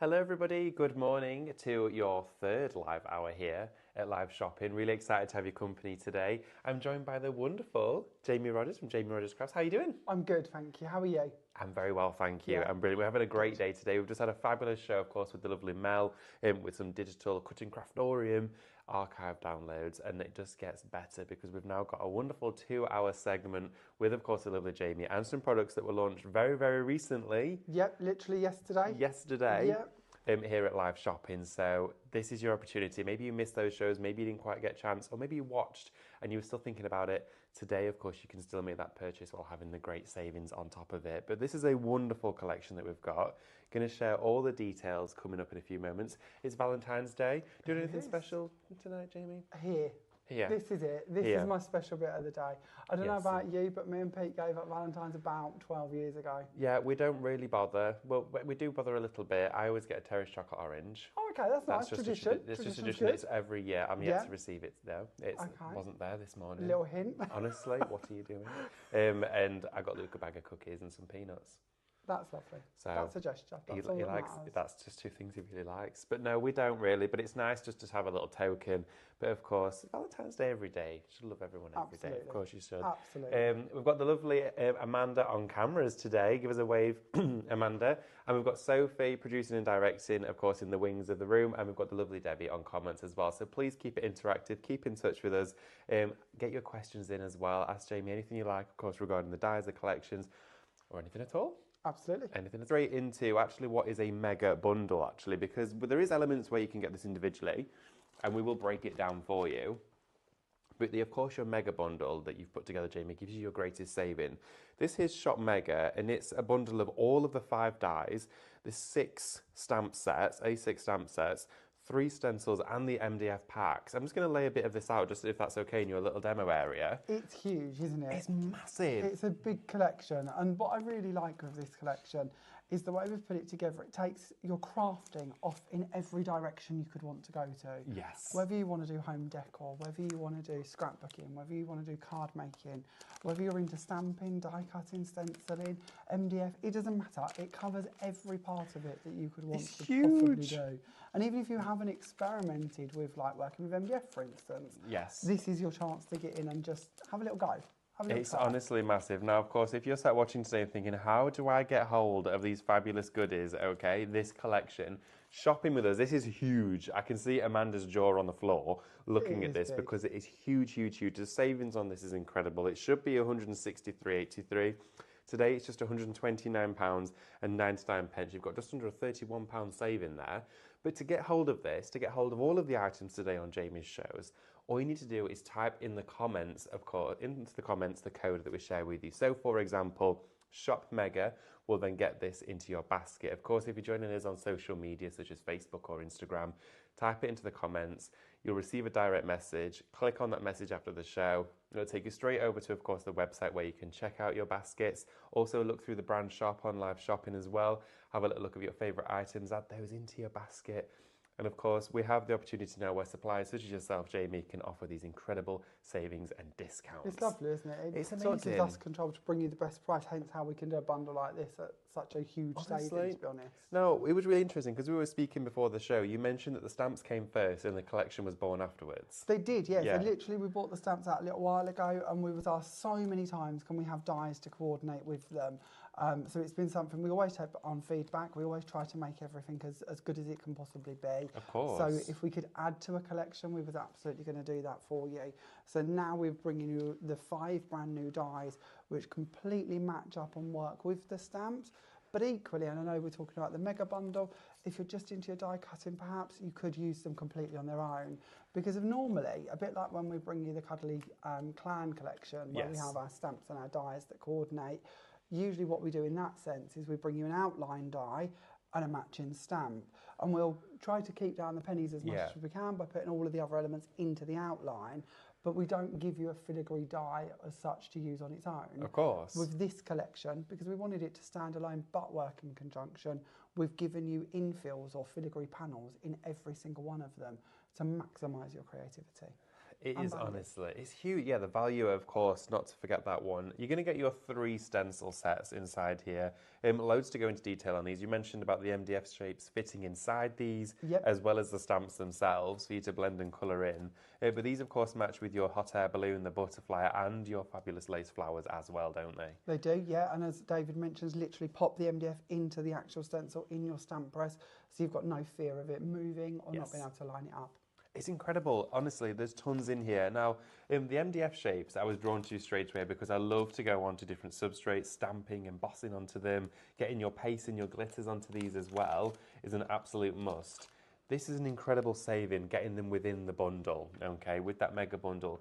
Hello everybody, good morning to your third live hour here at Live Shopping. Really excited to have your company today. I'm joined by the wonderful Jamie Rodgers from Jamie Rodgers Crafts. How are you doing? I'm good, thank you. How are you? I'm very well, thank you. Yeah. I'm brilliant. We're having a great day today. We've just had a fabulous show, of course, with the lovely Mel, with some digital cutting craftorium archive downloads, and it just gets better because we've now got a wonderful 2-hour segment with, of course, the lovely Jamie and some products that were launched very, very recently. Yep, literally yesterday. Yep. Here at Live Shopping. So this is your opportunity. Maybe you missed those shows, maybe you didn't quite get a chance, or maybe you watched and you were still thinking about it. Today, of course, you can still make that purchase while having the great savings on top of it. But this is a wonderful collection that we've got. Going to share all the details coming up in a few moments. It's Valentine's Day. Doing anything special tonight, Jamie? Here. This is it. This is my special bit of the day. I don't know about you, but me and Pete gave up Valentine's about 12 years ago. Yeah, we don't really bother. Well, we do bother a little bit. I always get a terrace chocolate orange. Oh, okay, that's nice. Tradition. It's just a tradition. It's every year. I'm yet to receive it though. It wasn't there this morning. Little hint. Honestly, what are you doing? And I got Luke a bag of cookies and some peanuts. That's lovely. So that's a gesture. That's all he that likes. matters. That's just two things he really likes. But no, we don't really. But it's nice just to have a little token. But of course, Valentine's Day every day. You should love everyone every day. Of course, you should. Absolutely. We've got the lovely Amanda on cameras today. Give us a wave, Amanda. And we've got Sophie producing and directing, of course, in the wings of the room. And we've got the lovely Debbie on comments as well. So please keep it interactive. Keep in touch with us. Get your questions in as well. Ask Jamie anything you like, of course, regarding the dies, the collections, or anything at all. Absolutely. Anything straight into actually what is a mega bundle, actually, because there is elements where you can get this individually, and we will break it down for you. But of course, your mega bundle that you've put together, Jamie, gives you your greatest saving. This is Shop Mega, and it's a bundle of all of the 5 dies, the 6 stamp sets, A6 stamp sets, 3 stencils and the MDF packs. I'm just going to lay a bit of this out, just if that's okay, in your little demo area. It's huge, isn't it? It's massive. It's a big collection, and what I really like with this collection is the way we've put it together. It takes your crafting off in every direction you could want to go to. Yes. Whether you want to do home decor, whether you want to do scrapbooking, whether you want to do card making, whether you're into stamping, die cutting, stenciling, MDF, it doesn't matter. It covers every part of it that you could want to possibly do. And even if you haven't experimented with like working with MDF, for instance, this is your chance to get in and just have a little go. It's honestly massive. Now, of course, if you're sat watching today and thinking, how do I get hold of these fabulous goodies, okay, this collection, shopping with us, this is huge. I can see Amanda's jaw on the floor looking at this because it is huge, huge, huge. The savings on this is incredible. It should be £163.83. Today, it's just £129.99. You've got just under a £31 saving there. But to get hold of this, to get hold of all of the items today on Jamie's shows, all you need to do is type in the comments, of course, into the comments, the code that we share with you. So, for example, Shop Mega will then get this into your basket. Of course, if you're joining us on social media, such as Facebook or Instagram, type it into the comments. You'll receive a direct message. Click on that message after the show. It'll take you straight over to, of course, the website where you can check out your baskets. Also, look through the brand shop on Live Shopping as well. Have a little look at your favourite items. Add those into your basket. And of course, we have the opportunity now where suppliers such as yourself, Jamie, can offer these incredible savings and discounts. It's lovely, isn't it? It's amazing. amazing. It gives us control to bring you the best price, hence how we can do a bundle like this at such a huge saving, to be honest. No, it was really interesting because we were speaking before the show. You mentioned that the stamps came first and the collection was born afterwards. They did, yes. Yeah. So literally, we bought the stamps out a little while ago, and we was asked so many times, can we have dies to coordinate with them? So it's been something we always take on feedback. We always try to make everything as good as it can possibly be. Of course. So if we could add to a collection, we was absolutely going to do that for you. So now we're bringing you the 5 brand new dies, which completely match up and work with the stamps. But equally, and I know we're talking about the mega bundle, if you're just into your die cutting, perhaps you could use them completely on their own. Because of normally, a bit like when we bring you the Cuddly Clan collection, where we have our stamps and our dies that coordinate, usually what we do in that sense is we bring you an outline die and a matching stamp. And we'll try to keep down the pennies as much as we can by putting all of the other elements into the outline. But we don't give you a filigree die as such to use on its own. Of course. With this collection, because we wanted it to stand alone but work in conjunction, we've given you infills or filigree panels in every single one of them to maximise your creativity. It is Unvalued. honestly, it's huge. Yeah, the value, of course, not to forget that one. You're going to get your 3 stencil sets inside here. Loads to go into detail on these. You mentioned about the MDF shapes fitting inside these, Yep. as well as the stamps themselves for you to blend and colour in. But these, of course, match with your hot air balloon, the butterfly, and your fabulous lace flowers as well, don't they? They do, yeah. And as David mentions, literally pop the MDF into the actual stencil in your stamp press, so you've got no fear of it moving or not being able to line it up. It's incredible. Honestly, there's tons in here. Now, the MDF shapes I was drawn to straight away because I love to go onto different substrates, stamping, embossing onto them, getting your paste and your glitters onto these as well is an absolute must. This is an incredible saving, getting them within the bundle, okay, with that mega bundle.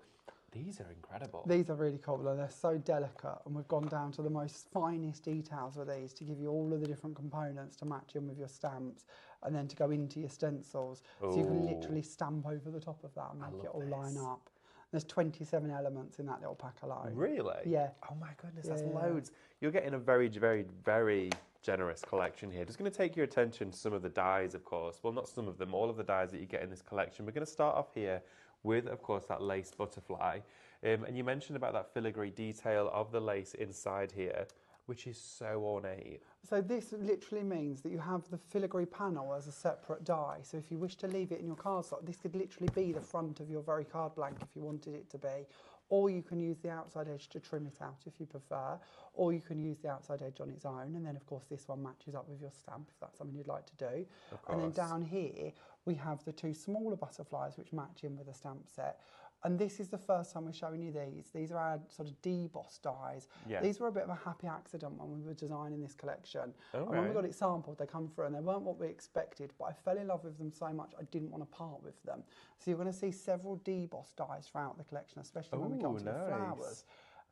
These are incredible. These are really cool, and they're so delicate, and we've gone down to the most finest details with these to give you all of the different components to match in with your stamps and then to go into your stencils. So you can literally stamp over the top of that and make it all line up. There's 27 elements in that little pack alone. Really? Yeah. Oh my goodness, that's loads. You're getting a very, very, very generous collection here. Just going to take your attention to some of the dies, of course. Well, not some of them, all of the dies that you get in this collection. We're going to start off here with, of course, that lace butterfly. And you mentioned about that filigree detail of the lace inside here, which is so ornate. So this literally means that you have the filigree panel as a separate die. So if you wish to leave it in your cardstock, this could literally be the front of your very card blank if you wanted it to be. Or you can use the outside edge to trim it out if you prefer. Or you can use the outside edge on its own. And then, of course, this one matches up with your stamp if that's something you'd like to do. And then down here, we have the 2 smaller butterflies which match in with the stamp set. And this is the first time we're showing you these. These are our sort of deboss dies. Yeah. These were a bit of a happy accident when we were designing this collection. Oh, and when we right. got it sampled, they come through and they weren't what we expected, but I fell in love with them so much I didn't want to part with them. So you're going to see several deboss dies throughout the collection, especially when we go to the flowers.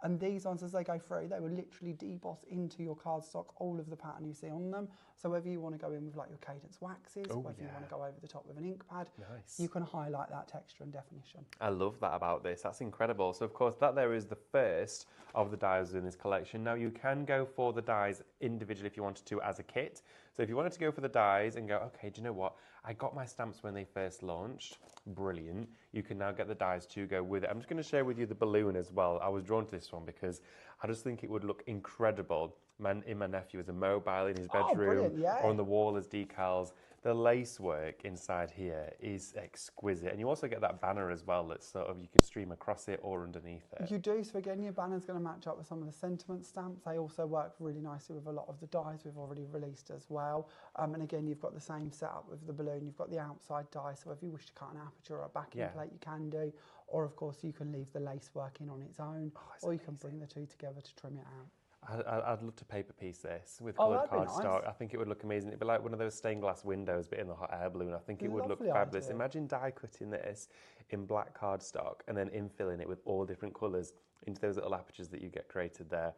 And these ones, as they go through, they will literally deboss into your cardstock all of the pattern you see on them. So whether you want to go in with like your cadence waxes, or whether you want to go over the top with an ink pad, you can highlight that texture and definition. I love that about this. That's incredible. So, of course, that there is the first of the dies in this collection. Now, you can go for the dies individually if you wanted to as a kit. So if you wanted to go for the dies and go, okay, do you know what? I got my stamps when they first launched. Brilliant. You can now get the dies to go with it. I'm just going to share with you the balloon as well. I was drawn to this one because I just think it would look incredible in my nephew as a mobile in his bedroom or on the wall as decals. The lace work inside here is exquisite. And you also get that banner as well that's sort of, you can stream across it or underneath it. You do, so again, your banner's going to match up with some of the sentiment stamps. They also work really nicely with a lot of the dies we've already released as well. And again, you've got the same setup with the balloon. You've got the outside die, so if you wish to cut an aperture or a backing plate, you can do. Or of course, you can leave the lace working on its own, or you can bring the 2 together to trim it out. I'd love to paper piece this with coloured cardstock. Nice. I think it would look amazing. It'd be like one of those stained glass windows, but in the hot air balloon. I think it would look fabulous. Idea. Imagine die cutting this in black cardstock and then infilling it with all different colours into those little apertures that you get created there.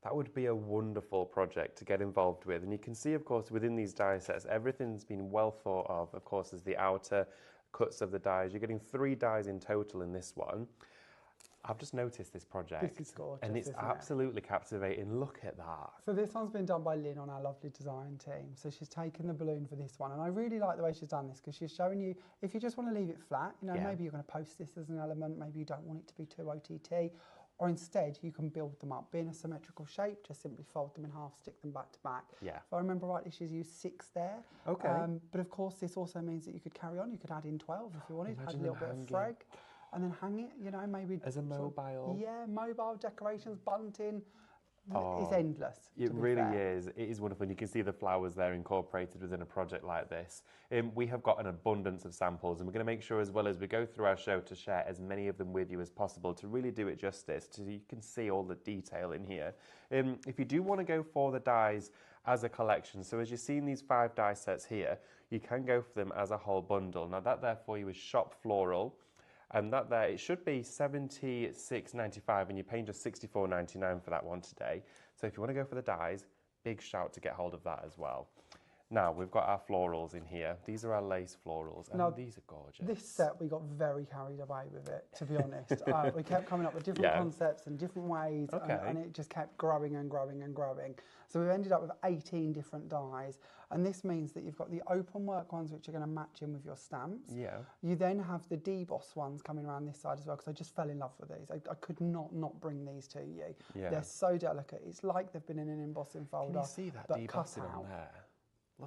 That would be a wonderful project to get involved with. And you can see, of course, within these die sets, everything's been well thought of. Of course, there's the outer cuts of the dies. You're getting 3 dies in total in this one. I've just noticed this project. This is gorgeous, and it's absolutely captivating. Look at that. So this one's been done by Lynn on our lovely design team. So she's taken the balloon for this one. And I really like the way she's done this because she's showing you, if you just want to leave it flat, you know, maybe you're going to post this as an element, maybe you don't want it to be too OTT, or instead you can build them up. Being a symmetrical shape, just simply fold them in half, stick them back to back. Yeah. If I remember rightly, she's used 6 there. Okay. But of course, this also means that you could carry on. You could add in 12 if you wanted, Imagine add a little bit of frag. And then hang it, you know, maybe... As a mobile. Yeah, mobile decorations, bunting. It's endless. It really is. It is wonderful. And you can see the flowers there incorporated within a project like this. We have got an abundance of samples, and we're going to make sure as well as we go through our show to share as many of them with you as possible to really do it justice, so you can see all the detail in here. If you do want to go for the dies as a collection, so as you're seeing these 5 die sets here, you can go for them as a whole bundle. Now that there for you is shop floral. And that there, it should be $76.95 and you're paying just $64.99 for that one today. So if you want to go for the dies, big shout to get hold of that as well. Now, we've got our florals in here. These are our lace florals, and Now, these are gorgeous. This set, we got very carried away with it, to be honest. We kept coming up with different concepts and different ways, and it just kept growing and growing and growing. So we've ended up with 18 different dies, and this means that you've got the open work ones, which are going to match in with your stamps. Yeah. You then have the deboss ones coming around this side as well, because I just fell in love with these. I could not bring these to you. Yeah. They're so delicate. It's like they've been in an embossing folder. Can you see that debossing on there?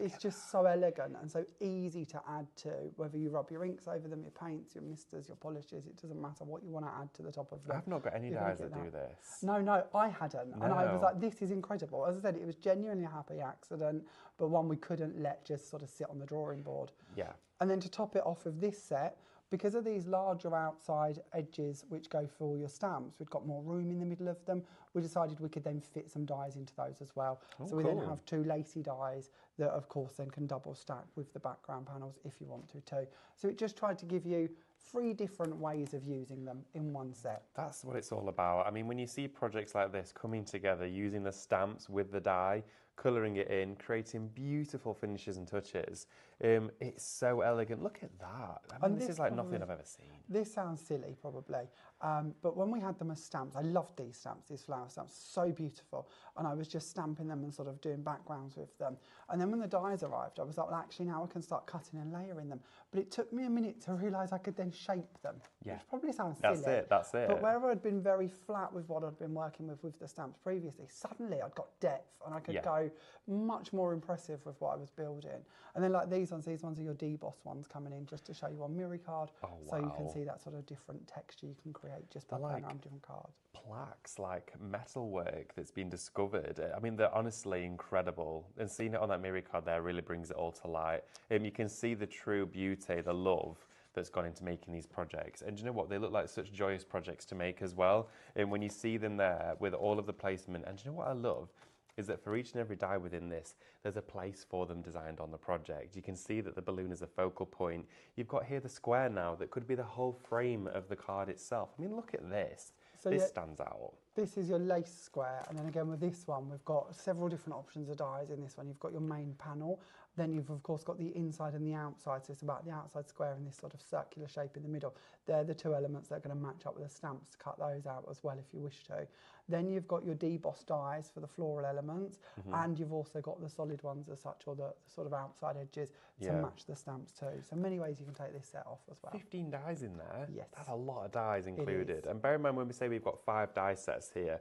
It's just so elegant and so easy to add to, whether you rub your inks over them, your paints, your misters, your polishes, it doesn't matter what you want to add to the top of them. I've not got any dies that do this. No, I hadn't. And I was like, this is incredible. As I said, it was genuinely a happy accident, but one we couldn't let just sort of sit on the drawing board. Yeah. And then to top it off of this set, because of these larger outside edges which go for all your stamps, we've got more room in the middle of them. We decided we could then fit some dies into those as well. So we then have two lacy dies that, of course, then can double stack with the background panels if you want to too. So it just tried to give you 3 different ways of using them in one set. That's what it's all about. I mean, when you see projects like this coming together, using the stamps with the die, colouring it in, creating beautiful finishes and touches, it's so elegant. Look at that. I mean, this is like nothing I've ever seen. This sounds silly, probably, but when we had them as stamps, I loved these stamps, these flower stamps, so beautiful, and I was just stamping them and sort of doing backgrounds with them. And then when the dies arrived, I was like, well, actually now I can start cutting and layering them. But it took me a minute to realise I could then shape them, which probably sounds silly. That's it. But wherever I'd been very flat with what I'd been working with the stamps previously, suddenly I'd got depth and I could go much more impressive with what I was building. And then like these ones are your deboss ones coming in just to show you on Mirror card. Oh, wow. So you can see that sort of different texture you can create just by playing around different cards. Plaques, like metalwork that's been discovered. I mean, they're honestly incredible. And seeing it on that Mirror card there really brings it all to light. You can see the true beauty, the love that's gone into making these projects. And do you know what? They look like such joyous projects to make as well. And when you see them there with all of the placement, and do you know what I love? Is that for each and every die within this, there's a place for them designed on the project. You can see that the balloon is a focal point. You've got here the square now that could be the whole frame of the card itself. I mean, look at this. So this stands out. This is your lace square, and then again with this one, we've got several different options of dies in this one. You've got your main panel, then you've of course got the inside and the outside, so it's about the outside square and this sort of circular shape in the middle. They're the 2 elements that are going to match up with the stamps to cut those out as well if you wish to. Then you've got your deboss dies for the floral elements, and you've also got the solid ones as such, or the sort of outside edges to match the stamps too. So many ways you can take this set off as well. 15 dies in there? Yes. That's a lot of dies included. And bear in mind when we say we've got 5 die sets here,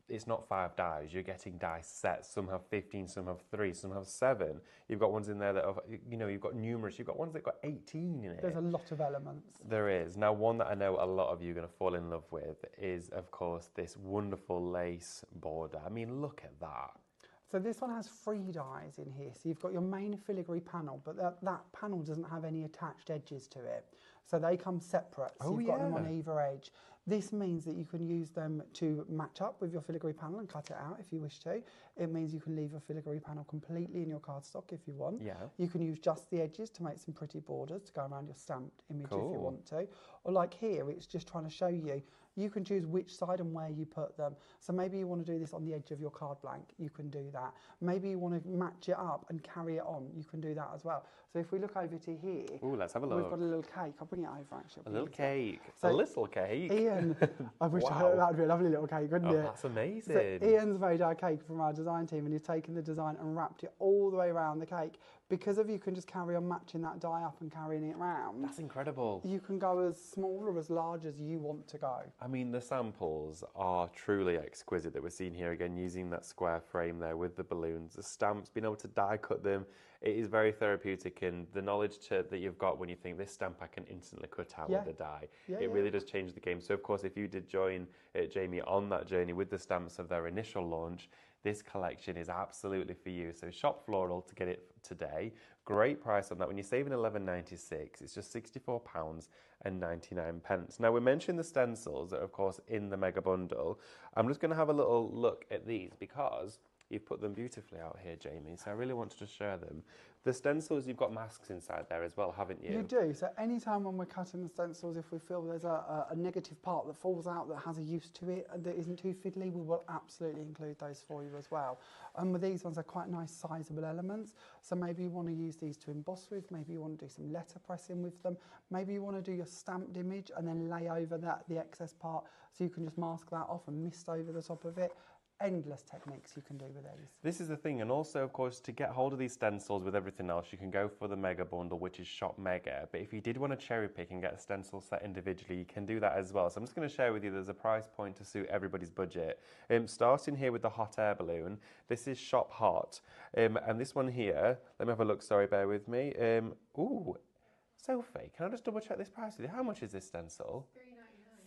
it's not 5 dies. You're getting die sets. Some have 15, some have 3, some have 7. You've got ones in there that have, you've got numerous. You've got ones that got 18 in it. There's a lot of elements. There is. Now, one that I know a lot of you are going to fall in love with is, of course, this wonderful lace border. I mean, look at that. So this one has 3 dies in here. So you've got your main filigree panel, but that panel doesn't have any attached edges to it. So they come separate. So you've got them on either edge. This means that you can use them to match up with your filigree panel and cut it out if you wish to. It means you can leave your filigree panel completely in your cardstock if you want. Yeah. You can use just the edges to make some pretty borders to go around your stamped image if you want to. Or like here, it's just trying to show you, you can choose which side and where you put them. So maybe you want to do this on the edge of your card blank, you can do that. Maybe you want to match it up and carry it on, you can do that as well. So if we look over to here, let's have a look. We've got a little cake. I'll bring it over actually. A little cake. So a little cake. Ian, I wish that would be a lovely little cake, wouldn't it? That's amazing. So Ian's made our cake from our design team, and he's taken the design and wrapped it all the way around the cake. Because of you can just carry on matching that die up and carrying it around. That's incredible. You can go as small or as large as you want to go. I mean, the samples are truly exquisite that we're seeing here again, using that square frame there with the balloons, the stamps, being able to die cut them. It is very therapeutic, and the knowledge that you've got when you think this stamp I can instantly cut out with the die, it really does change the game. So of course, if you did join Jamie on that journey with the stamps of their initial launch, this collection is absolutely for you. So shop Floral to get it today. Great price on that. When you're saving £11.96, it's just £64.99. Now, we mentioned the stencils that are, of course, in the mega bundle. I'm just going to have a little look at these because you've put them beautifully out here, Jamie. So I really wanted to share them. The stencils, you've got masks inside there as well, haven't you? You do. So anytime when we're cutting the stencils, if we feel there's a negative part that falls out that has a use to it and that isn't too fiddly, we will absolutely include those for you as well. And with these ones, they're quite nice sizable elements. So maybe you want to use these to emboss with, maybe you want to do some letter pressing with them, maybe you want to do your stamped image and then lay over that the excess part so you can just mask that off and mist over the top of it. Endless techniques you can do with these. This is the thing, and also, of course, to get hold of these stencils with everything else, you can go for the mega bundle, which is Shop Mega. But if you did want to cherry pick and get a stencil set individually, you can do that as well. So I'm just going to share with you, there's a price point to suit everybody's budget. Starting here with the hot air balloon, this is Shop Hot. And this one here, let me have a look, sorry, bear with me. Ooh, Sophie, can I just double check this price with you? How much is this stencil?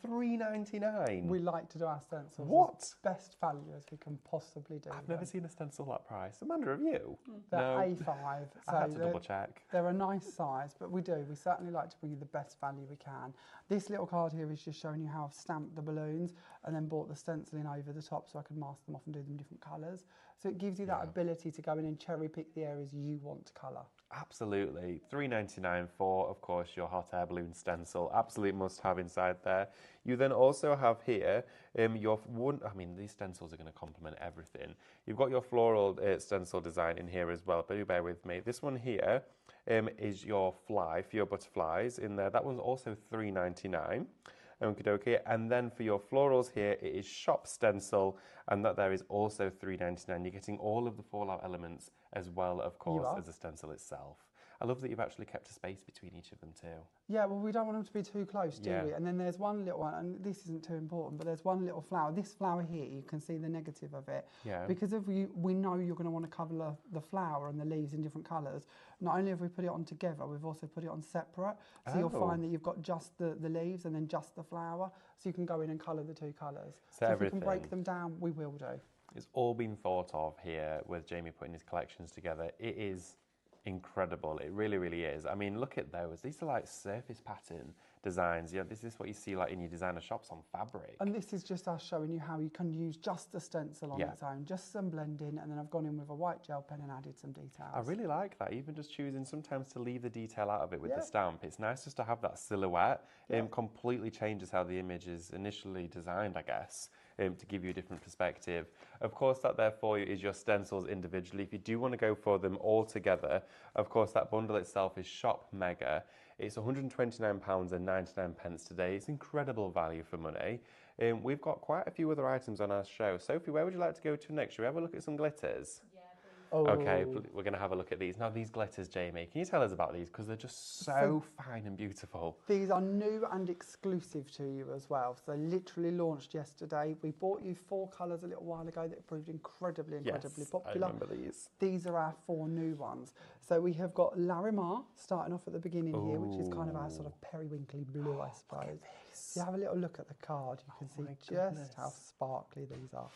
$3.99. We like to do our stencils What? as best value as we can possibly do. I've never seen a stencil that price. Amanda, have you? They're No. A5, so I had to double check. they're a nice size, but we certainly like to bring you the best value we can. This little card here is just showing you how I've stamped the balloons and then brought the stenciling over the top so I can mask them off and do them different colours. So it gives you that ability to go in and cherry pick the areas you want to colour. Absolutely. $3.99 for, of course, your hot air balloon stencil. Absolute must have inside there. You then also have here your one. I mean, these stencils are going to complement everything. You've got your floral stencil design in here as well, but do bear with me. This one here is your fly for your butterflies in there. That one's also $3.99. Okay, and then for your florals here, it is Shop Stencil, and that there is also $3.99. You're getting all of the fallout elements as well, of course, as the stencil itself. I love that you've actually kept a space between each of them too. Yeah, well, we don't want them to be too close, do Yeah. we? And then there's one little one, and this isn't too important, but there's one little flower. This flower here, you can see the negative of it. Yeah. Because if we know you're going to want to cover the flower and the leaves in different colours, not only have we put it on together, we've also put it on separate. So you'll find that you've got just the leaves and then just the flower, so you can go in and colour the two colours. So if we can break them down, we will do. It's all been thought of here with Jamie putting his collections together. It is incredible. It really, really is. I mean, look at those. These are like surface pattern designs. You know, this is what you see like in your designer shops on fabric. And this is just us showing you how you can use just the stencil on its own, just some blending, and then I've gone in with a white gel pen and added some details. I really like that, even just choosing sometimes to leave the detail out of it with the stamp. It's nice just to have that silhouette. It completely changes how the image is initially designed, I guess. To give you a different perspective. Of course, that there for you is your stencils individually. If you do want to go for them all together, of course, that bundle itself is Shop Mega. It's £129.99 today. It's incredible value for money. We've got quite a few other items on our show. Sophie, where would you like to go to next? Should we have a look at some glitters? Yeah, please. Oh. Okay, we're going to have a look at these. Now, these glitters, Jamie, can you tell us about these? Because they're just so fine and beautiful. These are new and exclusive to you as well. So they literally launched yesterday. We bought you 4 colours a little while ago that proved incredibly popular. I remember these. These are our 4 new ones. So we have got Larimar starting off at the beginning here, which is kind of our sort of periwinkly blue, I suppose. If you have a little look at the card, you can see just how sparkly these are.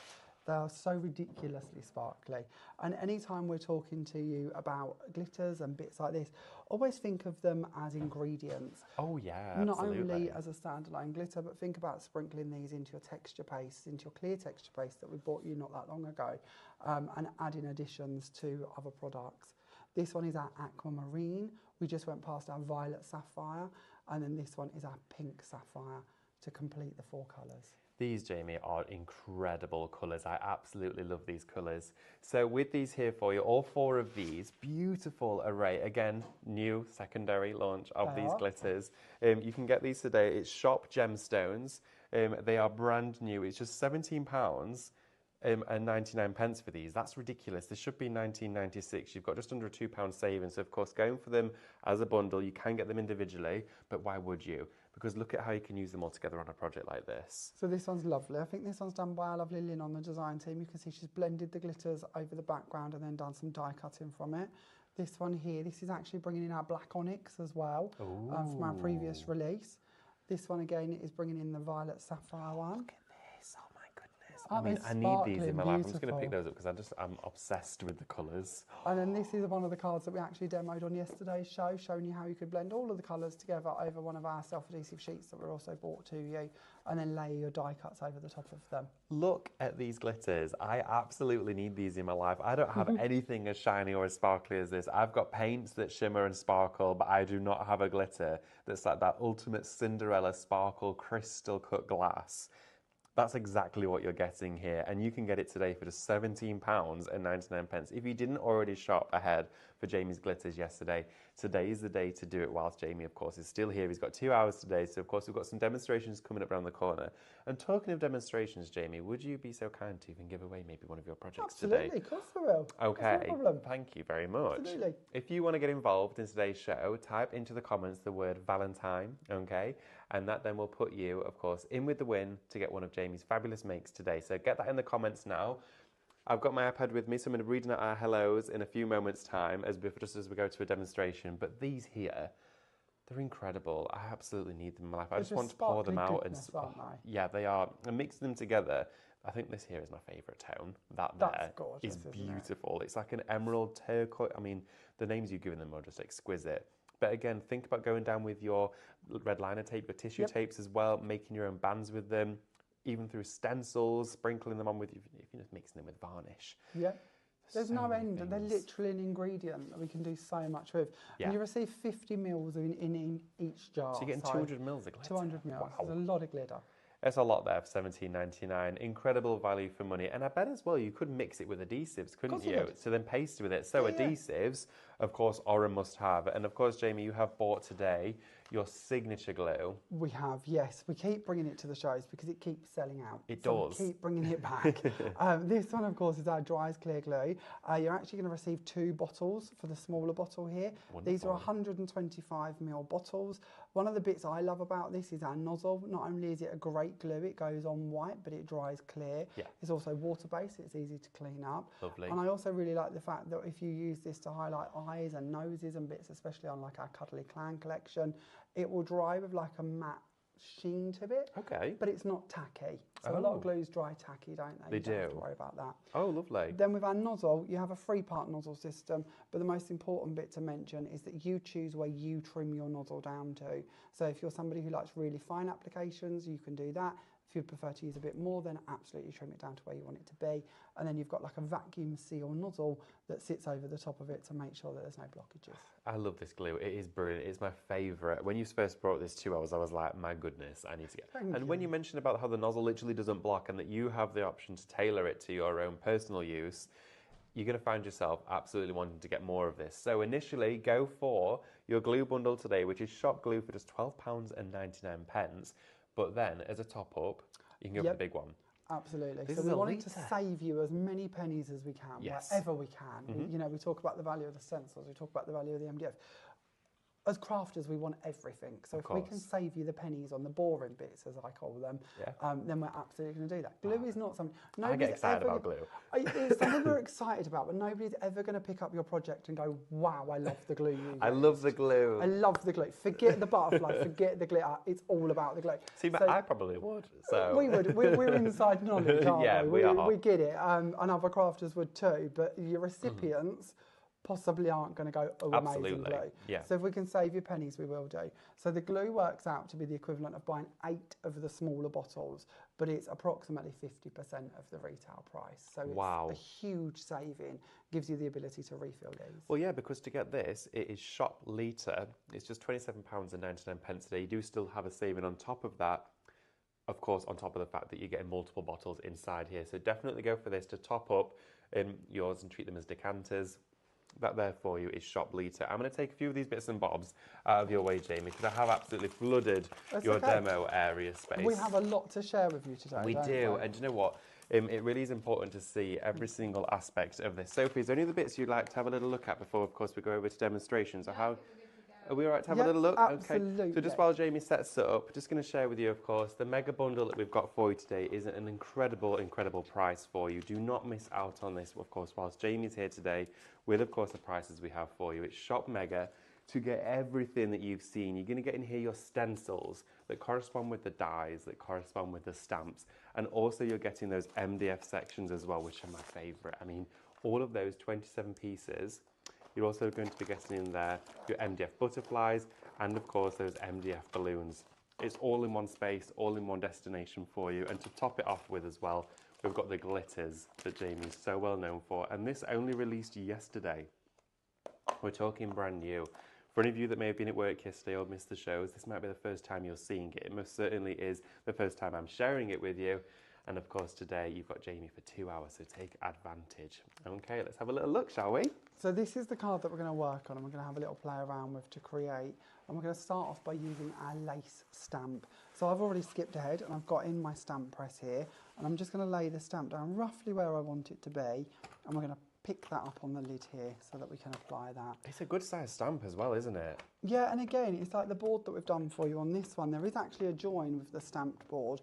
They are so ridiculously sparkly. And anytime we're talking to you about glitters and bits like this, always think of them as ingredients. Oh, yeah, Not absolutely. only as a standalone glitter, but think about sprinkling these into your texture paste, into your clear texture paste that we bought you not that long ago, and adding additions to other products. This one is our aquamarine. We just went past our violet sapphire, and then this one is our pink sapphire to complete the 4 colours. These, Jamie, are incredible colours. I absolutely love these colours. So with these here for you, all 4 of these, beautiful array. Again, new secondary launch of these glitters. You can get these today. It's Shop Gemstones. They are brand new. It's just £17 and 99 pence for these. That's ridiculous. This should be £19.96. You've got just under a £2 savings. So of course, going for them as a bundle, you can get them individually, but why would you? Because look at how you can use them all together on a project like this. So this one's lovely. I think this one's done by our lovely Lynn on the design team. You can see she's blended the glitters over the background and then done some die cutting from it. This one here, this is actually bringing in our black onyx as well from our previous release. This one again is bringing in the violet sapphire one. Look at this, oh my goodness. I Aren't mean, they I need these in my life. I'm just going to sparkling, pick those up because I'm obsessed with the colours. And then this is one of the cards that we actually demoed on yesterday's show, showing you how you could blend all of the colours together over one of our self-adhesive sheets that were also brought to you, and then lay your die cuts over the top of them. Look at these glitters. I absolutely need these in my life. I don't have anything as shiny or as sparkly as this. I've got paints that shimmer and sparkle, but I do not have a glitter that's like that ultimate Cinderella sparkle crystal cut glass. That's exactly what you're getting here, and you can get it today for just £17.99. If you didn't already shop ahead for Jamie's glitters yesterday, today is the day to do it whilst Jamie, of course, is still here. He's got 2 hours today, so of course we've got some demonstrations coming up around the corner. And talking of demonstrations, Jamie, would you be so kind to even give away maybe one of your projects today? Absolutely, of course I will. Okay, That's no problem. thank you very much. Absolutely. If you want to get involved in today's show, type into the comments the word Valentine, okay? And that then will put you, of course, in with the win to get one of Jamie's fabulous makes today. So get that in the comments now. I've got my iPad with me, so I'm going to be reading out our hellos in a few moments' time, just as we go to a demonstration. But these here, they're incredible. I absolutely need them in my life. I just want to pour them out. Yeah, they are. And mixing them together, I think this here is my favourite tone. That's gorgeous, is beautiful. It's like an emerald turquoise. I mean, the names you've given them are just exquisite. But again, think about going down with your red liner tape, your tissue tapes as well, making your own bands with them, even through stencils, sprinkling them on with, if you're just mixing them with varnish. Yeah. There's so no many end. things. They're literally an ingredient that we can do so much with. Yeah. And you receive 50 mils in each jar. So you're getting 200 mils of glitter. 200 mils. Wow. There's a lot of glitter. It's a lot there for £17.99. Incredible value for money. And I bet as well you could mix it with adhesives, couldn't you? So then paste with it. So adhesives, of course, are a must-have. And of course, Jamie, you have bought today your signature glue. We have, yes. We keep bringing it to the shows because it keeps selling out. It does. We keep bringing it back. This one, of course, is our Dry as Clear glue. You're actually going to receive 2 bottles for the smaller bottle here. Wonderful. These are 125ml bottles. One of the bits I love about this is our nozzle. Not only is it a great glue, it goes on white, but it dries clear. Yeah. It's also water-based, it's easy to clean up. Lovely. And I also really like the fact that if you use this to highlight eyes and noses and bits, especially on like our Cuddly Clan collection, it will dry with like a matte sheen to it. Okay. But it's not tacky. So a lot of glues dry tacky, don't they? They You don't have do. to worry about that. Oh, lovely. Then with our nozzle, you have a 3-part nozzle system, but the most important bit to mention is that you choose where you trim your nozzle down to. So if you're somebody who likes really fine applications, you can do that. If you prefer to use a bit more, then absolutely trim it down to where you want it to be. And then you've got like a vacuum seal nozzle that sits over the top of it to make sure that there's no blockages. I love this glue. It is brilliant. It's my favourite. When you first brought this to us, I was like, my goodness, I need to get... And when you mentioned about how the nozzle literally doesn't block and that you have the option to tailor it to your own personal use, you're going to find yourself absolutely wanting to get more of this. So initially, go for your glue bundle today, which is shop glue for just £12.99. But then, as a top-up, you can go for the big one. Absolutely. This so is we a wanted to litre. save you as many pennies as we can, wherever we can. You know, we talk about the value of the stencils, we talk about the value of the MDF. As crafters, we want everything. So if we can save you the pennies on the boring bits, as I call them, then we're absolutely going to do that. Glue is not something... I get excited about glue. It's something we're excited about, but nobody's ever going to pick up your project and go, wow, I love the glue you used. I love the glue. I love the glue. Forget the butterfly, forget the glitter. It's all about the glue. See, but I probably would. So we would. We're inside knowledge, aren't we are. We get it, and other crafters would too. But your recipients possibly aren't going to go, oh, amazing glue. Yeah. So if we can save you pennies, we will do. So the glue works out to be the equivalent of buying 8 of the smaller bottles, but it's approximately 50% of the retail price. So it's a huge saving, gives you the ability to refill these. Well, yeah, because to get this, it is shop litre. It's just £27.99 today. You do still have a saving on top of that. Of course, on top of the fact that you're getting multiple bottles inside here. So definitely go for this to top up yours and treat them as decanters. That there for you is shop litre. I'm going to take a few of these bits and bobs out of your way, Jamie, because I have absolutely flooded your demo area space. We have a lot to share with you today. We do, and you know what? It really is important to see every single aspect of this. Sophie, is there any other bits you'd like to have a little look at before, of course, we go over to demonstrations? Or how? Are we all right to have a little look? Absolutely. Okay. So just while Jamie sets it up, just going to share with you, of course, the mega bundle that we've got for you today is an incredible, incredible price for you. Do not miss out on this, of course, whilst Jamie's here today with, of course, the prices we have for you. It's Shop Mega to get everything that you've seen. You're going to get in here your stencils that correspond with the dies, that correspond with the stamps. And also you're getting those MDF sections as well, which are my favourite. I mean, all of those 27 pieces, you're also going to be getting in there your MDF butterflies and of course those MDF balloons. It's all in one space, all in one destination for you. And to top it off with as well, we've got the glitters that Jamie's so well known for. And this only released yesterday. We're talking brand new. For any of you that may have been at work yesterday or missed the shows, this might be the first time you're seeing it. It most certainly is the first time I'm sharing it with you. And of course today you've got Jamie for 2 hours, so take advantage. Okay, let's have a little look, shall we? So this is the card that we're going to work on and we're going to have a little play around with to create. And we're going to start off by using our lace stamp. So I've already skipped ahead and I've got in my stamp press here. And I'm just going to lay the stamp down roughly where I want it to be. And we're going to pick that up on the lid here so that we can apply that. It's a good size stamp as well, isn't it? Yeah, and again, it's like the board that we've done for you on this one. There is actually a join with the stamped board.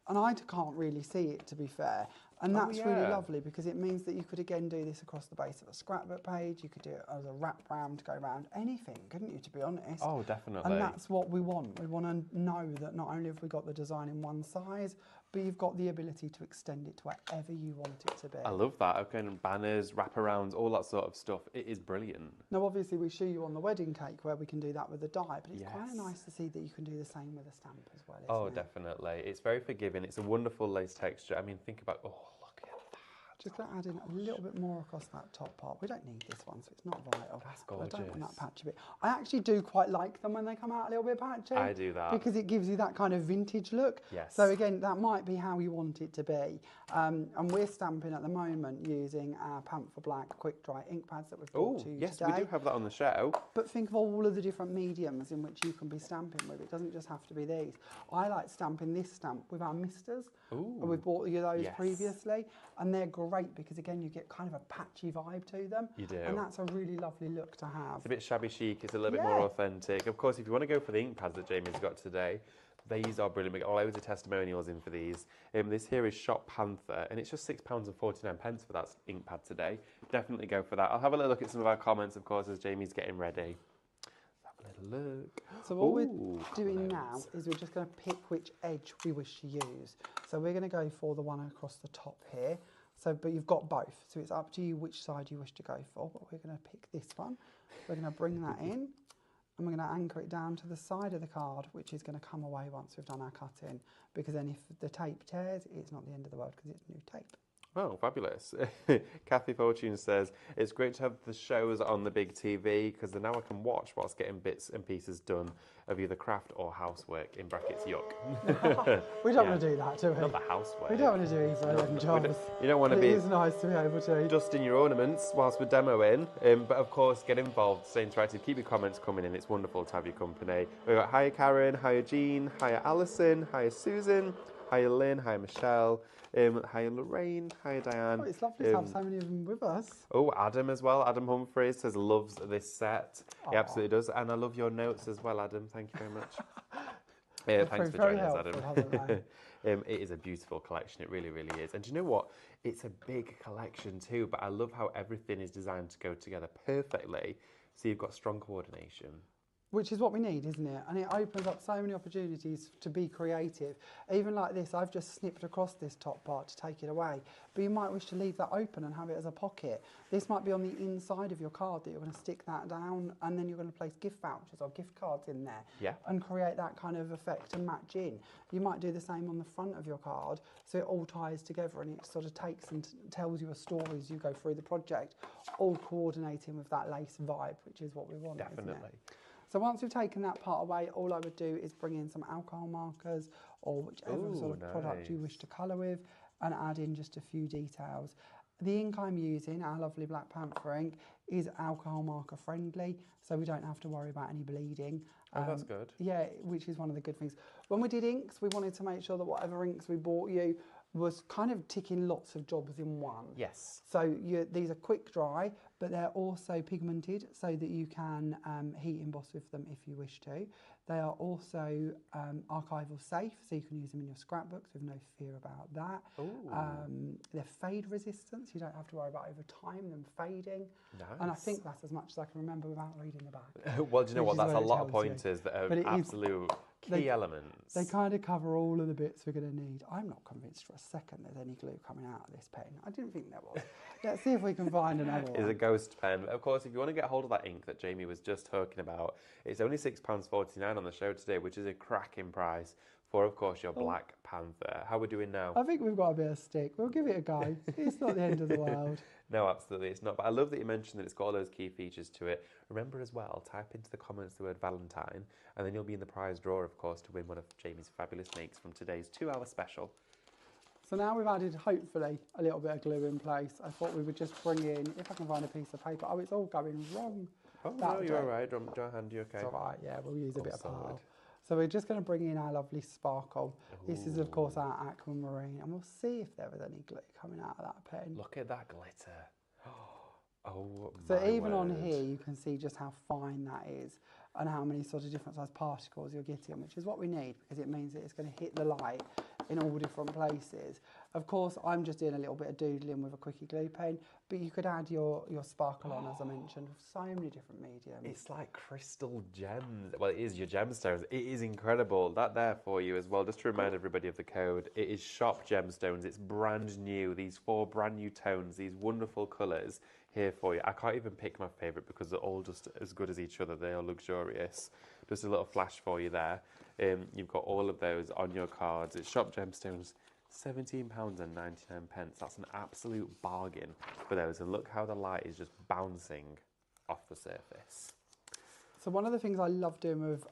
And I can't really see it, to be fair. And that's really lovely because it means that you could again do this across the base of a scrapbook page. You could do it as a wrap round to go around anything, couldn't you, to be honest? Oh, definitely. And that's what we want. We want to know that not only have we got the design in one size, but you've got the ability to extend it to wherever you want it to be. I love that. Okay, and banners, wraparounds, all that sort of stuff. It is brilliant. Now, obviously, we show you on the wedding cake where we can do that with a die, but it's Yes. quite nice to see that you can do the same with a stamp as well, isn't Oh, it? definitely. It's very forgiving. It's a wonderful lace texture. I mean, think about, oh, look at that. Just going to add in a little bit more across that top part. We don't need this one, so it's not vital. That's But I don't want gorgeous. that patchy bit. I actually do quite like them when they come out a little bit patchy. I do that. Because it gives you that kind of vintage look. Yes. So again, that might be how you want it to be. And we're stamping at the moment using our Panther Black quick dry ink pads that we've brought Oh, to you yes, today. we do have that on the show. But think of all of the different mediums in which you can be stamping with. It doesn't just have to be these. I like stamping this stamp with our misters. Ooh. And we've bought you those Yes. previously. And they're great because, again, you get kind of a patchy vibe to them. You do. And that's a really lovely look to have. It's a bit shabby chic. It's a little bit more Yeah. authentic. Of course, if you want to go for the ink pads that Jamie's got today, these are brilliant. We've got loads of testimonials in for these. This here is Shop Panther, and it's just £6.49 for that ink pad today. Definitely go for that. I'll have a little look at some of our comments, of course, as Jamie's getting ready. Let's have a little look. So what Ooh, we're doing now loads. is we're just going to pick which edge we wish to use. So we're going to go for the one across the top here. So, but you've got both, so it's up to you which side you wish to go for. But we're going to pick this one. We're going to bring that in, and we're going to anchor it down to the side of the card, which is going to come away once we've done our cutting. Because then if the tape tears, it's not the end of the world because it's new tape. Oh, fabulous. Kathy Fortune says, it's great to have the shows on the big TV because then now I can watch whilst getting bits and pieces done of either craft or housework, in brackets, yuck. We don't want to do that, do we? Not the housework. We don't want to do either of them jobs. You don't want to It be is nice to be able to. dusting your ornaments whilst we're demoing, but of course get involved, stay interactive, keep your comments coming in. It's wonderful to have your company. We've got hiya Karen, hiya Jean, hiya Alison, hiya Susan, hiya Lynn, hiya Michelle, hiya Lorraine, hiya Diane. Oh, it's lovely to have so many of them with us. Oh, Adam as well. Adam Humphreys says loves this set. He Aw. absolutely does. And I love your notes as well, Adam. Thank you very much. Thanks for very joining us, helpful, Adam. haven't It is a beautiful collection. It really, really is. And do you know what? It's a big collection too, but I love how everything is designed to go together perfectly. So you've got strong coordination. Which is what we need, isn't it? And it opens up so many opportunities to be creative. Even like this, I've just snipped across this top part to take it away. But you might wish to leave that open and have it as a pocket. This might be on the inside of your card that you're going to stick that down, and then you're going to place gift vouchers or gift cards in there. Yeah. And create that kind of effect and match in. You might do the same on the front of your card, so it all ties together and it sort of takes and tells you a story as you go through the project, all coordinating with that lace vibe, which is what we want. isn't it? Definitely. So once we've taken that part away, all I would do is bring in some alcohol markers or whichever sort of product you wish to colour with, and add in just a few details. The ink I'm using, our lovely Black Panther ink, is alcohol marker friendly, so we don't have to worry about any bleeding. Oh, that's good. Yeah, which is one of the good things. When we did inks, we wanted to make sure that whatever inks we bought you was kind of ticking lots of jobs in one. Yes. So these are quick dry, but they're also pigmented so that you can heat emboss with them if you wish to. They are also archival safe, so you can use them in your scrapbooks with no fear about that. They're fade resistant, so you don't have to worry about over time them fading. Nice. And I think that's as much as I can remember without reading the back. Well, do you know Which what? is That's a what it lot of tells you. pointers that But are it is absolute key elements. They kind of cover all of the bits we're going to need. I'm not convinced for a second there's any glue coming out of this pen. I didn't think there was. Let's see if we can find another one. It's a ghost pen. Of course, if you want to get hold of that ink that Jamie was just talking about, it's only £6.49 on the show today, which is a cracking price for, of course, your Black Panther. How are we doing now? I think we've got a bit of stick. We'll give it a go. It's not the end of the world. No, absolutely it's not. But I love that you mentioned that it's got all those key features to it. Remember as well, type into the comments the word Valentine, and then you'll be in the prize draw, of course, to win one of Jamie's fabulous makes from today's 2-hour special. So now we've added, hopefully, a little bit of glue in place. I thought we would just bring in, if I can find a piece of paper. Oh, it's all going wrong. Oh, no, you're all right. Don't hand, you okay? It's all right, yeah, we'll use a bit of solid. pearl. So we're just going to bring in our lovely sparkle. Ooh. This is, of course, our aquamarine, and we'll see if there was any glue coming out of that pen. Look at that glitter. Oh, so even on here, you can see just how fine that is and how many sort of different size particles you're getting, which is what we need because it means that it's going to hit the light in all different places. Of course, I'm just doing a little bit of doodling with a quickie glue pen, but you could add your sparkle on, as I mentioned, with so many different mediums. It's like crystal gems. Well, it is your gemstones. It is incredible. That there for you as well. Just to remind everybody of the code, it is Shop Gemstones. It's brand new. These 4 brand new tones, these wonderful colours here for you. I can't even pick my favourite because they're all just as good as each other. They are luxurious. Just a little flash for you there. You've got all of those on your cards. It's Shop Gemstones. £17.99. That's an absolute bargain for those. And look how the light is just bouncing off the surface. So one of the things I love doing with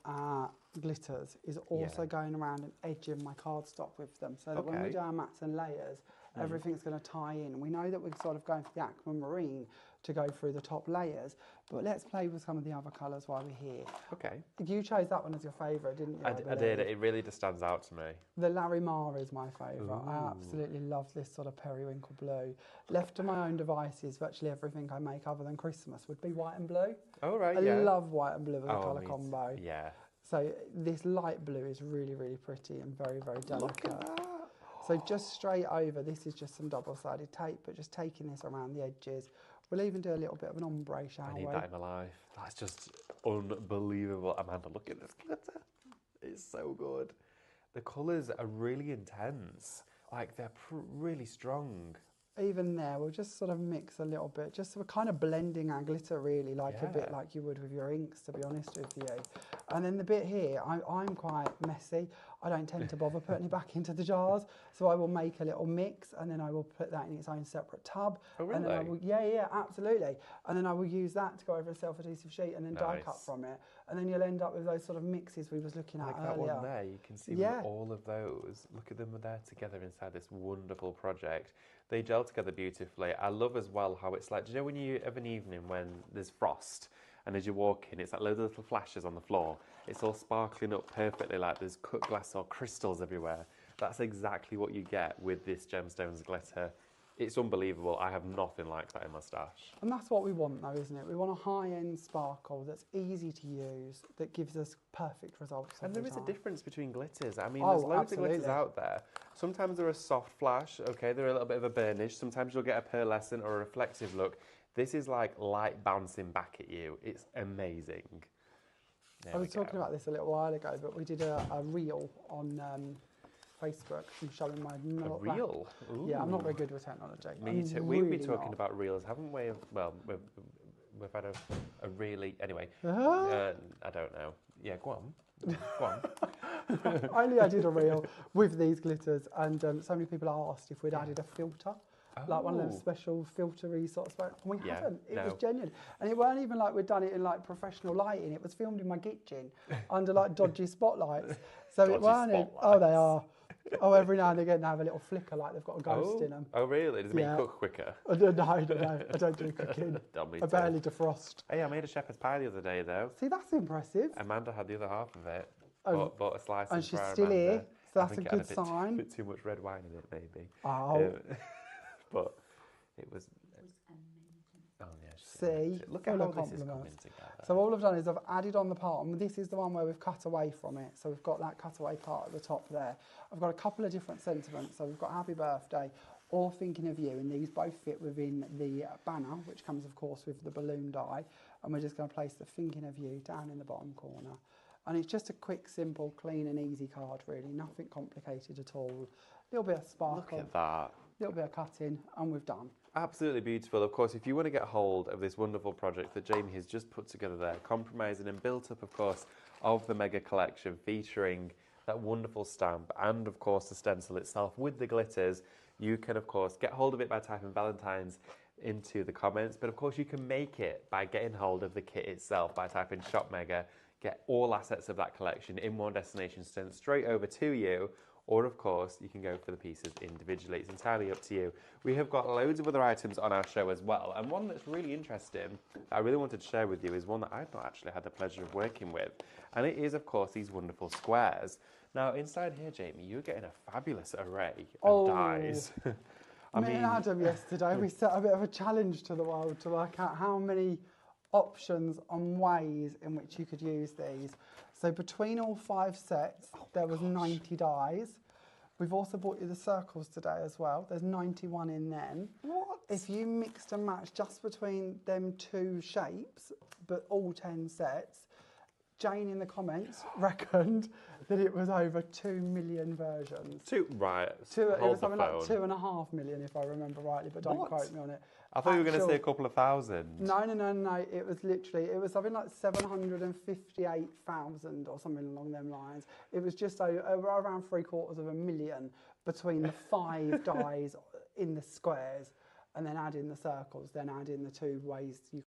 glitters is also going around and edging my cardstock with them. So that when we do our mats and layers, everything's going to tie in. We know that we're sort of going for the aquamarine to go through the top layers, but let's play with some of the other colours while we're here. Okay. You chose that one as your favourite, didn't you? I did. It really just stands out to me. The Larimar is my favourite. I absolutely love this sort of periwinkle blue. Left to my own devices, virtually everything I make other than Christmas would be white and blue. Oh, right, I love white and blue as a colour combo. Yeah. So this light blue is really, really pretty and very, very delicate. Look at that. So just straight over, this is just some double-sided tape, but just taking this around the edges. We'll even do a little bit of an ombre, shall we? I need that in my life. That's just unbelievable. Amanda, look at this glitter. It's so good. The colours are really intense. Like, they're really strong. Even there, we'll just sort of mix a little bit. Just so we're kind of blending our glitter, really, like a bit like you would with your inks, to be honest with you. And then the bit here, I'm quite messy. I don't tend to bother putting it back into the jars. So I will make a little mix and then I will put that in its own separate tub. Oh, really? And then I will, yeah, absolutely. And then I will use that to go over a self-adhesive sheet and then die cut from it. And then you'll end up with those sort of mixes we was looking at earlier. Like that one there, you can see with all of those. Look at them there together inside this wonderful project. They gel together beautifully. I love as well how it's like, do you know when you have an evening when there's frost and as you walk in, it's like loads of little flashes on the floor. It's all sparkling up perfectly like there's cut glass or crystals everywhere. That's exactly what you get with this Gemstones glitter. It's unbelievable. I have nothing like that in my stash. And that's what we want though, isn't it? We want a high-end sparkle that's easy to use, that gives us perfect results. And there is a difference between glitters. I mean, there's loads of glitters out there. Sometimes they're a soft flash, okay, they're a little bit of a burnish. Sometimes you'll get a pearlescent or a reflective look. This is like light bouncing back at you. It's amazing. I was talking about this a little while ago, but we did a reel on Facebook and showing my reel. Yeah, I'm not very good with technology. Me too. We've been talking about reels, haven't we? Well, we've had a really anyway. I don't know. Yeah, go on. Go on. Only I did a reel with these glitters, and so many people asked if we'd added a filter. Like one of those special filtery sort of stuff. And we haven't. It was genuine. And it weren't even like we'd done it in like professional lighting. It was filmed in my kitchen under like dodgy spotlights. So it weren't. Oh, they are. Oh, every now and again they have a little flicker like they've got a ghost in them. Oh, really? Does it make you cook quicker? No, I don't do cooking. I barely defrost. Hey, I made a shepherd's pie the other day though. See, that's impressive. Amanda had the other half of it. Bought a slice and she's still here, so that's a good sign. A bit too much red wine in it, maybe. Oh. But it was amazing. Oh yeah. See, look at how this is coming together. So all I've done is I've added on the part, and this is the one where we've cut away from it. So we've got that cut away part at the top there. I've got a couple of different sentiments. So we've got Happy Birthday or Thinking of You, and these both fit within the banner, which comes of course with the balloon die. And we're just going to place the Thinking of You down in the bottom corner. And it's just a quick, simple, clean and easy card, really. Nothing complicated at all. A little bit of sparkle. Look at that. A little bit of cutting, and we've done. Absolutely beautiful. Of course, if you want to get hold of this wonderful project that Jamie has just put together there, compromising and built up, of course, of the mega collection, featuring that wonderful stamp and, of course, the stencil itself with the glitters, you can, of course, get hold of it by typing Valentine's into the comments. But, of course, you can make it by getting hold of the kit itself by typing Shop Mega, get all assets of that collection in one destination sent straight over to you. Or, of course, you can go for the pieces individually. It's entirely up to you. We have got loads of other items on our show as well. And one that's really interesting that I really wanted to share with you is one that I've not actually had the pleasure of working with. And it is, of course, these wonderful squares. Now, inside here, Jamie, you're getting a fabulous array of dies. Me and Adam yesterday, we set a bit of a challenge to the world to work out how many options and ways in which you could use these. So between all 5 sets, there was 90 dies. We've also bought you the circles today as well. There's 91 in them. What? If you mixed and matched just between them 2 shapes, but all 10 sets, Jane in the comments reckoned that it was over 2 million versions. Right. It was something like 2.5 million, if I remember rightly, but don't quote me on it. I thought you were going to say a couple of thousand. No. It was something like 758,000 or something along them lines. It was just around 750,000 between the 5 dies in the squares, and then add in the circles, then add in the 2 ways you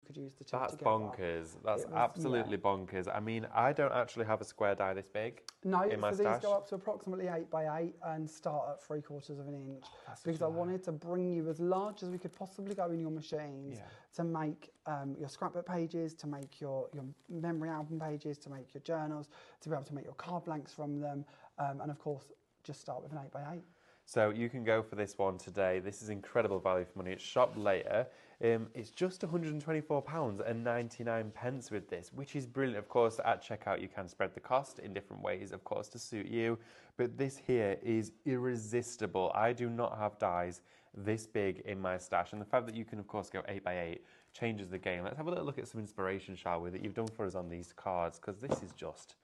could use the 2 That's together. bonkers. That's absolutely bonkers. I mean, I don't actually have a square die this big in my so stash. these go up to approximately 8 by 8 and start at 3/4 of an inch. Because I wanted to bring you as large as we could possibly go in your machines to make your scrapbook pages, to make your memory album pages, to make your journals, to be able to make your card blanks from them, and of course, just start with an 8 by 8. So you can go for this one today. This is incredible value for money. It's shop later. It's just £124.99 with this, which is brilliant. Of course, at checkout, you can spread the cost in different ways, of course, to suit you. But this here is irresistible. I do not have dies this big in my stash. And the fact that you can, of course, go 8 by 8 changes the game. Let's have a little look at some inspiration, shall we, that you've done for us on these cards, because this is just,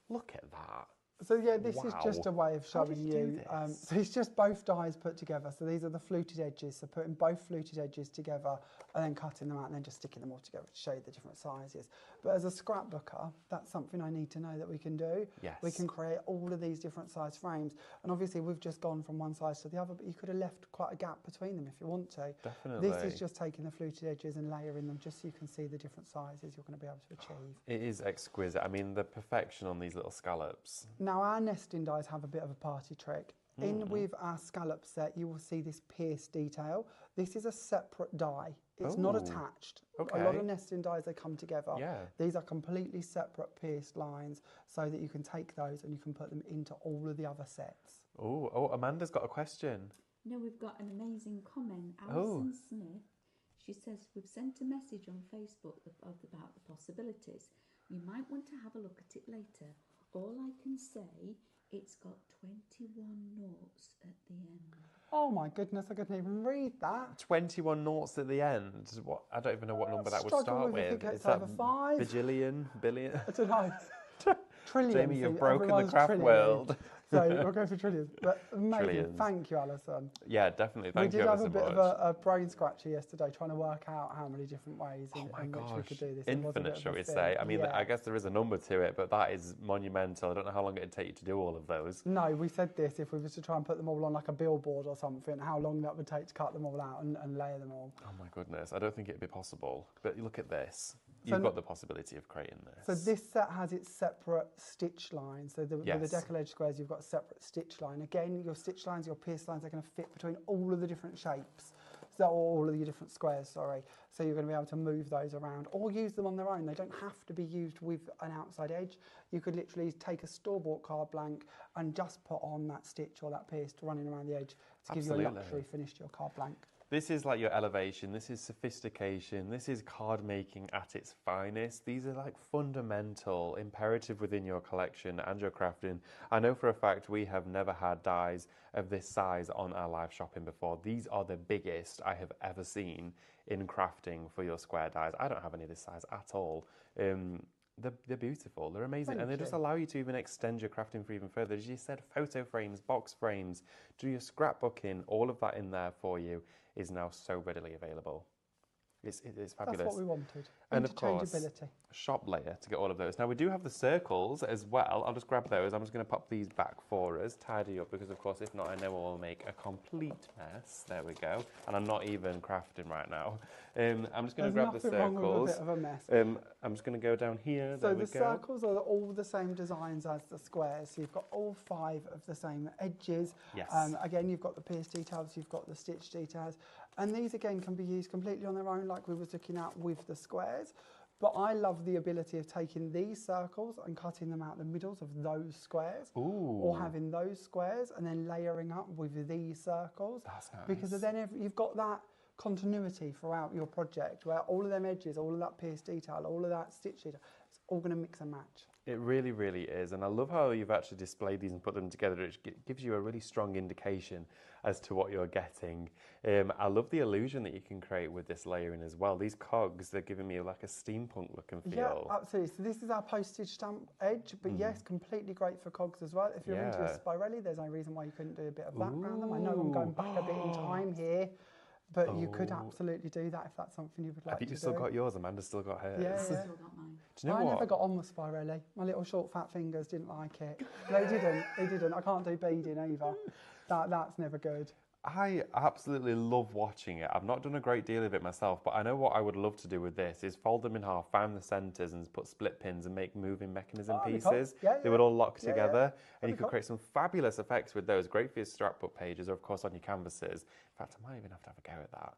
look at that. So yeah, this is just a way of showing you. So it's just both dies put together. So these are the fluted edges. So putting both fluted edges together and then cutting them out and then just sticking them all together to show you the different sizes. But as a scrapbooker, that's something I need to know that we can do. Yes. We can create all of these different size frames. And obviously we've just gone from one size to the other, but you could have left quite a gap between them if you want to. Definitely. This is just taking the fluted edges and layering them just so you can see the different sizes you're going to be able to achieve. It is exquisite. I mean, the perfection on these little scallops. Now our nesting dies have a bit of a party trick. In with our scallop set, you will see this pierced detail. This is a separate die. It's not attached. Okay. A lot of nesting dies, they come together. Yeah. These are completely separate pierced lines so that you can take those and you can put them into all of the other sets. Oh, Amanda's got a question. No, we've got an amazing comment. Alison Smith, she says, we've sent a message on Facebook about the possibilities. You might want to have a look at it later. All I can say, it's got 21 noughts at the end. Oh my goodness, I couldn't even read that. 21 noughts at the end. What? I don't even know what number that would start with. Is that over 5? Bajillion? Billion? I don't know. Trillions. Jamie, you've broken the craft trillions. world. So we'll go for trillions. But amazing. Trillions. Thank you, Alison. Yeah, definitely. Thank you We did ever have a so bit much. of a brain scratcher yesterday trying to work out how many different ways in which we could do this. It was a bit Infinite, of shall a we thing. say. I mean, Yeah. I guess there is a number to it, but that is monumental. I don't know how long it'd take you to do all of those. No, we said this, if we was to try and put them all on like a billboard or something, how long that would take to cut them all out and layer them all. Oh my goodness, I don't think it'd be possible. But look at this. So You've got the possibility of creating this. So this set has its separate stitch lines. So with the Yes. decollage squares, you've got a separate stitch line. Again, your stitch lines, your pierce lines are going to fit between all of the different shapes. So all of the different squares, sorry. So you're going to be able to move those around or use them on their own. They don't have to be used with an outside edge. You could literally take a store-bought card blank and just put on that stitch or that pierce running around the edge to give you a luxury finish to your card blank. This is like your elevation, this is sophistication, this is card making at its finest. These are like fundamental, imperative within your collection and your crafting. I know for a fact we have never had dies of this size on our live shopping before. These are the biggest I have ever seen in crafting for your square dies. I don't have any of this size at all. They're beautiful. They're amazing. Thank and they just you. allow you to even extend your crafting for even further. As you said, photo frames, box frames, do your scrapbooking, all of that in there for you is now so readily available. It's fabulous. That's what we wanted. And of course, Interchangeability. shop layer to get all of those. Now we do have the circles as well. I'll just grab those. I'm just going to pop these back for us, tidy up, because of course, if not, I know we'll make a complete mess. There we go. And I'm not even crafting right now. I'm just going to grab the There's nothing wrong with a circles. bit of a mess. I'm just going to go down here. So There we the go. circles are all the same designs as the squares. So you've got all 5 of the same edges. Yes. Again, you've got the pierce details, you've got the stitch details. And these, again, can be used completely on their own, like we was looking at with the squares. But I love the ability of taking these circles and cutting them out the middles of those squares. Ooh. Or having those squares and then layering up with these circles. That's nice. Because then you've got that continuity throughout your project where all of them edges, all of that pierce detail, all of that stitch detail, it's all going to mix and match. It really, really is. And I love how you've actually displayed these and put them together. It gives you a really strong indication as to what you're getting. I love the illusion that you can create with this layering as well. These cogs, they're giving me like a steampunk look and feel. Yeah, absolutely. So this is our postage stamp edge, but yes, completely great for cogs as well. If you're into a spirelli, there's no reason why you couldn't do a bit of that around them. I know I'm going back a bit in time here, but you could absolutely do that if that's something you would like to do. Have you still got yours? Amanda's still got hers. Yeah, I've yeah. still got mine. Do you know I what? never got on with spirelli. My little short fat fingers didn't like it. They didn't. I can't do beading either. That's never good. I absolutely love watching it. I've not done a great deal of it myself, but I know what I would love to do with this is fold them in half, find the centres and put split pins and make moving mechanism pieces. Yeah, they would all lock yeah, together yeah. and you could create some fabulous effects with those. Great for your scrapbook pages or of course on your canvases. In fact, I might even have to have a go at that.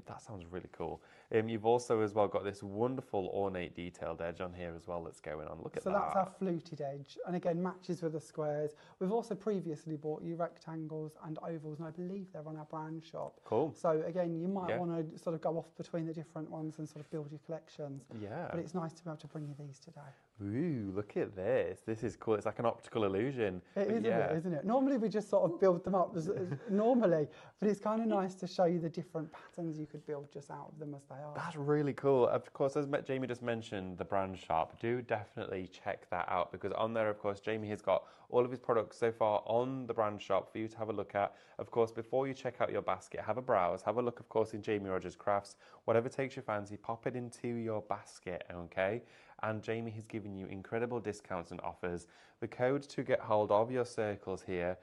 That sounds really cool. You've also as well got this wonderful ornate detailed edge on here as well that's going on. Look at that. So that's our fluted edge, and again matches with the squares. We've also previously bought you rectangles and ovals, and I believe they're on our brand shop. Cool. So again, you might want to sort of go off between the different ones and sort of build your collections. Yeah. But it's nice to be able to bring you these today. Ooh, look at this. This is cool. It's like an optical illusion. It is, yeah. isn't it? Normally we just sort of build them up normally, but it's kind of nice to show you the different patterns you could build just out of them as they are. That's really cool. Of course, as Jamie just mentioned, the brand shop, do definitely check that out because on there, of course, Jamie has got all of his products so far on the brand shop for you to have a look at. Of course, before you check out your basket, have a browse, have a look, of course, in Jamie Rodgers Crafts. Whatever takes your fancy, pop it into your basket, okay? And Jamie has given you incredible discounts and offers. The code to get hold of your circles here,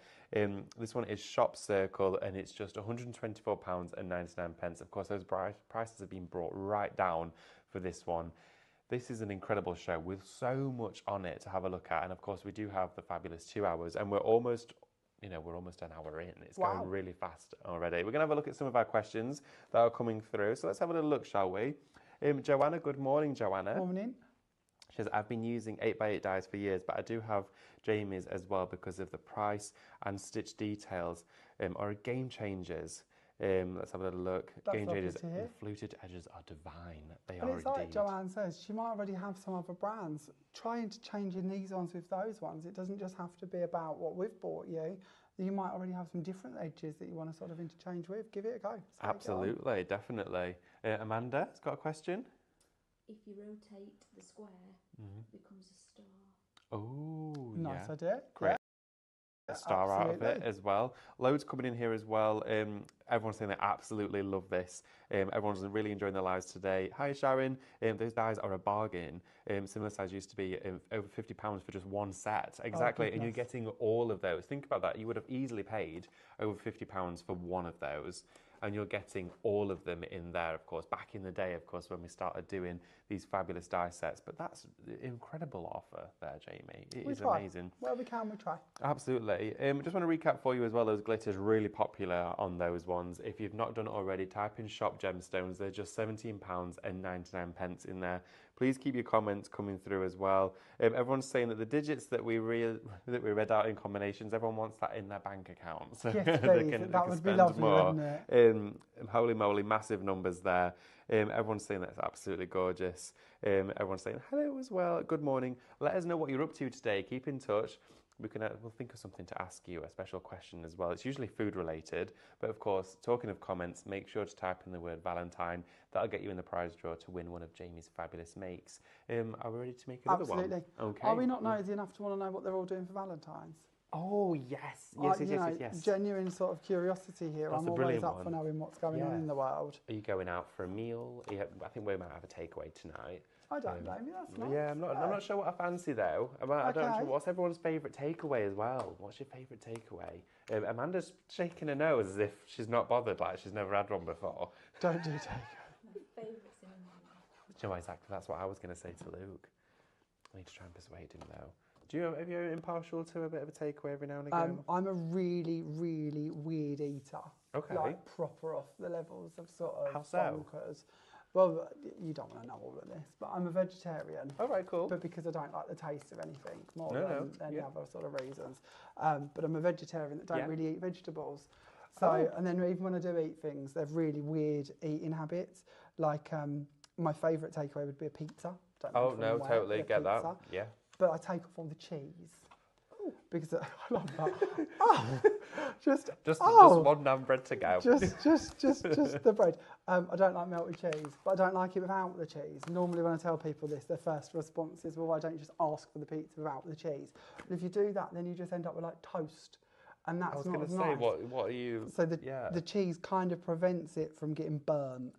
this one is Shop Circle and it's just £124.99. Of course, those prices have been brought right down for this one. This is an incredible show with so much on it to have a look at. And of course, we do have the fabulous 2 hours and we're almost an hour in. It's going really fast already. We're going to have a look at some of our questions that are coming through. So let's have a little look, shall we? Joanna, good morning, Joanna. Morning. She says, I've been using 8x8 dies for years, but I do have Jamie's as well because of the price and stitch details are game changers. Let's have a little look. That's Game lovely changers, to hear. the fluted edges are divine. They And are it's indeed. like Joanne says, she might already have some other brands. Try interchanging these ones with those ones. It doesn't just have to be about what we've bought you. You might already have some different edges that you want to sort of interchange with. Give it a go. Absolutely, definitely. Amanda has got a question. If you rotate the square, it becomes a star. Oh, Nice yeah. idea. Great. Yeah. A star out of it Absolutely. as well. Loads coming in here as well. Everyone's saying they absolutely love this. Everyone's really enjoying their lives today. Hi Sharon, those dies are a bargain. Similar size used to be over £50 for just one set. Exactly, and you're getting all of those. Think about that. You would have easily paid over £50 for one of those. And you're getting all of them in there, of course. Back in the day, of course, when we started doing these fabulous die sets. But that's an incredible offer there, Jamie. It is amazing. Well, we can, we try. Absolutely. Just want to recap for you as well, those glitters really popular on those ones. If you've not done it already, type in shop gemstones. They're just £17.99 in there. Please keep your comments coming through as well. Everyone's saying that the digits that we read out in combinations, everyone wants that in their bank account. So Yes, they please. can That would be spend lovely, more. wouldn't it? Holy moly, massive numbers there. Everyone's saying that's absolutely gorgeous. Everyone's saying hello as well. Good morning. Let us know what you're up to today. Keep in touch. we'll think of something to ask you, a special question as well. It's usually food related, but of course, talking of comments, make sure to type in the word Valentine. That'll get you in the prize draw to win one of Jamie's fabulous makes. Are we ready to make another one? Absolutely. Okay. Are we not nosy enough to want to know what they're all doing for Valentine's? Oh, yes. Yes. Genuine sort of curiosity here. That's I'm a always brilliant up for one. knowing what's going on in the world. Are you going out for a meal? I think we might have a takeaway tonight. I don't blame you, that's nice. Yeah, I'm not sure what I fancy though. I don't know. What's everyone's favourite takeaway as well? What's your favourite takeaway? Amanda's shaking her nose as if she's not bothered, like she's never had one before. Don't do takeaway. My favourite cinnamon. Do you know exactly? That's what I was going to say to Luke. I need to try and persuade him though. Have you impartial to a bit of a takeaway every now and again? I'm a really, really weird eater. Okay. Like proper off the levels of sort of How so? bonkers. Well, you don't want to know all of this, but I'm a vegetarian. All right, cool. But because I don't like the taste of anything more No, than any other sort of reasons. But I'm a vegetarian that don't really eat vegetables. So, and then even when I do eat things, they're really weird eating habits. Like my favourite takeaway would be a pizza. Oh no, totally get that. Yeah. But I take off all the cheese. Because I love that. Just one naan bread to go. Just the bread. I don't like melted cheese, but I don't like it without the cheese. Normally when I tell people this, their first response is, well, why don't you just ask for the pizza without the cheese? But if you do that, then you just end up with like toast. And that's not as nice. I was going to say, what are you... So the cheese kind of prevents it from getting burnt,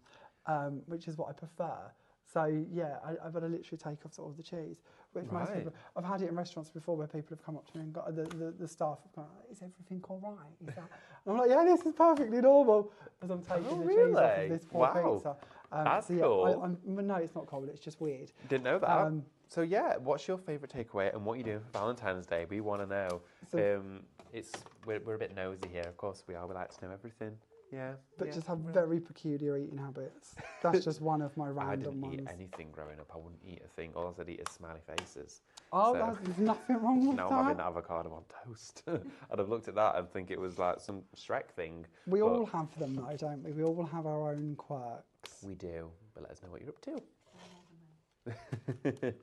which is what I prefer. So yeah, I've got to literally take off sort of the cheese, which most people, I've had it in restaurants before where people have come up to me and got the staff have gone, is everything all right? Is that? And I'm like, yeah, this is perfectly normal as I'm taking the cheese off of this poor pizza. That's so yeah, cool. No, it's not cold. It's just weird. Didn't know that. So yeah, what's your favourite takeaway and what are you doing for Valentine's Day? We want to know. So, we're a bit nosy here, of course we are. We like to know everything. Yeah. But just have very peculiar eating habits. That's just one of my random ones. I didn't eat anything growing up. I wouldn't eat a thing. All I'd eat is smiley faces. Oh, there's nothing wrong with that. Now I'm having avocado on toast. I'd have looked at that and think it was like some Shrek thing. We all have them though, don't we? We all have our own quirks. We do. But let us know what you're up to.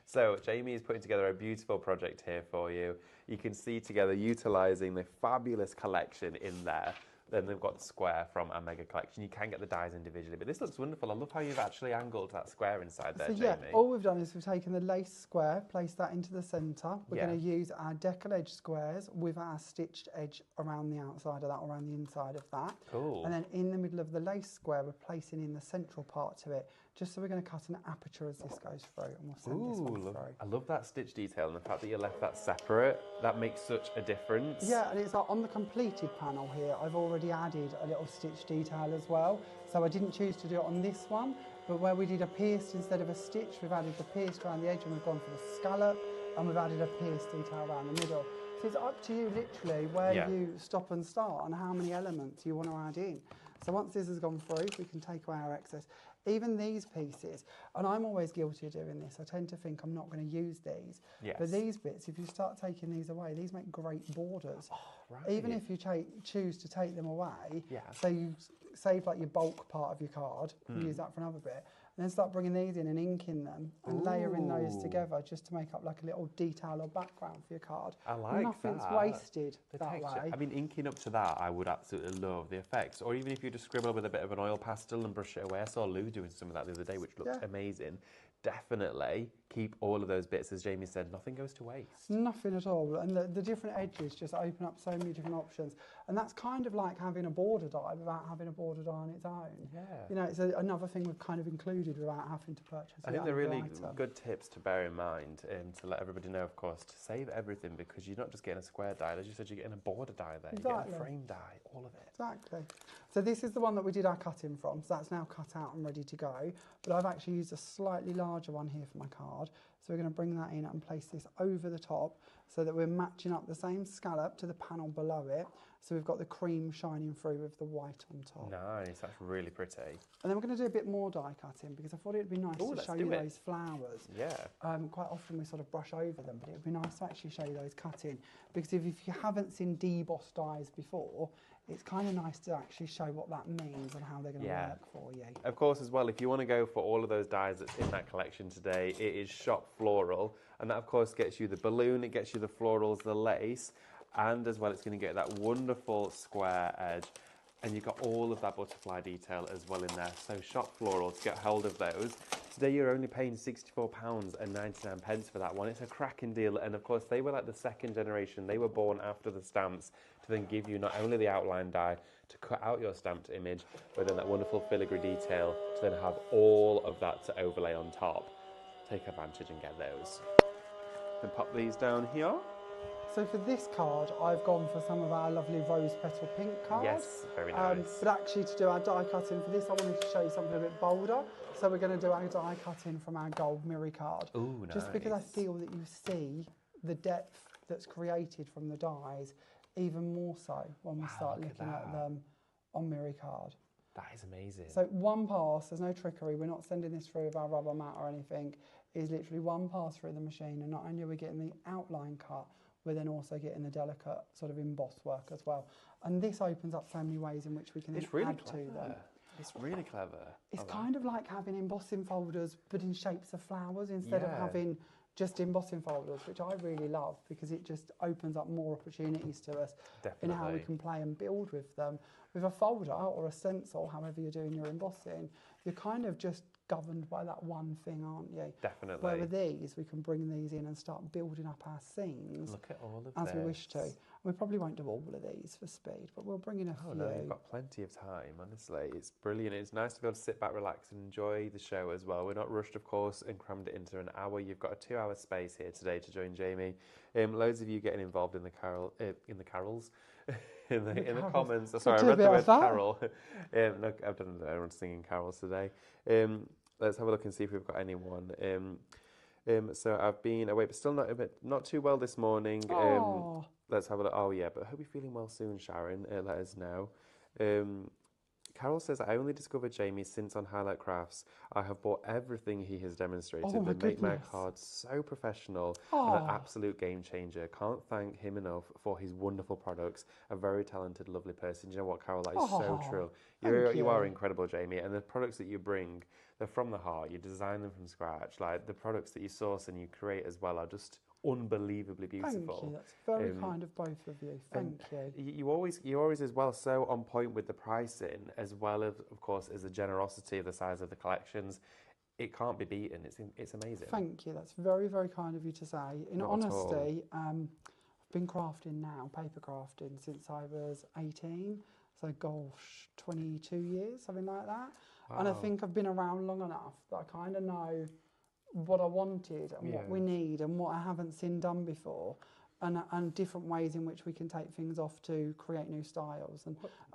So Jamie is putting together a beautiful project here for you. You can see together utilising the fabulous collection in there. Then they've got the square from our mega collection. You can get the dies individually, but this looks wonderful. I love how you've actually angled that square inside there, Jamie. All we've done is we've taken the lace square, placed that into the centre. We're going to use our decal edge squares with our stitched edge around the outside of that, around the inside of that. Cool. And then in the middle of the lace square, we're placing in the central part to it, just so we're going to cut an aperture as this goes through, and we'll send this one through. I love that stitch detail and the fact that you left that separate. That makes such a difference. Yeah, and it's like on the completed panel here, I've already added a little stitch detail as well. So I didn't choose to do it on this one, but where we did a pierced instead of a stitch, we've added the pierced around the edge and we've gone for the scallop, and we've added a pierced detail around the middle. So it's up to you literally where you stop and start and how many elements you want to add in. So once this has gone through, we can take away our excess. Even these pieces, and I'm always guilty of doing this, I tend to think I'm not going to use these. Yes. But these bits, if you start taking these away, these make great borders. Oh, right. Even if you choose to take them away, so you save like your bulk part of your card, and use that for another bit, and then start bringing these in and inking them and layering those together just to make up like a little detail or background for your card. I like Nothing's that. wasted The that texture. way. I mean, inking up to that, I would absolutely love the effects. Or even if you just scribble with a bit of an oil pastel and brush it away. I saw Lou doing some of that the other day, which looked amazing. Definitely keep all of those bits, as Jamie said, nothing goes to waste. Nothing at all, and the different edges just open up so many different options, and that's kind of like having a border die without having a border die on its own. Yeah. You know, it's another thing we've kind of included without having to purchase it. I think they're really good tips to bear in mind, to let everybody know, of course, to save everything, because you're not just getting a square die, as you said, you're getting a border die there, you're getting a frame die, all of it. Exactly. So this is the one that we did our cutting from, so that's now cut out and ready to go, but I've actually used a slightly larger one here for my card, so we're going to bring that in and place this over the top so that we're matching up the same scallop to the panel below it, so we've got the cream shining through with the white on top. Nice, that's really pretty. And then we're going to do a bit more die cutting because I thought it would be nice to show you those flowers. Yeah. Quite often we sort of brush over them, but it would be nice to actually show you those cutting, because if you haven't seen debossed dies before, it's kind of nice to actually show what that means and how they're going to work for you. Of course, as well, if you want to go for all of those dies that's in that collection today, it is shop floral, and that of course gets you the balloon, it gets you the florals, the lace, and as well it's going to get that wonderful square edge. And you've got all of that butterfly detail as well in there. So shop floral to get hold of those. Today you're only paying £64.99 for that one. It's a cracking deal. And of course they were like the second generation. They were born after the stamps to then give you not only the outline die to cut out your stamped image, but then that wonderful filigree detail to then have all of that to overlay on top. Take advantage and get those. Then pop these down here. So for this card, I've gone for some of our lovely rose petal pink cards. Yes, very nice. But actually to do our die cutting for this, I wanted to show you something a bit bolder. So we're going to do our die cutting from our gold mirror card. Ooh, nice. Just because I feel that you see the depth that's created from the dies even more so when we start looking at them on mirror card. That is amazing. So one pass, there's no trickery, we're not sending this through with our rubber mat or anything, is literally one pass through the machine, and not only are we getting the outline cut, we're then also getting the delicate sort of embossed work as well. And this opens up so many ways in which we can add to them. It's really clever. It's kind of like having embossing folders but in shapes of flowers instead of having just embossing folders, which I really love because it just opens up more opportunities to us in how we can play and build with them. With a folder or a stencil, however you're doing your embossing, you're kind of just governed by that one thing, aren't you? Definitely. Where with these, we can bring these in and start building up our scenes. Look at all of as we wish to. We probably won't do all of these for speed, but we'll bring in a few. Oh no, you've got plenty of time, honestly. It's brilliant. It's nice to be able to sit back, relax and enjoy the show as well. We're not rushed, of course, and crammed it into an hour. You've got a 2-hour space here today to join Jamie. Loads of you getting involved in the carols. in the comments. Sorry, I read the word carol. No, I've done everyone singing carols today. Let's have a look and see if we've got anyone. So I've been away, but still not too well this morning. Let's have a look. Oh yeah, but I hope you're feeling well soon, Sharon. Let us know. Carol says, I only discovered Jamie since on Highlight Crafts. I have bought everything he has demonstrated. They make my cards so professional and an absolute game changer. Can't thank him enough for his wonderful products. A very talented, lovely person. You know what, Carol? That is so true. You are incredible, Jamie. And the products that you bring, they're from the heart. You design them from scratch. Like the products that you source and you create as well are just unbelievably beautiful. Thank you. That's very kind of both of you. Thank you. You always as well so on point with the pricing as well as of course as the generosity of the size of the collections. It can't be beaten. It's amazing. Thank you. That's very, very kind of you to say. In honesty, I've been crafting now, paper crafting, since I was 18. So gosh, 22 years, something like that. Wow. And I think I've been around long enough that I kind of know what I wanted and what we need and what I haven't seen done before, and different ways in which we can take things off to create new styles.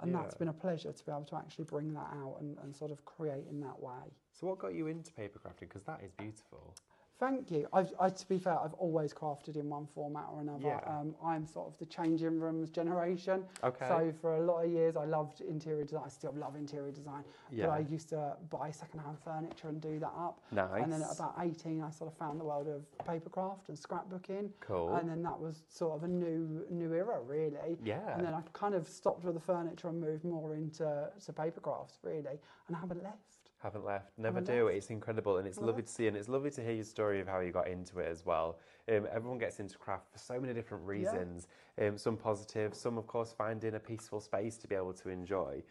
And that's been a pleasure to be able to actually bring that out and sort of create in that way. So what got you into paper crafting? Because that is beautiful. Thank you. To be fair, I've always crafted in one format or another. Yeah. I'm sort of the changing rooms generation. Okay. So for a lot of years, I loved interior design. I still love interior design. Yeah. But I used to buy second-hand furniture and do that up. Nice. And then at about 18, I sort of found the world of papercraft and scrapbooking. Cool. And then that was sort of a new era, really. Yeah. And then I kind of stopped with the furniture and moved more into paper crafts, really, and I haven't left. Haven't left. Never do. It's incredible and it's lovely to see, and it's lovely to hear your story of how you got into it as well. Everyone gets into craft for so many different reasons. Some positive, some of course finding a peaceful space to be able to enjoy.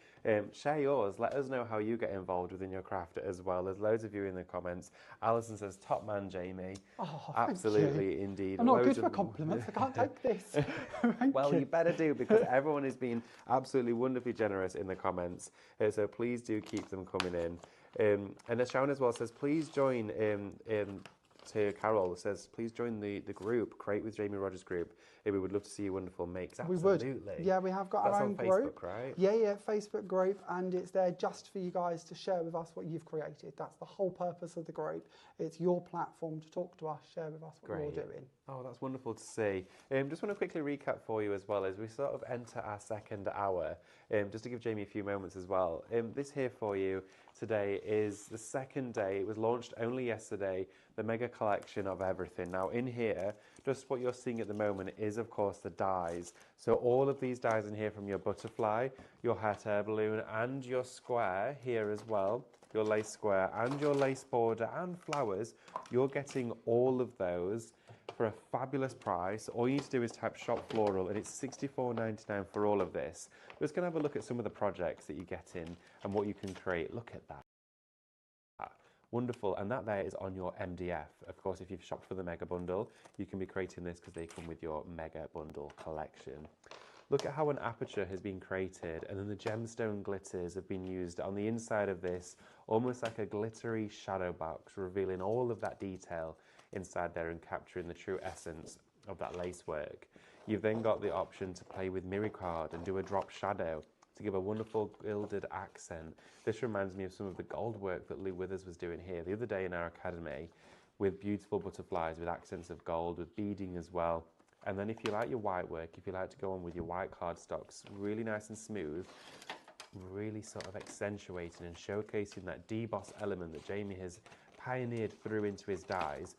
Share yours. Let us know how you get involved within your craft as well. There's loads of you in the comments. Alison says, top man, Jamie. Oh, absolutely, you. indeed. I'm not good for compliments. I can't take this. Well, you better do, because everyone has been absolutely wonderfully generous in the comments. So please do keep them coming in. And as Sharon as well says, please join to Carol says, please join the group, Create with Jamie Rodgers group. We would love to see your wonderful makes. Absolutely. We would. Yeah, we have got our own That's group. on Facebook, right? Yeah, Facebook group, and it's there just for you guys to share with us what you've created. That's the whole purpose of the group. It's your platform to talk to us, share with us what you're doing. Oh, that's wonderful to see. Just want to quickly recap for you as well as we sort of enter our second hour, just to give Jamie a few moments as well. This here for you today is the second day. It was launched only yesterday, the mega collection of everything. Now in here, just what you're seeing at the moment is of course the dies. So all of these dies in here, from your butterfly, your hot air balloon and your square here as well. your lace square and your lace border and flowers, you're getting all of those for a fabulous price. All you need to do is type shop floral and it's $64.99 for all of this. We're just going to have a look at some of the projects that you get in and what you can create. Look at that. Wonderful, and that there is on your MDF. Of course, if you've shopped for the mega bundle, you can be creating this because they come with your mega bundle collection. Look at how an aperture has been created, and then the gemstone glitters have been used on the inside of this, almost like a glittery shadow box, revealing all of that detail inside there and capturing the true essence of that lace work. You've then got the option to play with mirror card and do a drop shadow to give a wonderful gilded accent. This reminds me of some of the gold work that Lou Withers was doing here the other day in our academy, with beautiful butterflies, with accents of gold, with beading as well. And then if you like your white work, if you like to go on with your white cardstocks, really nice and smooth, really sort of accentuating and showcasing that deboss element that Jamie has pioneered through into his dies,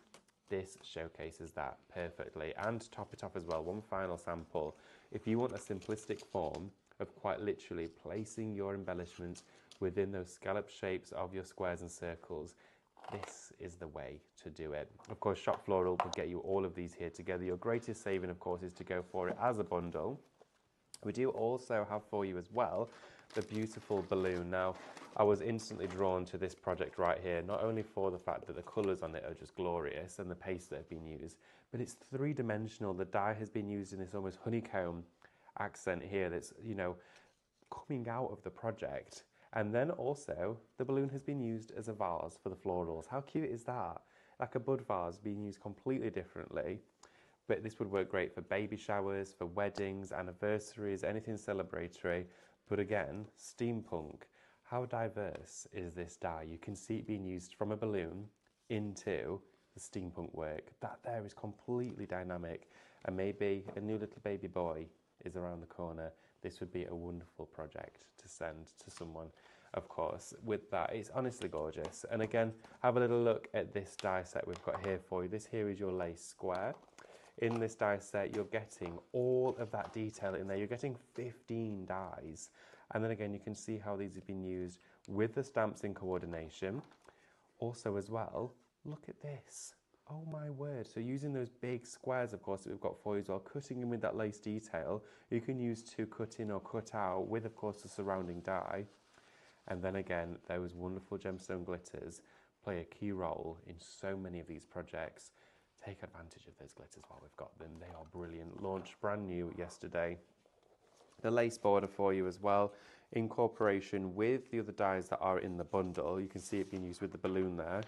this showcases that perfectly. And to top it off as well, one final sample. If you want a simplistic form of quite literally placing your embellishments within those scallop shapes of your squares and circles, this is the way to do it. Of course, Shop Floral will get you all of these here together. Your greatest saving, of course, is to go for it as a bundle. We do also have for you as well the beautiful balloon. Now, I was instantly drawn to this project right here, not only for the fact that the colours on it are just glorious and the paste that have been used, but it's three-dimensional. The dye has been used in this almost honeycomb accent here that's, you know, coming out of the project. And then also the balloon has been used as a vase for the florals. How cute is that? Like a bud vase being used completely differently. But this would work great for baby showers, for weddings, anniversaries, anything celebratory. But again, steampunk. How diverse is this dye? You can see it being used from a balloon into the steampunk work. That there is completely dynamic. And maybe a new little baby boy is around the corner. This would be a wonderful project to send to someone, of course. With that, it's honestly gorgeous. And again, have a little look at this die set we've got here for you. This here is your lace square. In this die set, you're getting all of that detail in there. You're getting 15 dies. And then again, you can see how these have been used with the stamps in coordination. Also as well, look at this. Oh my word. So using those big squares, of course, that we've got for you as well, cutting in with that lace detail, you can use to cut in or cut out with, of course, the surrounding die. And then again, those wonderful gemstone glitters play a key role in so many of these projects. Take advantage of those glitters while we've got them. They are brilliant. Launched brand new yesterday. The lace border for you as well, in cooperation with the other dies that are in the bundle. You can see it being used with the balloon there.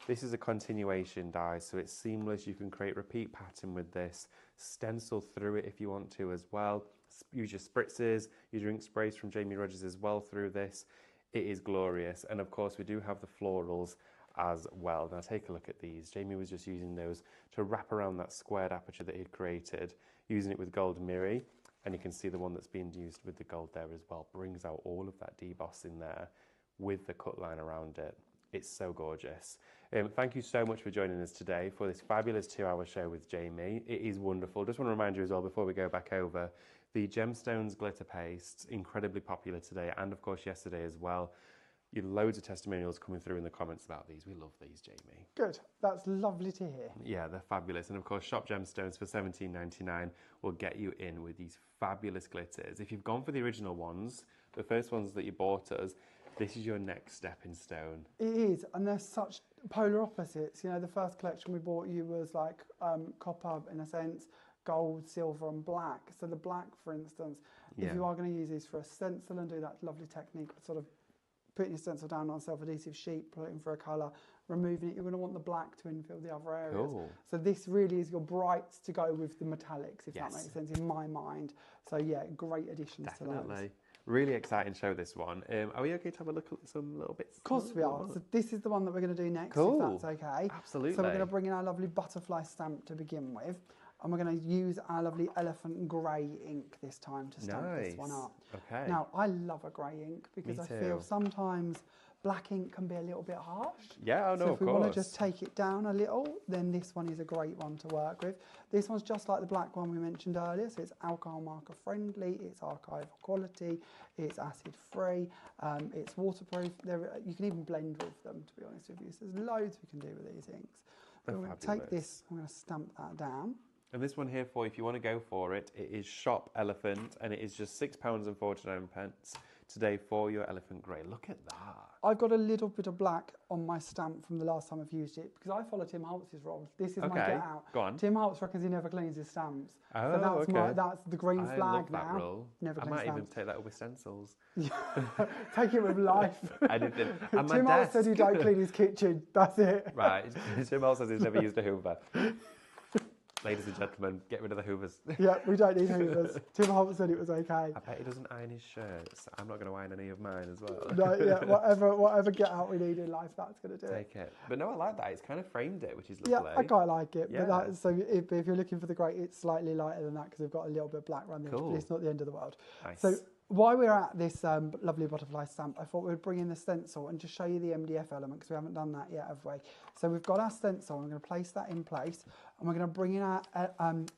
This is a continuation die, so it's seamless. You can create repeat pattern with this, stencil through it if you want to as well. Use your spritzers, your drink sprays from Jamie Rodgers as well through this. It is glorious. And of course, we do have the florals as well. Now take a look at these. Jamie was just using those to wrap around that squared aperture that he'd created, using it with gold mirror. And you can see the one that's being used with the gold there as well. Brings out all of that deboss in there with the cut line around it. It's so gorgeous. Thank you so much for joining us today for this fabulous 2-hour show with Jamie. It is wonderful. Just want to remind you as well, before we go back over, the Gemstones glitter pastes, incredibly popular today and of course yesterday as well. You have loads of testimonials coming through in the comments about these. We love these, Jamie. Good. That's lovely to hear. Yeah, they're fabulous. And of course, Shop Gemstones for $17.99 will get you in with these fabulous glitters. If you've gone for the original ones, the first ones that you bought us, this is your next stepping stone. It is, and they're such polar opposites. You know, the first collection we bought you was like copper, in a sense, gold, silver and black. So the black, for instance, if you are going to use these for a stencil and do that lovely technique, sort of putting your stencil down on self-adhesive sheet, putting for a colour, removing it, you're going to want the black to infill the other areas. Cool. So this really is your brights to go with the metallics, if Yes. that makes sense, in my mind. So yeah, great additions to those. Definitely. Really exciting show, this one. Are we okay to have a look at some little bits? Of course we are. So this is the one that we're going to do next, Cool. if that's okay. Absolutely. So we're going to bring in our lovely butterfly stamp to begin with. And we're going to use our lovely elephant grey ink this time to stamp this one up. Okay. Now, I love a grey ink because Me I feel too. sometimes black ink can be a little bit harsh. Yeah, I know, so of if we want to course. just take it down a little, then this one is a great one to work with. This one's just like the black one we mentioned earlier, so it's alcohol marker friendly, it's archival quality, it's acid free, it's waterproof. You can even blend with them, to be honest with you. So there's loads we can do with these inks. They're We're going to fabulous. take this, I'm going to stamp that down. And this one here for, if you want to go for it, it is Shop Elephant, and it is just £6.49 today for your elephant grey. Look at that. I've got a little bit of black on my stamp from the last time I've used it because I follow Tim Holtz's rule. This is my Okay, get out. go on. Tim Holtz reckons he never cleans his stamps. Oh, so that's okay. that's the green I flag love now. that rule. Never I clean might even stamps. take that up with stencils. Take it with life. Anything. And my Tim Holtz said desk. he don't clean his kitchen. That's it. Right, Tim Holtz says he's never used a Hoover. Ladies and gentlemen, get rid of the Hoovers. Yeah, we don't need hoovers. Tim Holtz said it was okay. I bet he doesn't iron his shirts. I'm not going to iron any of mine as well. No, yeah, whatever get out we need in life, that's going to do it. Take it. But no, I like that. It's kind of framed it, which is Yeah, lovely. I quite like it. Yeah. But so if you're looking for the grey, it's slightly lighter than that because we've got a little bit of black around the edge, Cool. but it's not the end of the world. Nice. So while we're at this lovely butterfly stamp, I thought we'd bring in the stencil and just show you the MDF element because we haven't done that yet, have we? So we've got our stencil, and we're going to place that in place, and we're going to bring in our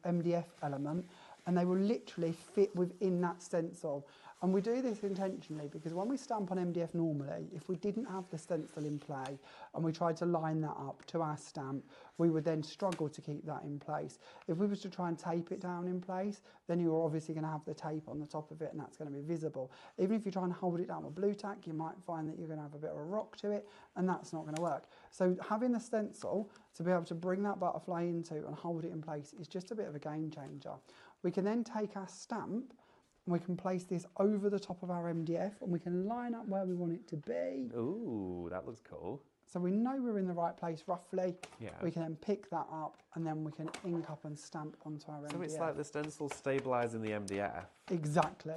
MDF element, and they will literally fit within that stencil. And we do this intentionally because when we stamp on MDF normally, if we didn't have the stencil in play and we tried to line that up to our stamp, we would then struggle to keep that in place. If we was to try and tape it down in place, then you're obviously going to have the tape on the top of it and that's going to be visible. Even if you try and hold it down with blue tack, you might find that you're going to have a bit of a rock to it and that's not going to work. So having the stencil to be able to bring that butterfly into and hold it in place is just a bit of a game changer. We can then take our stamp and we can place this over the top of our MDF and we can line up where we want it to be. Ooh, that looks cool. So we know we're in the right place roughly. Yeah. We can then pick that up and then we can ink up and stamp onto our MDF. So it's like the stencil stabilising the MDF. Exactly.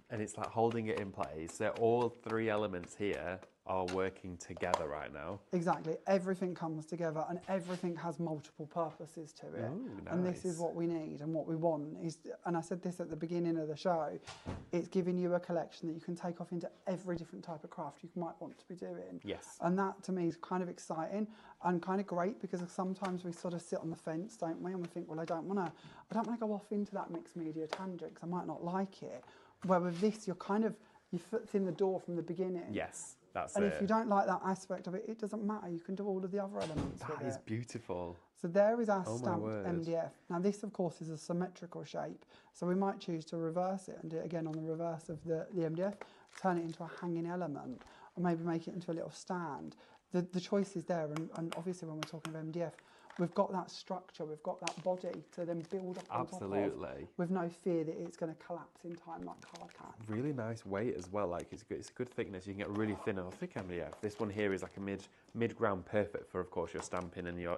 And it's like holding it in place. So all three elements here are working together right now. Exactly. Everything comes together and everything has multiple purposes to it. Ooh, And this is nice. what we need and what we want is, and I said this at the beginning of the show, it's giving you a collection that you can take off into every different type of craft you might want to be doing. Yes. And that to me is kind of exciting and kind of great because sometimes we sort of sit on the fence, don't we? And we think, well, I don't want to go off into that mixed media tangent because I might not like it. Where with this, your foot's in the door from the beginning. Yes, that's And it. if you don't like that aspect of it, it doesn't matter. You can do all of the other elements That with is it. beautiful. So there is our Oh my stamped word. MDF. Now this, of course, is a symmetrical shape. So we might choose to reverse it and do it again on the reverse of the MDF, turn it into a hanging element, or maybe make it into a little stand. The choice is there, and obviously when we're talking of MDF, we've got that structure, we've got that body to then build up on top of, Absolutely. with no fear that it's going to collapse in time like hard cat. Really nice weight as well. Like it's a good thickness. You can get really thin or thick MDF. This one here is like a mid ground, perfect for, of course, your stamping and your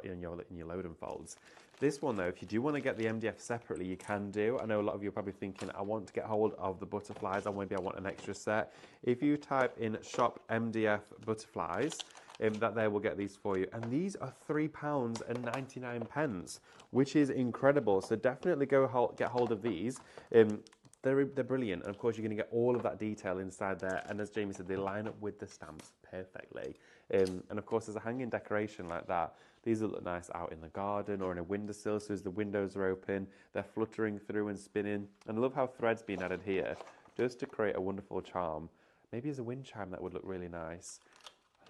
load and folds. This one though, if you do want to get the MDF separately, you can do. I know a lot of you are probably thinking, I want to get hold of the butterflies, or maybe I want an extra set. If you type in shop MDF butterflies, that there will get these for you. And these are £3.99, which is incredible. So definitely go get hold of these. They're brilliant. And of course, you're going to get all of that detail inside there. And as Jamie said, they line up with the stamps perfectly. And of course, there's a hanging decoration like that. These will look nice out in the garden or in a windowsill. So as the windows are open, they're fluttering through and spinning. And I love how thread's been added here, just to create a wonderful charm. Maybe as a wind chime, that would look really nice.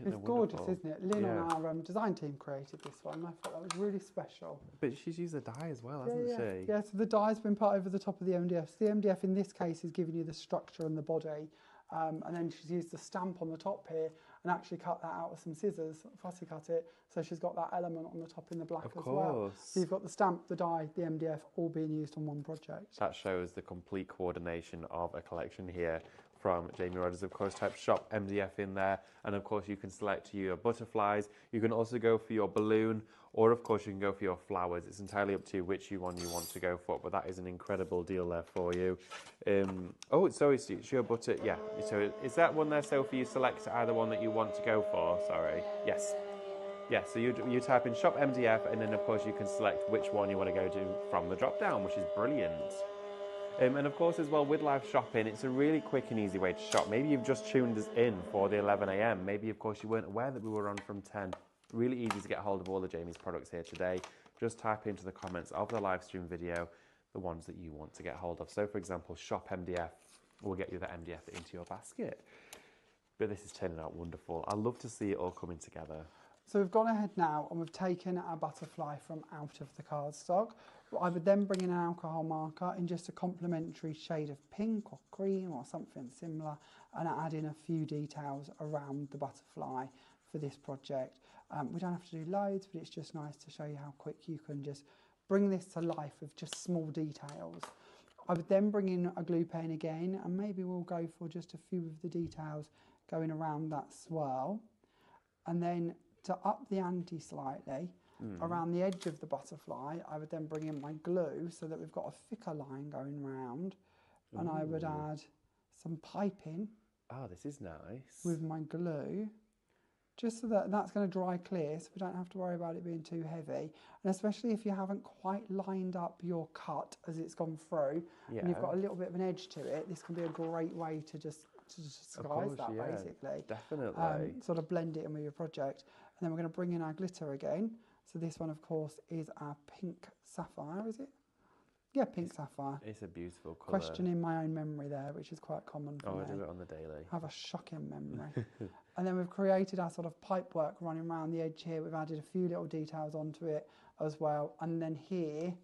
It's gorgeous, isn't it? Lynn on our design team created this one. I thought that was really special. But she's used a dye as well, hasn't she? Yeah, so the dye's been put over the top of the MDF. So the MDF in this case is giving you the structure and the body. And then she's used the stamp on the top here and actually cut that out with some scissors, fussy cut it. So she's got that element on the top in the black as well. So you've got the stamp, the dye, the MDF all being used on one project. That shows the complete coordination of a collection here from Jamie Rodgers. Of course, type shop MDF in there, and of course you can select your butterflies. You can also go for your balloon, or of course you can go for your flowers. It's entirely up to you which one you want to go for, but that is an incredible deal there for you. Oh, sorry, it's your butter. Yeah, so is that one there, Sophie? You select either one that you want to go for. Sorry. Yes. Yeah, so you type in shop MDF, and then of course you can select which one you want to go to from the drop down, which is brilliant. And of course, as well, with live shopping, it's a really quick and easy way to shop. Maybe you've just tuned us in for the 11 a.m. Maybe, of course, you weren't aware that we were on from 10. Really easy to get hold of all of Jamie's products here today. Just type into the comments of the live stream video the ones that you want to get hold of. So, for example, shop MDF will get you the MDF into your basket. But this is turning out wonderful. I love to see it all coming together. So we've gone ahead now and we've taken our butterfly from out of the cardstock. I would then bring in an alcohol marker in just a complementary shade of pink or cream or something similar, and add in a few details around the butterfly for this project. We don't have to do loads, but it's just nice to show you how quick you can just bring this to life with just small details. I would then bring in a glue pen again, and maybe we'll go for just a few of the details going around that swirl. And then to up the ante slightly, around the edge of the butterfly, I would then bring in my glue so that we've got a thicker line going round. And I would add some piping. Oh, this is nice. With my glue, just so that that's going to dry clear, so we don't have to worry about it being too heavy. And especially if you haven't quite lined up your cut as it's gone through, and you've got a little bit of an edge to it, this can be a great way to just disguise that, basically. Definitely. Sort of blend it in with your project. And then we're going to bring in our glitter again. So this one, of course, is our pink sapphire, is it? Yeah, pink sapphire. It's a beautiful colour. Questioning my own memory there, which is quite common for me. I do it on the daily. I have a shocking memory. And then we've created our sort of pipe work running around the edge here. We've added a few little details onto it as well. And then here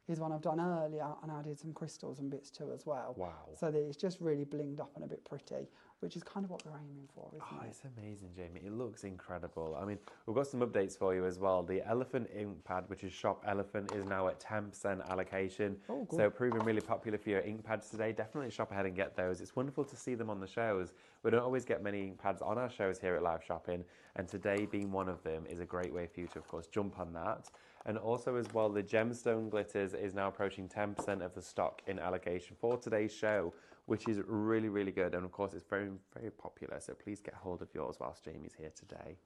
is one I've done earlier and added some crystals and bits too as well. Wow. So that it's just really blinged up and a bit pretty, which is kind of what we're aiming for, isn't it? It's amazing, Jamie. It looks incredible. I mean, we've got some updates for you as well. The Elephant ink pad, which is Shop Elephant, is now at 10% allocation. Oh, good. So proving really popular for your ink pads today. Definitely shop ahead and get those. It's wonderful to see them on the shows. We don't always get many ink pads on our shows here at Live Shopping, and today being one of them is a great way for you to, of course, jump on that. And also as well, the gemstone glitters is now approaching 10% of the stock in allocation for today's show, which is really, really good. And of course, it's very, very popular. So please get hold of yours whilst Jamie's here today.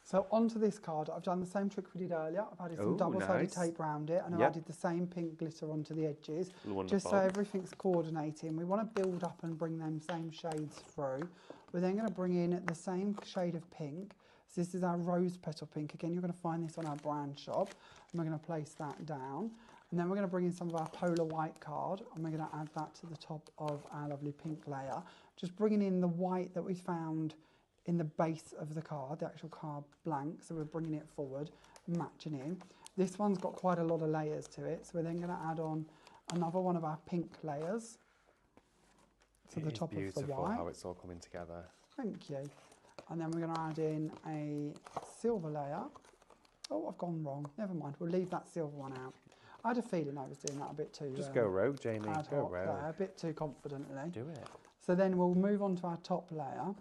So onto this card, I've done the same trick we did earlier. I've added some double-sided tape around it, and I've added the same pink glitter onto the edges, just so everything's coordinating. We want to build up and bring them same shades through. We're then going to bring in the same shade of pink. So this is our rose petal pink. Again, you're going to find this on our brand shop, and we're going to place that down. And then we're going to bring in some of our polar white card, and we're going to add that to the top of our lovely pink layer. Just bringing in the white that we found in the base of the card, the actual card blank, so we're bringing it forward, matching in. This one's got quite a lot of layers to it, so we're then going to add on another one of our pink layers to the top of the white. It's beautiful how it's all coming together. Thank you. And then we're going to add in a silver layer. Oh, I've gone wrong. Never mind, we'll leave that silver one out. I had a feeling I was doing that a bit too... Just go rogue, Jamie, go rogue. There, a bit too confidently. Do it. So then we'll move on to our top layer.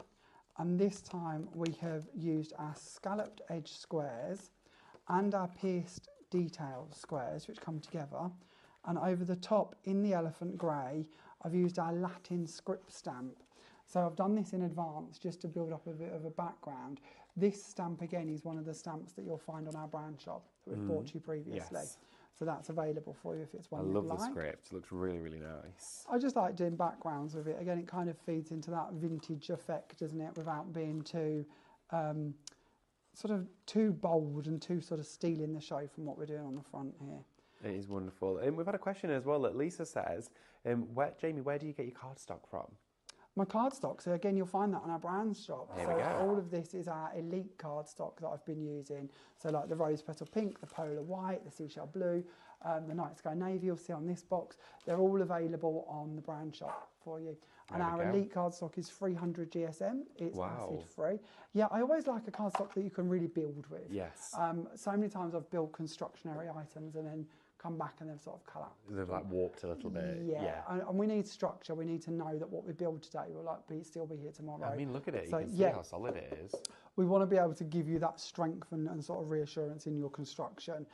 And this time we have used our scalloped edge squares and our pierced detail squares, which come together. And over the top, in the elephant grey, I've used our Latin script stamp. So I've done this in advance just to build up a bit of a background. This stamp, again, is one of the stamps that you'll find on our brand shop that we've brought to you previously. Yes. So that's available for you if it's one you like. I love the script. It looks really, really nice. I just like doing backgrounds with it. Again, it kind of feeds into that vintage effect, doesn't it, without being too sort of too bold and too sort of stealing the show from what we're doing on the front here. It is wonderful. And we've had a question as well that Lisa says, Jamie, where do you get your cardstock from? My cardstock, so again, you'll find that on our brand shop. Here we go. All of this is our elite cardstock that I've been using. So like the rose petal pink, the polar white, the seashell blue, the night sky navy you'll see on this box. They're all available on the brand shop for you. And our elite cardstock is 300 GSM. It's acid free. Yeah, I always like a cardstock that you can really build with. Yes. So many times I've built constructionary items and then come back and they've sort of collapsed. They've like warped a little bit. Yeah. And we need structure. We need to know that what we build today will still be here tomorrow. I mean, look at it. So, you can see how solid it is. We want to be able to give you that strength and sort of reassurance in your construction.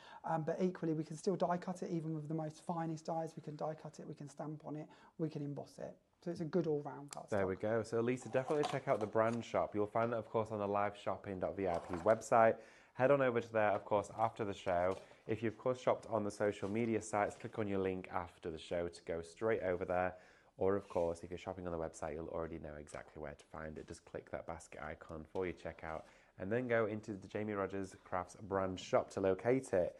But equally, we can still die cut it even with the most finest dies. We can die cut it, we can stamp on it, we can emboss it. So it's a good all-round cardstock. There we go. So Lisa, definitely check out the brand shop. You'll find that, of course, on the liveshopping.vip website. Head on over to there, of course, after the show. If you've, of course, shopped on the social media sites, click on your link after the show to go straight over there. Or, of course, if you're shopping on the website, you'll already know exactly where to find it. Just click that basket icon for your checkout and then go into the Jamie Rodgers Crafts brand shop to locate it.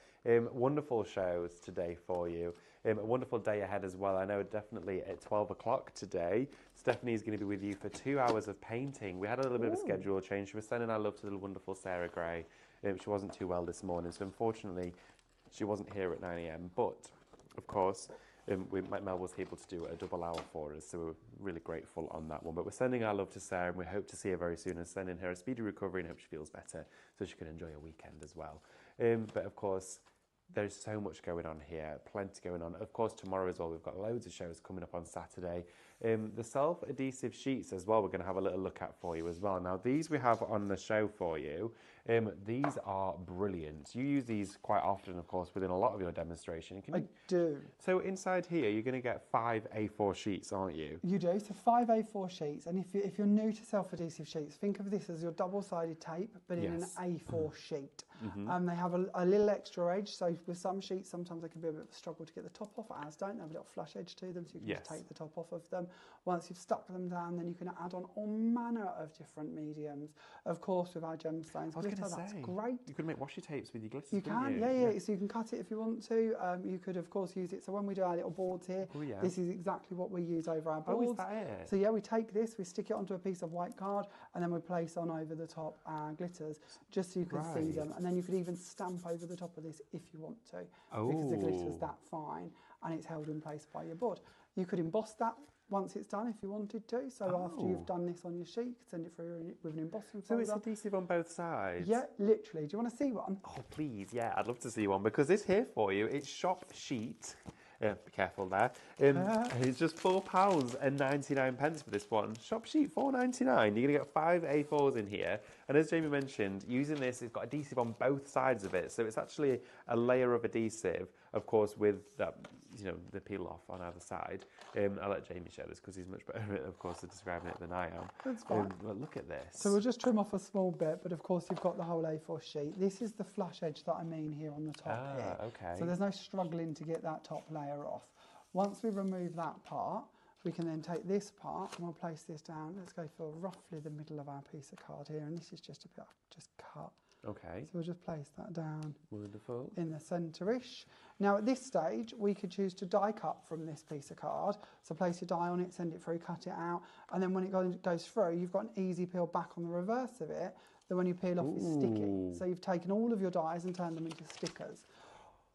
Wonderful shows today for you. A wonderful day ahead as well. I know definitely at 12 o'clock today, Stephanie's going to be with you for 2 hours of painting. We had a little bit of a schedule change. She was sending our love to the wonderful Sarah Gray. She wasn't too well this morning, so unfortunately she wasn't here at 9 a.m. But, of course, Mel was able to do a double hour for us, so we're really grateful on that one. But we're sending our love to Sarah, and we hope to see her very soon and sending her a speedy recovery and hope she feels better so she can enjoy her weekend as well. But of course, there's so much going on here, plenty going on. Of course, tomorrow as well, we've got loads of shows coming up on Saturday. The self-adhesive sheets as well, we're going to have a little look at for you as well. Now, these we have on the show for you. These are brilliant. You use these quite often, of course, within a lot of your demonstration. I do. So inside here, you're going to get 5 A4 sheets, aren't you? You do. So 5 A4 sheets. And if you're new to self-adhesive sheets, think of this as your double-sided tape, but in an A4 sheet. They have a little extra edge. So with some sheets, sometimes they can be a bit of a struggle to get the top off. Ours don't. They have a little flush edge to them, so you can just take the top off of them. Once you've stuck them down, then you can add on all manner of different mediums. Of course, with our gemstones glitter, that's great. You could make washi tapes with your glitters. You can, yeah. So you can cut it if you want to. You could, of course, use it. So when we do our little boards here, this is exactly what we use over our boards. Oh, is that it? So yeah, we take this, we stick it onto a piece of white card, and then we place on over the top our glitters, just so you can see them. And then you could even stamp over the top of this if you want to, because the glitter's that fine and it's held in place by your board. You could emboss that once it's done if you wanted to. So after you've done this on your sheet, you can send it through with an embossing folder. So it's adhesive on both sides? Yeah, literally. Do you want to see one? Oh, please, yeah, I'd love to see one because it's here for you. It's Shop Sheet. Be careful there. It's just £4.99 for this one. Shop Sheet, £4.99. You're going to get 5 A4s in here. And as Jamie mentioned, using this, it's got adhesive on both sides of it. So it's actually a layer of adhesive, of course, with that, the peel off on either side. I'll let Jamie show this because he's much better at, of course, at describing it than I am. That's fine. But look at this. So we'll just trim off a small bit, but of course you've got the whole A4 sheet. This is the flush edge that I mean here on the top here. Okay. So there's no struggling to get that top layer off. Once we remove that part, we can then take this part and we'll place this down. Let's go for roughly the middle of our piece of card here, and this is just a bit just cut. Okay. So we'll just place that down. Wonderful. In the centre-ish. Now at this stage, we could choose to die cut from this piece of card. So place your die on it, send it through, cut it out, and then when it goes through, you've got an easy peel back on the reverse of it, that when you peel off, it's sticky. So you've taken all of your dies and turned them into stickers.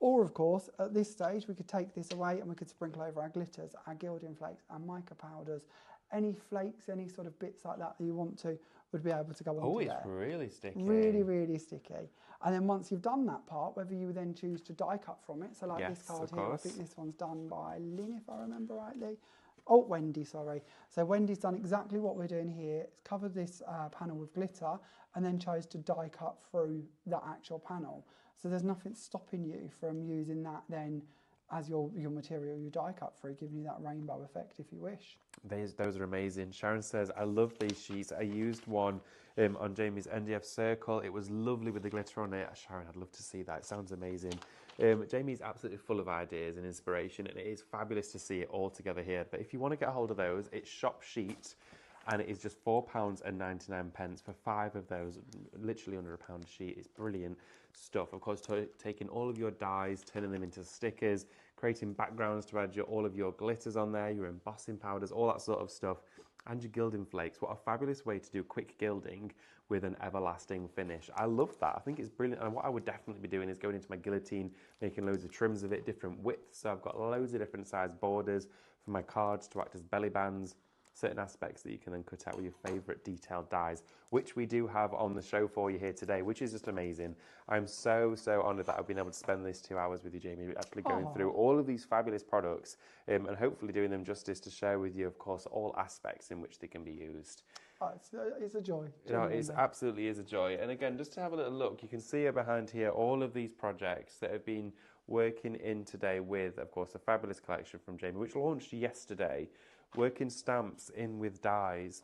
Or, of course, at this stage, we could take this away and we could sprinkle over our glitters, our gilding flakes, our mica powders, any flakes, any sort of bits like that you want to, would be able to go onto there. Oh, it's really sticky. Really, really sticky. And then once you've done that part, whether you then choose to die cut from it, so like this card here, I think this one's done by Lynn, if I remember rightly. Oh, Wendy, sorry. So Wendy's done exactly what we're doing here. It's covered this panel with glitter and then chose to die cut through that actual panel. So there's nothing stopping you from using that then as your material you die cut through, giving you that rainbow effect if you wish. Those are amazing. Sharon says, I love these sheets. I used one on Jamie's NDF circle. It was lovely with the glitter on it. Sharon, I'd love to see that. It sounds amazing. Jamie's absolutely full of ideas and inspiration, and it is fabulous to see it all together here. But if you want to get a hold of those, it's Shop Sheet, and it is just £4.99 for 5 of those, literally under £1 a sheet. It's brilliant stuff. Of course, taking all of your dies, turning them into stickers, creating backgrounds to add all of your glitters on there, your embossing powders, all that sort of stuff, and your gilding flakes. What a fabulous way to do quick gilding with an everlasting finish. I love that. I think it's brilliant. And what I would definitely be doing is going into my guillotine, making loads of trims of it, different widths. So I've got loads of different size borders for my cards to act as belly bands, certain aspects that you can then cut out with your favourite detailed dies, which we do have on the show for you here today, which is just amazing. I'm so honoured that I've been able to spend these 2 hours with you, Jamie, actually going through all of these fabulous products and hopefully doing them justice to share with you, of course, all aspects in which they can be used. Oh, it's a joy. It absolutely is a joy. And again, just to have a little look, you can see behind here all of these projects that have been working in today with, of course, a fabulous collection from Jamie, which launched yesterday. Working stamps in with dies,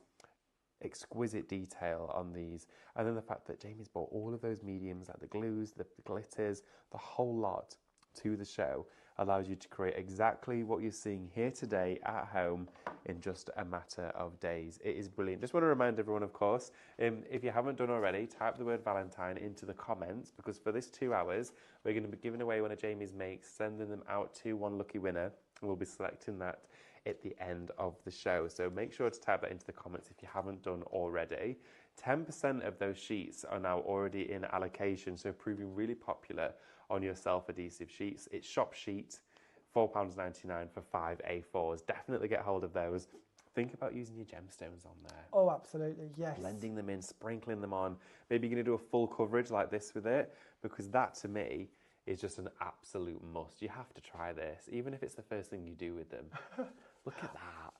exquisite detail on these. And then the fact that Jamie's bought all of those mediums, like the glues, the glitters, the whole lot to the show, allows you to create exactly what you're seeing here today at home in just a matter of days. It is brilliant. Just want to remind everyone, of course, if you haven't done already, type the word Valentine into the comments, because for this 2 hours, we're going to be giving away one of Jamie's makes, sending them out to one lucky winner, and we'll be selecting that at the end of the show. So make sure to type that into the comments if you haven't done already. 10% of those sheets are now already in allocation, so proving really popular on your self-adhesive sheets. It's shop sheet, £4.99 for 5 A4s. Definitely get hold of those. Think about using your gemstones on there. Oh, absolutely, yes. Blending them in, sprinkling them on. Maybe you're going to do a full coverage like this with it, because that to me is just an absolute must. You have to try this, even if it's the first thing you do with them. Look at that.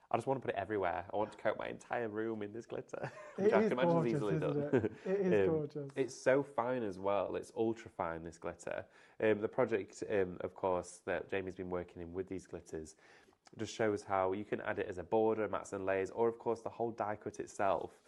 I just want to put it everywhere. I want to coat my entire room in this glitter, which I can imagine is easily done. It is gorgeous. It's so fine as well. It's ultra fine, this glitter. The project, of course, that Jamie's been working in with these glitters just shows how you can add it as a border, mats and layers, or of course the whole die cut itself.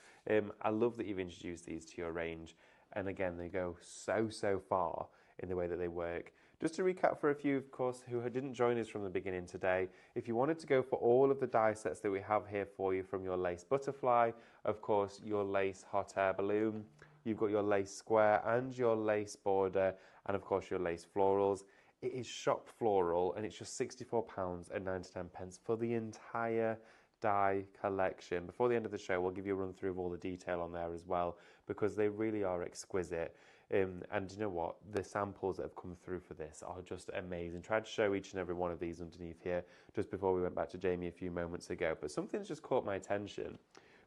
I love that you've introduced these to your range. And again, they go so far in the way that they work. Just to recap for a few, of course, who didn't join us from the beginning today, if you wanted to go for all of the die sets that we have here for you, from your lace butterfly, of course, your lace hot air balloon, you've got your lace square and your lace border, and of course your lace florals. It is shop floral, and it's just £64.99 for the entire die collection. Before the end of the show, we'll give you a run through of all the detail on there as well, because they really are exquisite. And you know what? The samples that have come through for this are just amazing. Tried to show each and every one of these underneath here just before we went back to Jamie a few moments ago. But something's just caught my attention,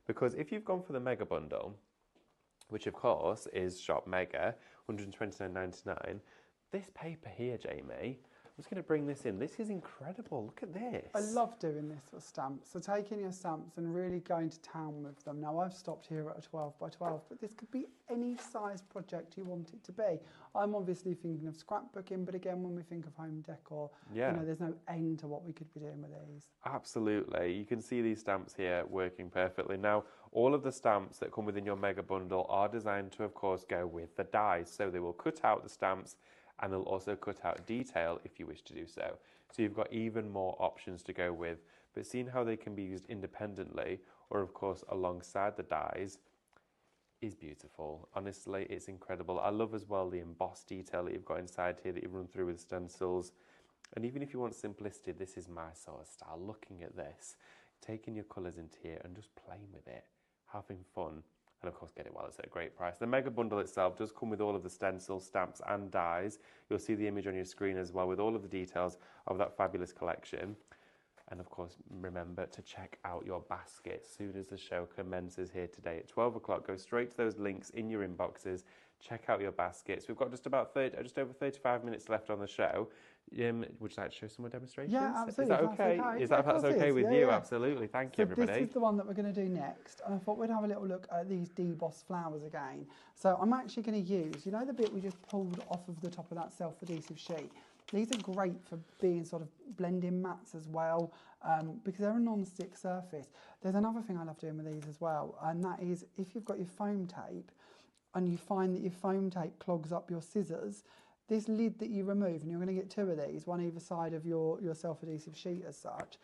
because if you've gone for the mega bundle, which of course is shop mega, £129.99, this paper here, Jamie, I'm just going to bring this in. This is incredible. Look at this. I love doing this with stamps. So taking your stamps and really going to town with them. Now I've stopped here at a 12 by 12, but this could be any size project you want it to be. I'm obviously thinking of scrapbooking, but again, when we think of home decor, you know, there's no end to what we could be doing with these. Absolutely. You can see these stamps here working perfectly. Now, all of the stamps that come within your mega bundle are designed to, of course, go with the dies. So they will cut out the stamps, and they'll also cut out detail if you wish to do so. So you've got even more options to go with. But seeing how they can be used independently, or of course alongside the dies, is beautiful. Honestly, it's incredible. I love as well the embossed detail that you've got inside here that you run through with stencils. And even if you want simplicity, this is my sort of style. Looking at this, taking your colours into here and just playing with it, having fun. And of course, get it while it's at a great price. The mega bundle itself does come with all of the stencils, stamps and dies. You'll see the image on your screen as well with all of the details of that fabulous collection. And of course, remember to check out your basket as soon as the show commences here today at 12 o'clock. Go straight to those links in your inboxes. Check out your baskets. We've got just over 35 minutes left on the show. Would you like to show some more demonstrations? Yeah, absolutely. Is that okay? Is that that's okay with you? Absolutely. Thank you, everybody. This is the one that we're going to do next. And I thought we'd have a little look at these debossed flowers again. So I'm actually going to use, you know, the bit we just pulled off of the top of that self-adhesive sheet. These are great for being sort of blending mats as well, because they're a non-stick surface. There's another thing I love doing with these as well, and that is if you've got your foam tape and you find that your foam tape clogs up your scissors, this lid that you remove, and you're going to get two of these, one either side of your self-adhesive sheet as such.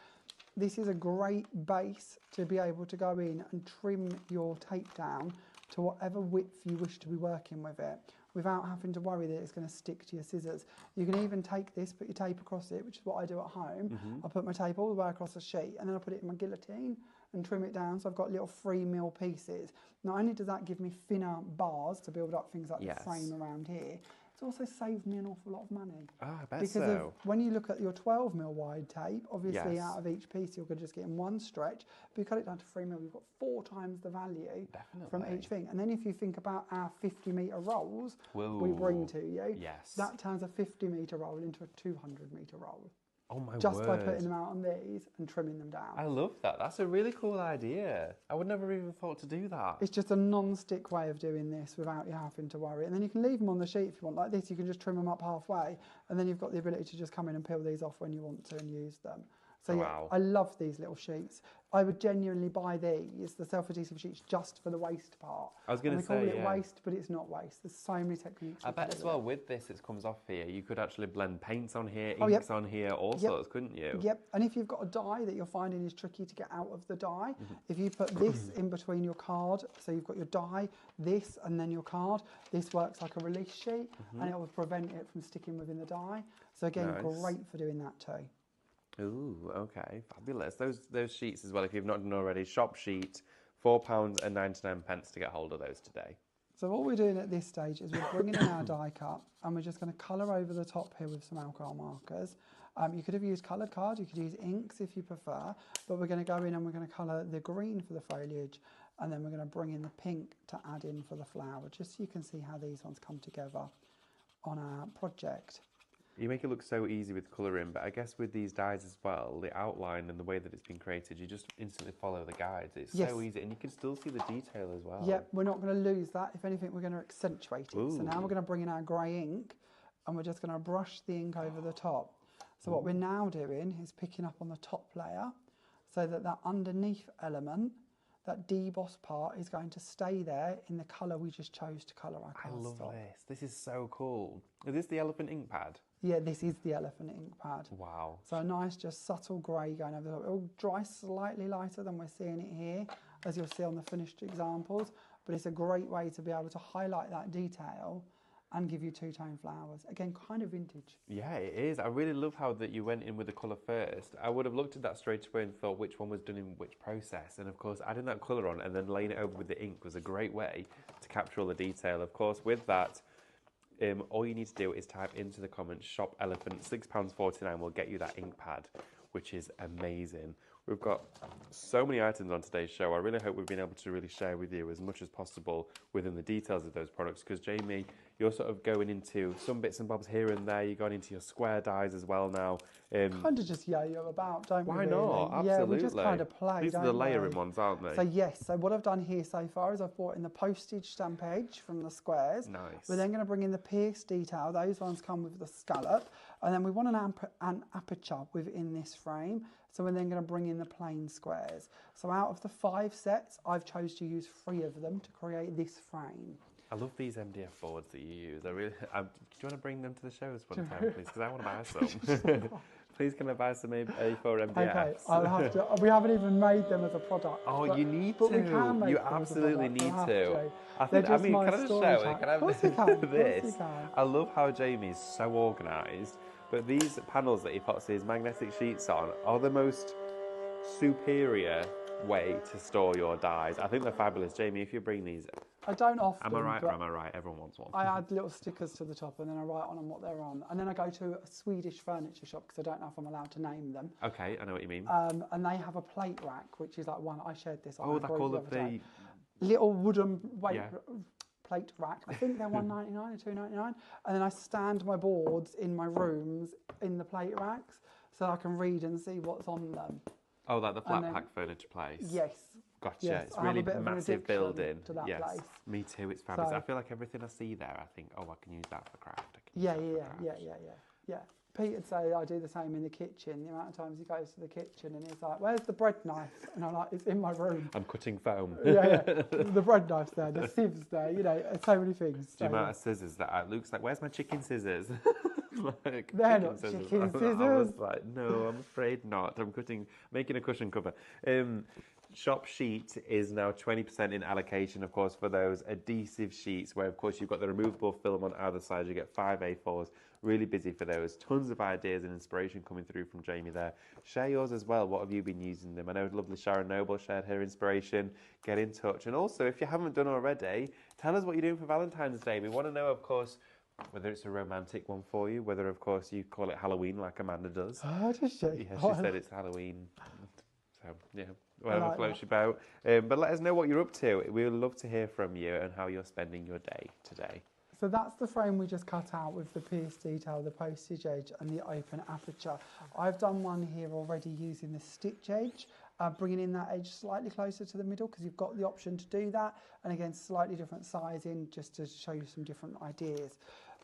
This is a great base to be able to go in and trim your tape down to whatever width you wish to be working with it, without having to worry that it's going to stick to your scissors. You can even take this, put your tape across it, which is what I do at home. I put my tape all the way across the sheet, and then I put it in my guillotine and trim it down, so I've got little 3mm pieces. Not only does that give me thinner bars to build up things like the frame around here, it's also saved me an awful lot of money. Ah, I bet because so. When you look at your 12mm wide tape, obviously out of each piece you're going to just get in one stretch, but you cut it down to 3mm, you've got 4 times the value from each thing. And then if you think about our 50-metre rolls we bring to you, that turns a 50-metre roll into a 200-metre roll. Oh my Just word. by putting them out on these and trimming them down. I love that. That's a really cool idea. I would never even thought to do that. It's just a non-stick way of doing this without you having to worry. And then you can leave them on the sheet if you want. Like this, you can just trim them up halfway, and then you've got the ability to just come in and peel these off when you want to and use them. So yeah, Wow. I love these little sheets. I would genuinely buy these, the self-adhesive sheets, just for the waste part. I was going to say, we call it yeah. waste, but it's not waste. There's so many techniques. I we can bet do as with well it. with this, it comes off here. You could actually blend paints on here, Oh, yep. inks on here, all Yep. sorts, couldn't you? Yep, and if you've got a die that you're finding is tricky to get out of the die, if you put this in between your card, so you've got your die, this, and then your card, this works like a release sheet, and it will prevent it from sticking within the die. So again, Nice. great for doing that too. Ooh, okay, fabulous. Those sheets as well, if you've not done already, shop sheet, £4.99 to get hold of those today. So what we're doing at this stage is we're bringing in our die cut, and we're just going to colour over the top here with some alcohol markers. You could have used coloured cards, you could use inks if you prefer, but we're going to go in and we're going to colour the green for the foliage, and then we're going to bring in the pink to add in for the flower, just so you can see how these ones come together on our project. You make it look so easy with colouring, but I guess with these dyes as well, the outline and the way that it's been created, you just instantly follow the guides. It's so easy, and you can still see the detail as well. Yeah, we're not going to lose that. If anything, we're going to accentuate it. Ooh. So now we're going to bring in our grey ink, and we're just going to brush the ink over the top. So what we're now doing is picking up on the top layer, so that that underneath element, that deboss part, is going to stay there in the colour we just chose to colour our I love cardstock. this. This is so cool. Is this the elephant ink pad? Yeah, this is the elephant ink pad. Wow. So a nice, just subtle grey going over the top. It will dry slightly lighter than we're seeing it here, as you'll see on the finished examples, but it's a great way to be able to highlight that detail and give you two-tone flowers. Again, kind of vintage. Yeah, it is. I really love how that you went in with the colour first. I would have looked at that straight away and thought which one was done in which process. And of course, adding that colour on and then laying it over with the ink was a great way to capture all the detail. Of course, with that, all you need to do is type into the comments shop elephant. £6.49 will get you that ink pad, which is amazing. We've got so many items on today's show. I really hope we've been able to really share with you as much as possible within the details of those products, because Jamie, you're sort of going into some bits and bobs here and there. You're going into your square dies as well now. Kind of just yo-yo about, don't we? Why really? not? Absolutely. Yeah, we just kind of play, These are the don't layering we? ones, aren't they? So yes, so what I've done here so far is I've brought in the postage stamp edge from the squares. Nice. We're then going to bring in the pierced detail. Those ones come with the scallop. And then we want an aperture within this frame. So we're then going to bring in the plain squares. So out of the 5 sets, I've chose to use 3 of them to create this frame. I love these MDF boards that you use. Do you want to bring them to the shows one time, please? Because I want to buy some. Please, can I buy some A4 MDFs? Okay, I'll have to. We haven't even made them as a product. Oh, but, you need but to. We can make You them as a absolutely product. need We'll have to. I They're think. just Can my I just story show time. it? Can I Of course you can. Of course this? you can. I love how Jamie's so organised. But these panels that he puts his magnetic sheets on are the most superior way to store your dies. I think they're fabulous. Jamie, if you bring these, I don't often. am I right or but am I right? Everyone wants one. I add little stickers to the top and then I write on them what they're on. And then I go to a Swedish furniture shop because I don't know if I'm allowed to name them. Okay, I know what you mean. And they have a plate rack, which is like one, I shared this on Oh, my they're group called the other day. the... Little wooden Yeah. plate rack. I think they're $1.99 or $2.99. And then I stand my boards in my rooms in the plate racks so I can read and see what's on them. Oh, like the flat then- pack furniture place. Yes. Gotcha. Yes, It's I have a really bit of an massive addiction building. to that yes. place. Me too. It's fabulous. So- I feel like everything I see there, I think, oh, I can use that for craft. I can use Yeah, that for yeah, craft. yeah. Peter'd say I do the same in the kitchen. The amount of times he goes to the kitchen and he's like, "Where's the bread knife?" And I'm like, "It's in my room." I'm cutting foam. yeah. The bread knife's there, the sieves there. You know, so many things. The amount of scissors that Luke's like, "Where's my chicken scissors?" Like, They're not chicken I was scissors. like, "No, I'm afraid not. I'm making a cushion cover." Shop sheet is now 20% in allocation, of course, for those adhesive sheets where, of course, you've got the removable film on either side. You get 5 A4s. Really busy for those. Tons of ideas and inspiration coming through from Jamie there. Share yours as well. What have you been using them? I know lovely Sharon Noble shared her inspiration. Get in touch. And also, if you haven't done already, tell us what you're doing for Valentine's Day. We want to know, of course, whether it's a romantic one for you, whether, of course, you call it Halloween like Amanda does. Oh, does she? Yeah, she said it's Halloween. So, yeah, whatever like floats that. your boat. But let us know what you're up to. We would love to hear from you and how you're spending your day today. So that's the frame we just cut out with the pierced detail, the postage edge and the open aperture. I've done one here already using the stitch edge, bringing in that edge slightly closer to the middle because you've got the option to do that. And again, slightly different sizing just to show you some different ideas.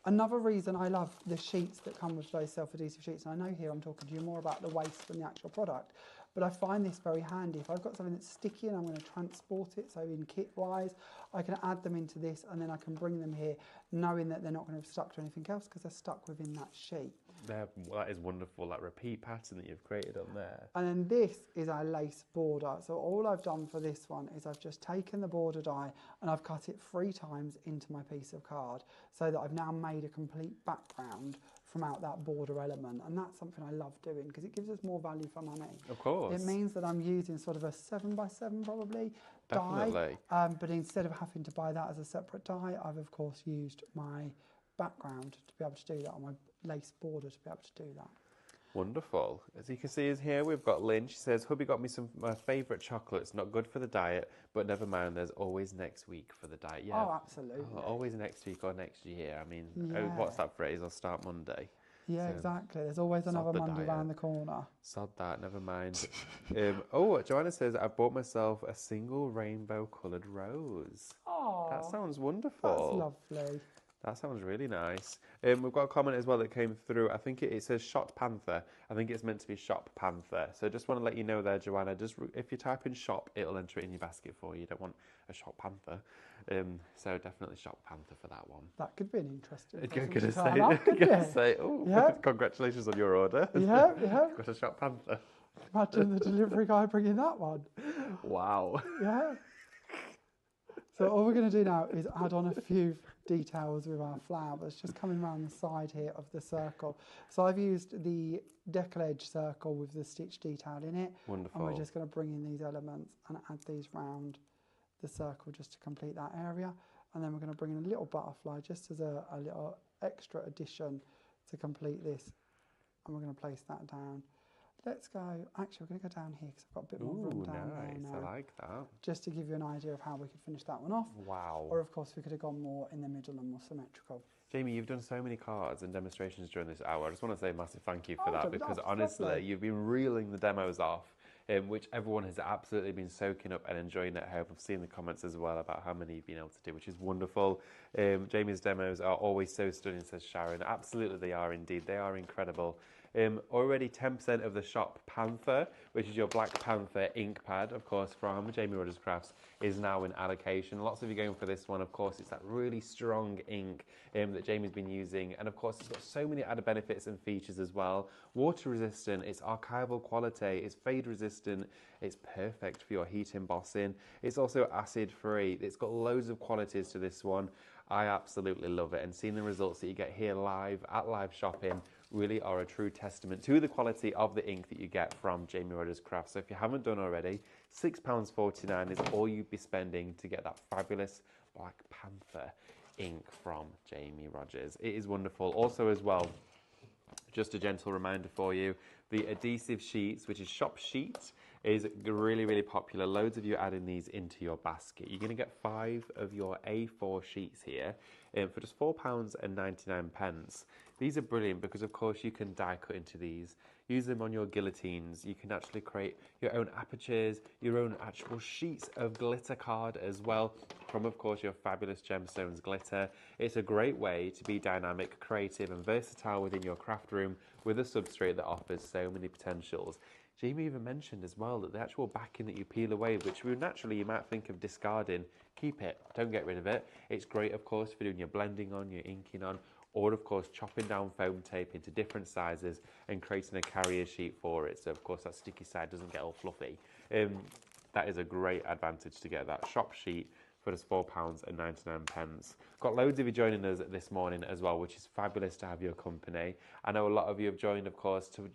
Another reason I love the sheets that come with those self-adhesive sheets, and I know here I'm talking to you more about the waste than the actual product, but I find this very handy. If I've got something that's sticky and I'm going to transport it, so in kit-wise, I can add them into this and then I can bring them here knowing that they're not going to have stuck to anything else because they're stuck within that sheet. That is wonderful, that repeat pattern that you've created on there. And then this is our lace border. So all I've done for this one is I've just taken the border die and I've cut it 3 times into my piece of card so that I've now made a complete background from out that border element, and that's something I love doing because it gives us more value for money. Of course. It means that I'm using sort of a 7x7 probably Definitely. die, but instead of having to buy that as a separate die, I've of course used my background to be able to do that, on my lace border to be able to do that. Wonderful. As you can see is here, we've got Lynn. She says, hubby got me some of my favourite chocolates, not good for the diet, but never mind, there's always next week for the diet. Yeah. Oh, absolutely. Always next week or next year. I mean, Yeah. what's that phrase? I'll start Monday. Yeah, So, exactly. There's always another the Monday diet. round the corner. Sod that, never mind. Joanna says, I bought myself a single rainbow coloured rose. Oh, That sounds wonderful. that's lovely. That sounds really nice. We've got a comment as well that came through. I think it says Shot Panther. I think it's meant to be Shop Panther. So just want to let you know there, Joanna, just if you type in shop, it'll enter it in your basket for you. You don't want a Shop Panther. So definitely Shop Panther for that one. That could be an interesting You're present going to turn up, couldn't it? say, oh, Yeah. congratulations on your order. Yeah, yeah. Got a Shop Panther. Imagine the delivery guy bringing that one. Wow. Yeah. So all we're going to do now is add on a few details with our flowers, just coming around the side here of the circle. So I've used the decollage circle with the stitch detail in it. Wonderful. And we're just going to bring in these elements and add these round the circle just to complete that area. And then we're going to bring in a little butterfly just as a little extra addition to complete this. And we're going to place that down. Let's go, actually we're going to go down here because I've got a bit more room down there now. I like that. Just to give you an idea of how we could finish that one off. Wow. Or of course we could have gone more in the middle and more symmetrical. Jamie, you've done so many cards and demonstrations during this hour. I just want to say a massive thank you for Oh, that, that's because honestly, lovely. you've been reeling the demos off, which everyone has absolutely been soaking up and enjoying at home. I've seen the comments as well about how many you've been able to do, which is wonderful. Jamie's demos are always so stunning, says Sharon. Absolutely they are indeed. They are incredible. Already 10% of the Shop Panther, which is your Black Panther ink pad, of course, from Jamie Rodgers Crafts, is now in allocation. Lots of you going for this one, of course. It's that really strong ink that Jamie's been using. And of course, it's got so many added benefits and features as well. Water resistant, it's archival quality, it's fade resistant, it's perfect for your heat embossing. It's also acid free. It's got loads of qualities to this one. I absolutely love it. And seeing the results that you get here live at live shopping really are a true testament to the quality of the ink that you get from Jamie Rodgers Crafts. So if you haven't done already, £6.49 is all you'd be spending to get that fabulous Black Panther ink from Jamie Rodgers. It is wonderful. Also as well, just a gentle reminder for you, the adhesive sheets, which is Shop Sheet, is really, really popular. Loads of you adding these into your basket. You're going to get 5 of your A4 sheets here for just £4.99. These are brilliant because, of course, you can die cut into these. Use them on your guillotines. You can actually create your own apertures, your own actual sheets of glitter card as well from, of course, your fabulous Gemstones glitter. It's a great way to be dynamic, creative and versatile within your craft room with a substrate that offers so many potentials. Jamie even mentioned as well that the actual backing that you peel away, which naturally you might think of discarding, keep it, don't get rid of it. It's great, of course, for doing your blending on, your inking on, or of course chopping down foam tape into different sizes and creating a carrier sheet for it. So of course that sticky side doesn't get all fluffy. That is a great advantage to get that Shop Sheet for just £4.99. Got loads of you joining us this morning as well, which is fabulous to have your company. I know a lot of you have joined, of course, to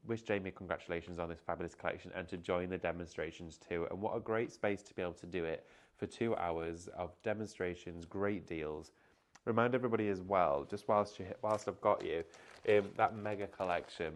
wish Jamie congratulations on this fabulous collection and to join the demonstrations too. And what a great space to be able to do it for 2 hours of demonstrations, great deals. Remind everybody as well, just whilst I've got you, that mega collection,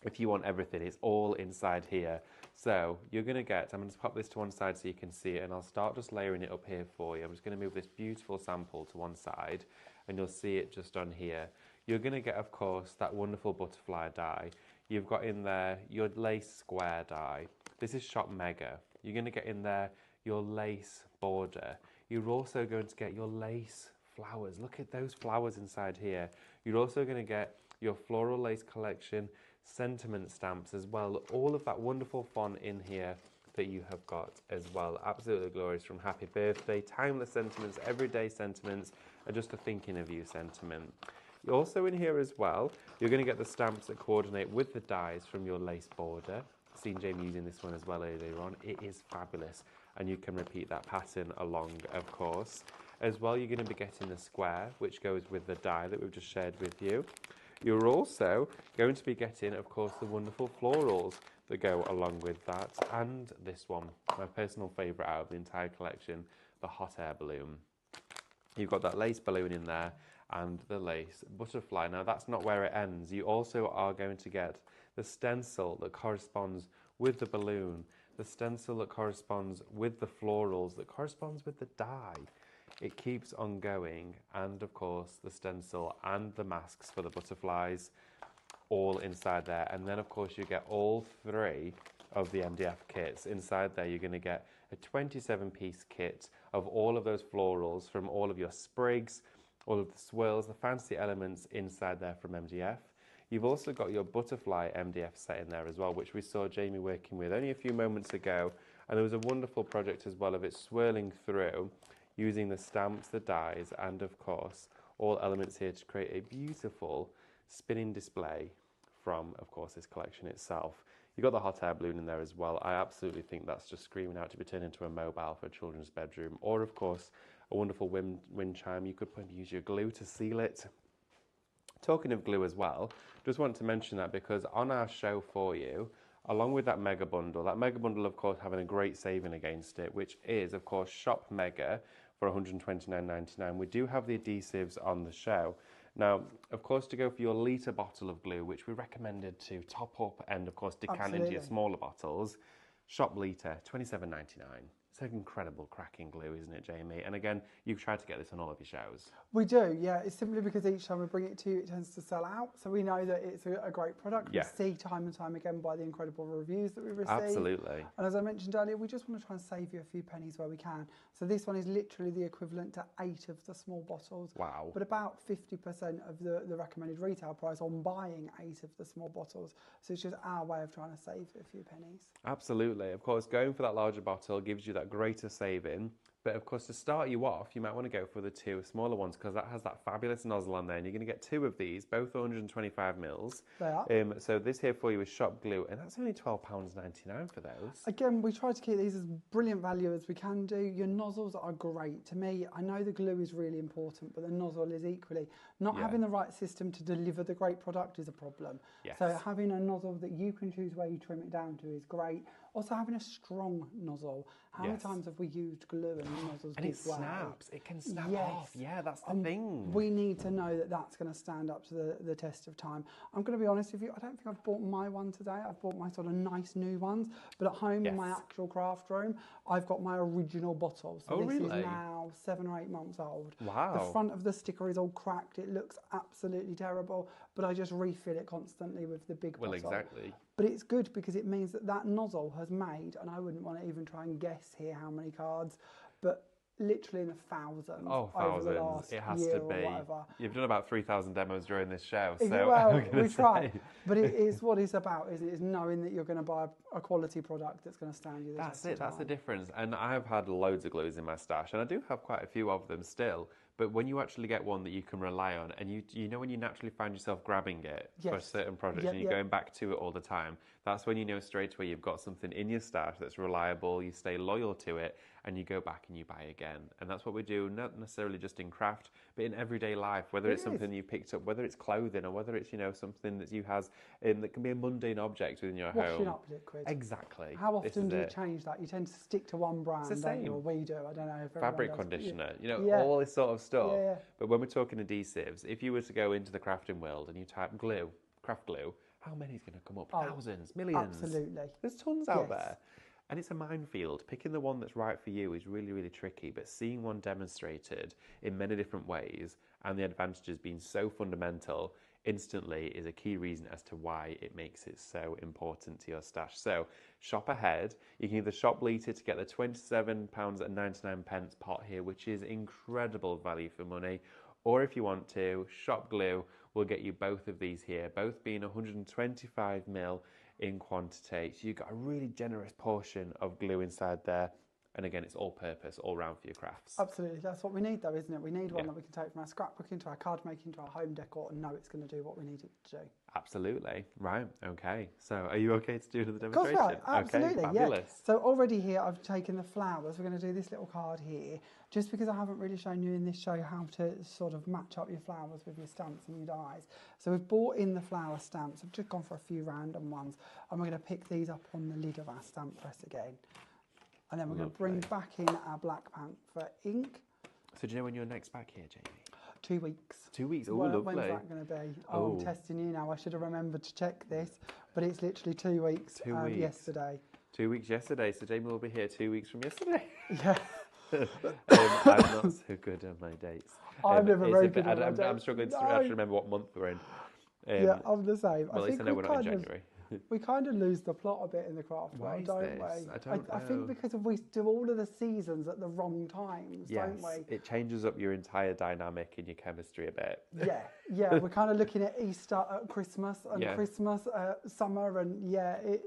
if you want everything, it's all inside here. So you're going to get, I'm going to pop this to one side so you can see it, and I'll start just layering it up here for you. I'm just going to move this beautiful sample to one side, and you'll see it just on here. You're going to get, of course, that wonderful butterfly die. You've got in there your lace square die. This is Shop Mega. You're going to get in there your lace border. You're also going to get your lace flowers. Look at those flowers inside here. You're also going to get your floral lace collection, sentiment stamps as well. All of that wonderful font in here that you have got as well. Absolutely glorious, from happy birthday, timeless sentiments, everyday sentiments, and just a thinking of you sentiment. Also in here as well, you're going to get the stamps that coordinate with the dies from your lace border. Seen Jamie using this one as well earlier on. It is fabulous, and you can repeat that pattern along, of course. As well, you're going to be getting the square, which goes with the die that we've just shared with you. You're also going to be getting, of course, the wonderful florals that go along with that, and this one, my personal favourite out of the entire collection, the hot air balloon. You've got that lace balloon in there and the lace butterfly. Now that's not where it ends. You also are going to get the stencil that corresponds with the balloon, the stencil that corresponds with the florals, that corresponds with the die. It keeps on going, and of course the stencil and the masks for the butterflies all inside there. And then of course you get all three of the MDF kits. Inside there you're going to get a 27-piece kit of all of those florals from all of your sprigs, all of the swirls, the fancy elements inside there from MDF. You've also got your butterfly MDF set in there as well, which we saw Jamie working with only a few moments ago. And there was a wonderful project as well of it swirling through using the stamps, the dies, and of course all elements here to create a beautiful spinning display from, of course, this collection itself. You've got the hot air balloon in there as well. I absolutely think that's just screaming out to be turned into a mobile for a children's bedroom, or of course a wonderful wind chime. You could use your glue to seal it. Talking of glue as well, just want to mention that because on our show for you, along with that mega bundle of course having a great saving against it, which is of course Shop Mega for £129.99. We do have the adhesives on the show. Now, of course, to go for your litre bottle of glue, which we recommended to top up and, of course, decant into your smaller bottles, Shop litre, £27.99. It's an incredible cracking glue, isn't it, Jamie? And again, you've tried to get this on all of your shows. We do, yeah. It's simply because each time we bring it to you, it tends to sell out. So we know that it's a great product. Yeah. We see time and time again by the incredible reviews that we receive. Absolutely. And as I mentioned earlier, we just want to try and save you a few pennies where we can. So this one is literally the equivalent to 8 of the small bottles. Wow. But about 50% of the recommended retail price on buying 8 of the small bottles. So it's just our way of trying to save a few pennies. Absolutely. Of course, going for that larger bottle gives you that greater saving. But of course, to start you off, you might want to go for the 2 smaller ones because that has that fabulous nozzle on there, and you're going to get 2 of these, both 125 mils. They are. So this here for you is Shop Glue, and that's only £12.99 for those. Again, we try to keep these as brilliant value as we can do. Your nozzles are great. To me, I know the glue is really important, but the nozzle is equally. Not having the right system to deliver the great product is a problem. Yes. So having a nozzle that you can choose where you trim it down to is great. Also having a strong nozzle. How many times have we used glue and the nozzles give way? And it snaps. It can snap off. Yeah, that's the thing. We need to know that that's going to stand up to the test of time. I'm going to be honest with you, I don't think I've bought my one today. I've bought my sort of nice new ones. But at home in my actual craft room, I've got my original bottle. So this is now 7 or 8 months old. Wow. The front of the sticker is all cracked. It looks absolutely terrible. But I just refill it constantly with the big bottle. Well, exactly. But it's good because it means that that nozzle has made, and I wouldn't want to even try and guess here how many cards, but literally in the thousands. Oh, thousands. Over the last it has to be. You've done about 3,000 demos during this show. So well, we try. But it is what it's about, is it? Is knowing that you're going to buy a quality product that's going to stand you the test of time. That's the difference. And I've had loads of glues in my stash, and I do have quite a few of them still. But when you actually get one that you can rely on, and you know when you naturally find yourself grabbing it for a certain product and you're going back to it all the time, that's when you know straight away you've got something in your stash that's reliable, you stay loyal to it, and you go back and you buy again. And that's what we do, not necessarily just in craft, but in everyday life, whether it's something you picked up, whether it's clothing, or whether it's, something that you has that can be a mundane object within your home. Washing up liquid. Exactly. How often do you change that? You tend to stick to one brand, don't you? Or we do, I don't know. If fabric conditioner, all this sort of stuff. Yeah. But when we're talking adhesives, if you were to go into the crafting world and you type glue, craft glue, how many is going to come up? Thousands, millions. Absolutely. There's tons out there. And it's a minefield. Picking the one that's right for you is really, really tricky, but seeing one demonstrated in many different ways and the advantages being so fundamental, instantly is a key reason as to why it makes it so important to your stash. So shop ahead. You can either shop later to get the £27.99 pot here, which is incredible value for money, or if you want to, shop glue will get you both of these here, both being 125ml in quantity. So you've got a really generous portion of glue inside there. And again, it's all purpose, all round for your crafts. Absolutely, that's what we need though, isn't it? We need one that we can take from our scrapbooking to our card making to our home decor and know it's going to do what we need it to do. Absolutely. Right, okay. So are you okay to do the Of course demonstration? we are, absolutely, okay, fabulous. yeah. So already here I've taken the flowers. We're going to do this little card here, just because I haven't really shown you in this show how to sort of match up your flowers with your stamps and your dies. So we've bought in the flower stamps. I've just gone for a few random ones, and we're going to pick these up on the lid of our stamp press again. And then we're going to bring back in our Black Panther ink. So do you know when you're next back here, Jamie? 2 weeks. 2 weeks, oh, When's lovely. that going to be? Oh, I'm testing you now. I should have remembered to check this, but it's literally 2 weeks. 2 weeks. Yesterday. 2 weeks yesterday, so Jamie will be here 2 weeks from yesterday. Yeah. I'm not so good on my dates. I'm never very good on my dates. I'm struggling to actually remember what month we're in. Yeah, I'm the same. Well, at least I know we're not in January. We kind of lose the plot a bit in the craft world, don't we? I don't know. I think because we do all of the seasons at the wrong times, don't we? It changes up your entire dynamic and your chemistry a bit. Yeah. We're kind of looking at Easter at Christmas and Christmas at summer, and it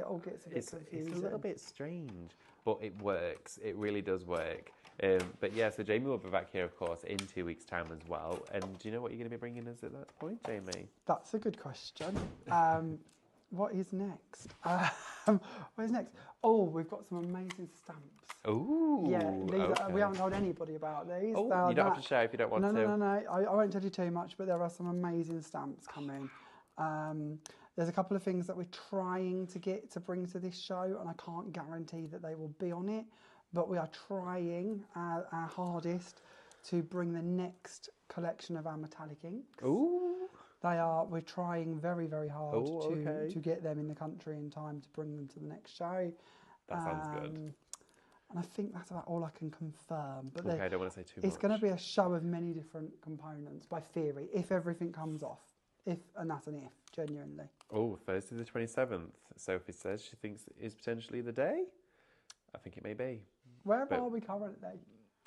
all gets a bit confusing. It's a little bit strange, but it works. It really does work. But yeah, so Jamie will be back here, of course, in 2 weeks' time as well. And do you know what you're going to be bringing us at that point, Jamie? That's a good question. What is next? What is next? Oh, we've got some amazing stamps. Oh, yeah. We haven't told anybody about these. Oh, you don't have to share if you don't want to. No. I won't tell you too much, but there are some amazing stamps coming. There's a couple of things that we're trying to get to bring to this show, and I can't guarantee that they will be on it, but we are trying our hardest to bring the next collection of our metallic inks. Ooh. We're trying very, very hard to get them in the country in time to bring them to the next show. That sounds good. And I think that's about all I can confirm. But I don't want to say too much. It's going to be a show of many different components, by theory, if everything comes off. And that's an if, genuinely. Oh, Thursday the 27th. Sophie says she thinks it is potentially the day. I think it may be. Where are we currently?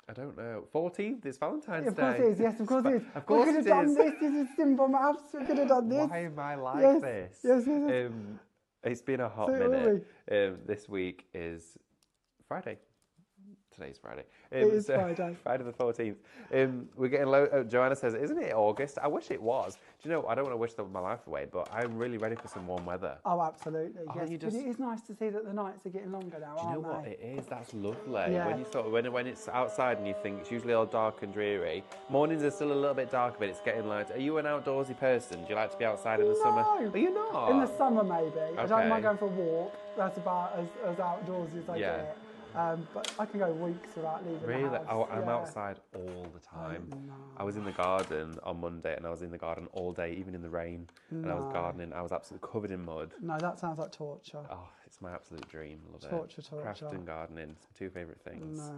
I don't know. 14th is Valentine's Day. Of course it is, yes, of course it is. Of course we could have done this. This is simple maths. We could have done this. Why am I like this? Yes. It's been a hot So minute. This week is Friday. Today's Friday. It is Friday. Friday the 14th. We're getting Joanna says, isn't it August? I wish it was. Do you know, I don't want to wish my life away, but I'm really ready for some warm weather. Oh, absolutely. Yes. But it is nice to see that the nights are getting longer now, Do you know aren't what they? it is? That's lovely. Yeah. When it's outside and you think it's usually all dark and dreary. Mornings are still a little bit dark, but it's getting light. Are you an outdoorsy person? Do you like to be outside in the summer? Are you not? In the summer, maybe. Okay. I don't mind going for a walk. That's about as outdoorsy as I get. But I can go weeks without leaving the house. I'm outside all the time. I was in the garden on Monday, and I was in the garden all day, even in the rain. And I was gardening. I was absolutely covered in mud. No, that sounds like torture. Oh, it's my absolute dream. Love it. Torture. Crafting and gardening, two favourite things.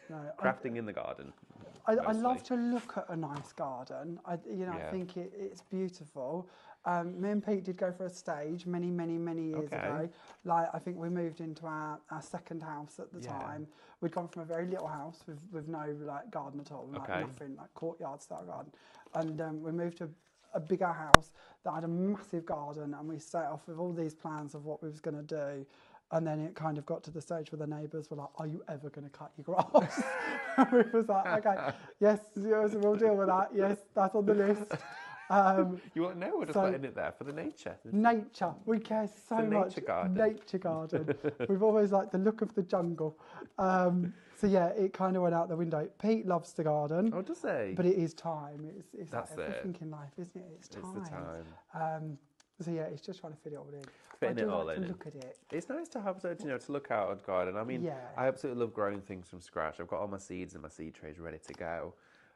No. Crafting in the garden. I love to look at a nice garden. I think it's beautiful. Me and Pete did go for a stage many years ago. Like, I think we moved into our second house at the time. We'd gone from a very little house with no garden at all, nothing, courtyard style garden, and we moved to a bigger house that had a massive garden, and we set off with all these plans of what we was going to do. And then it kind of got to the stage where the neighbours were like, are you ever going to cut your grass? And we was like, okay, yes, we'll deal with that. Yes, that's on the list. You won't know, we're just putting it there for the nature. Nature. We care so much. Nature garden. We've always liked the look of the jungle. So yeah, it kind of went out the window. Pete loves the garden. Oh, does he? But it is time. It's That's like everything in life, isn't it? It's time. It's the time. So yeah, it's just trying to fit it all in. Fitting it all in. Look at it. It's nice to have, to look out at garden. I mean, I absolutely love growing things from scratch. I've got all my seeds in my seed trays ready to go.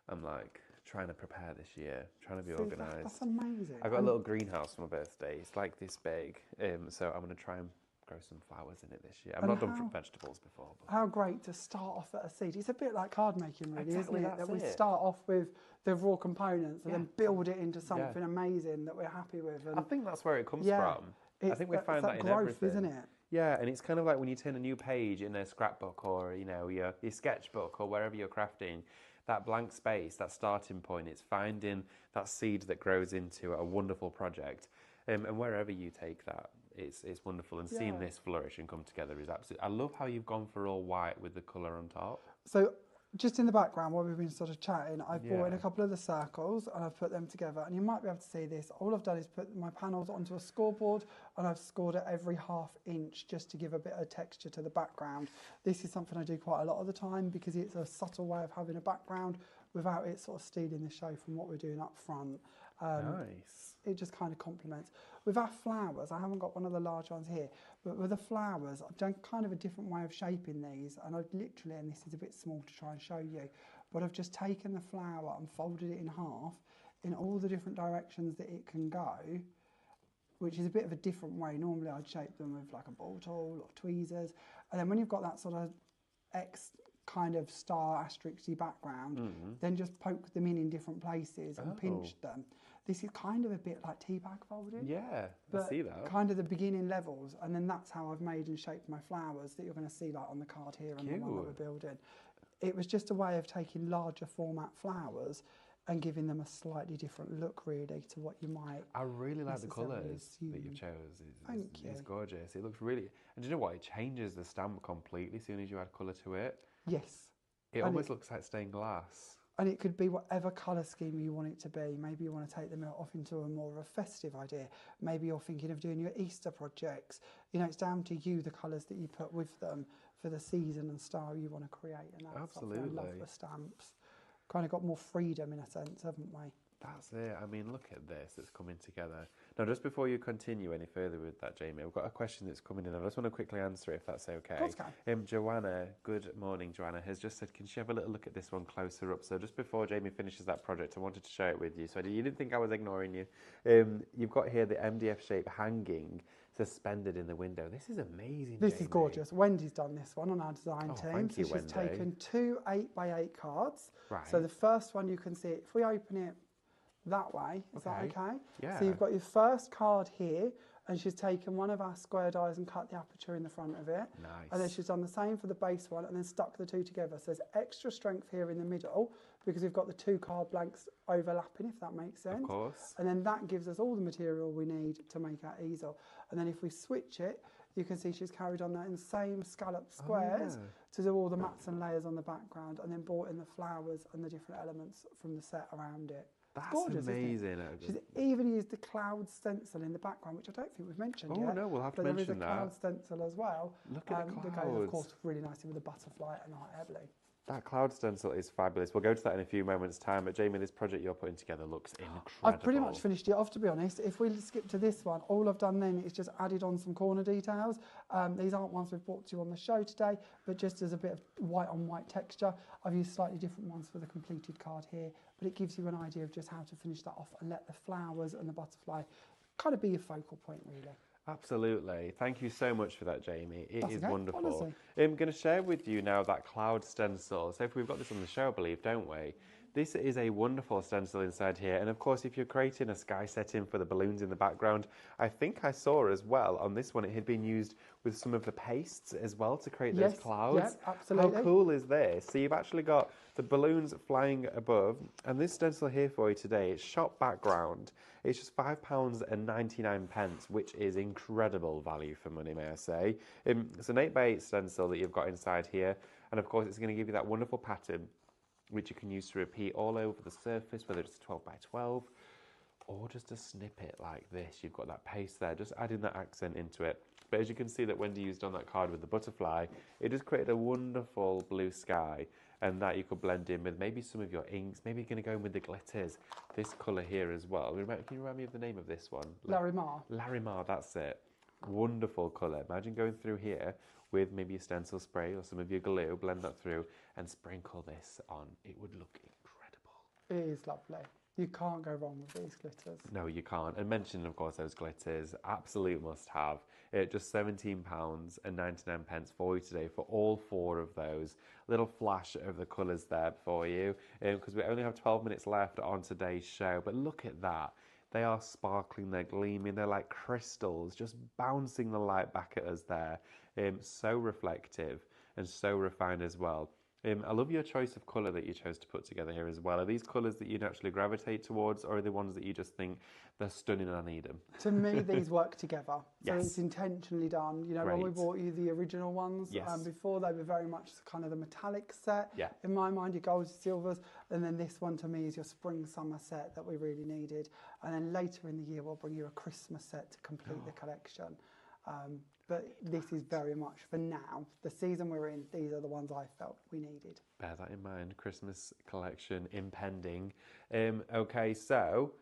I'm like trying to prepare this year, trying to be organised. That's amazing. I've got a little greenhouse for my birthday. It's like this big. So I'm going to try and grow some flowers in it this year. I've And not done vegetables before. But... How great to start off at a seed. It's a bit like card making, really, Exactly, isn't it? that's That we it. start off with the raw components and Yeah. then build it into something amazing that we're happy with. And I think that's where it comes yeah, from. I think we find it's that in growth, everything. isn't it? Yeah, and it's kind of like when you turn a new page in a scrapbook or, you know, your sketchbook or wherever you're crafting, that blank space, that starting point, it's finding that seed that grows into a wonderful project. And wherever you take that, it's wonderful. And seeing this flourish and come together is absolutely... I love how you've gone for all white with the colour on top. So just in the background, while we've been sort of chatting, I've brought in a couple of the circles and I've put them together. And you might be able to see this. All I've done is put my panels onto a scoreboard and I've scored it every ½ inch just to give a bit of texture to the background. This is something I do quite a lot of the time because it's a subtle way of having a background without it sort of stealing the show from what we're doing up front. Nice. It just kind of complements. With our flowers, I haven't got one of the large ones here, but with the flowers, I've done kind of a different way of shaping these, and I've literally, and this is a bit small to try and show you, but I've just taken the flower and folded it in half in all the different directions that it can go, which is a bit of a different way. Normally I'd shape them with like a ball tool or tweezers, and then when you've got that sort of X kind of star asterisk-y background, then just poke them in different places and pinch them. This is kind of a bit like teabag folding. Yeah, but I see that. Kind of the beginning levels, and then that's how I've made and shaped my flowers that you're going to see like on the card here and the one that we're building. It was just a way of taking larger format flowers and giving them a slightly different look, really, to what you might. I really like the colours assume. that you've chose. Thank you. It's gorgeous. It looks really... And do you know what? It changes the stamp completely as soon as you add colour to it. Yes. It almost looks like stained glass. And it could be whatever colour scheme you want it to be. Maybe you want to take them off into a more of a festive idea. Maybe you're thinking of doing your Easter projects. You know, it's down to you, the colours that you put with them for the season and style you want to create. And that's Absolutely. something I love with stamps. Kind of got more freedom in a sense, haven't we? That's it. I mean, look at this. It's coming together. Now, just before you continue any further with that, Jamie, I've got a question that's coming in. I just want to quickly answer it, if that's okay. Of course, can. Joanna, good morning, Joanna, has just said, can she have a little look at this one closer up? So just before Jamie finishes that project, I wanted to share it with you. So you didn't think I was ignoring you. You've got here the MDF shape hanging suspended in the window. This is amazing, This Jamie. is gorgeous. Wendy's done this one on our design team. Thank you, so she's Wendy. taken 2 8x8 cards. Right. So the first one you can see, if we open it that way, is that okay? Yeah. So you've got your first card here, and she's taken one of our square dies and cut the aperture in the front of it. Nice. And then she's done the same for the base one and then stuck the two together. So there's extra strength here in the middle because we've got the 2 card blanks overlapping, if that makes sense. Of course. And then that gives us all the material we need to make our easel. And then if we switch it, you can see she's carried on that in the same scalloped squares to do all the mats and layers on the background, and then brought in the flowers and the different elements from the set around it. That's gorgeous, amazing. She's even used the cloud stencil in the background, which I don't think we've mentioned yet. Oh, no, we'll have to but mention there is a cloud stencil as well. Look at the that goes, clouds. of course, really nicely with the butterfly and the hot air blue. That cloud stencil is fabulous. We'll go to that in a few moments' time. But Jamie, this project you're putting together looks incredible. I've pretty much finished it off, to be honest. If we skip to this one, all I've done then is just added on some corner details. These aren't ones we've brought to you on the show today, but just as a bit of white on white texture. I've used slightly different ones for the completed card here, but it gives you an idea of just how to finish that off and let the flowers and the butterfly kind of be your focal point, really. Absolutely. Thank you so much for that, Jamie. It is okay, wonderful. honestly. I'm going to share with you now that cloud stencil. So if we've got this on the show, I believe, don't we? This is a wonderful stencil inside here. And of course, if you're creating a sky setting for the balloons in the background, I think I saw as well on this one, it had been used with some of the pastes as well to create those clouds. Yeah, absolutely. How cool is this? So you've actually got the balloons flying above, and this stencil here for you today, it's shop background. It's just £5.99, which is incredible value for money, may I say. It's an 8x8 stencil that you've got inside here, and of course it's going to give you that wonderful pattern which you can use to repeat all over the surface, whether it's 12x12 or just a snippet like this. You've got that paste there, just adding that accent into it. But as you can see that Wendy used on that card with the butterfly, it just created a wonderful blue sky, and that you could blend in with maybe some of your inks. Maybe you're going to go in with the glitters. This colour here as well. Can you remind me of the name of this one? Larimar. Larimar, that's it. Wonderful colour. Imagine going through here with maybe a stencil spray or some of your glue, blend that through and sprinkle this on. It would look incredible. It is lovely. You can't go wrong with these glitters. No, you can't. And mentioning, of course, those glitters, absolute must-have. Just £17.99 for you today for all 4 of those. Little flash of the colours there for you, because we only have 12 minutes left on today's show. But look at that. They are sparkling, they're gleaming, they're like crystals, just bouncing the light back at us there. So reflective and so refined as well. I love your choice of colour that you chose to put together here as well. Are these colours that you naturally gravitate towards, or are they ones that you just think they're stunning and I need them? To me, these work together. So Yes. it's intentionally done. You know, when we Great. bought you the original ones, Yes. before they were very much kind of the metallic set. Yeah. In my mind, your golds, silvers, and then this one to me is your spring-summer set that we really needed. And then later in the year, we'll bring you a Christmas set to complete the collection. But this is very much for now. The season we're in, these are the ones I felt we needed. Bear that in mind. Christmas collection impending. Okay, so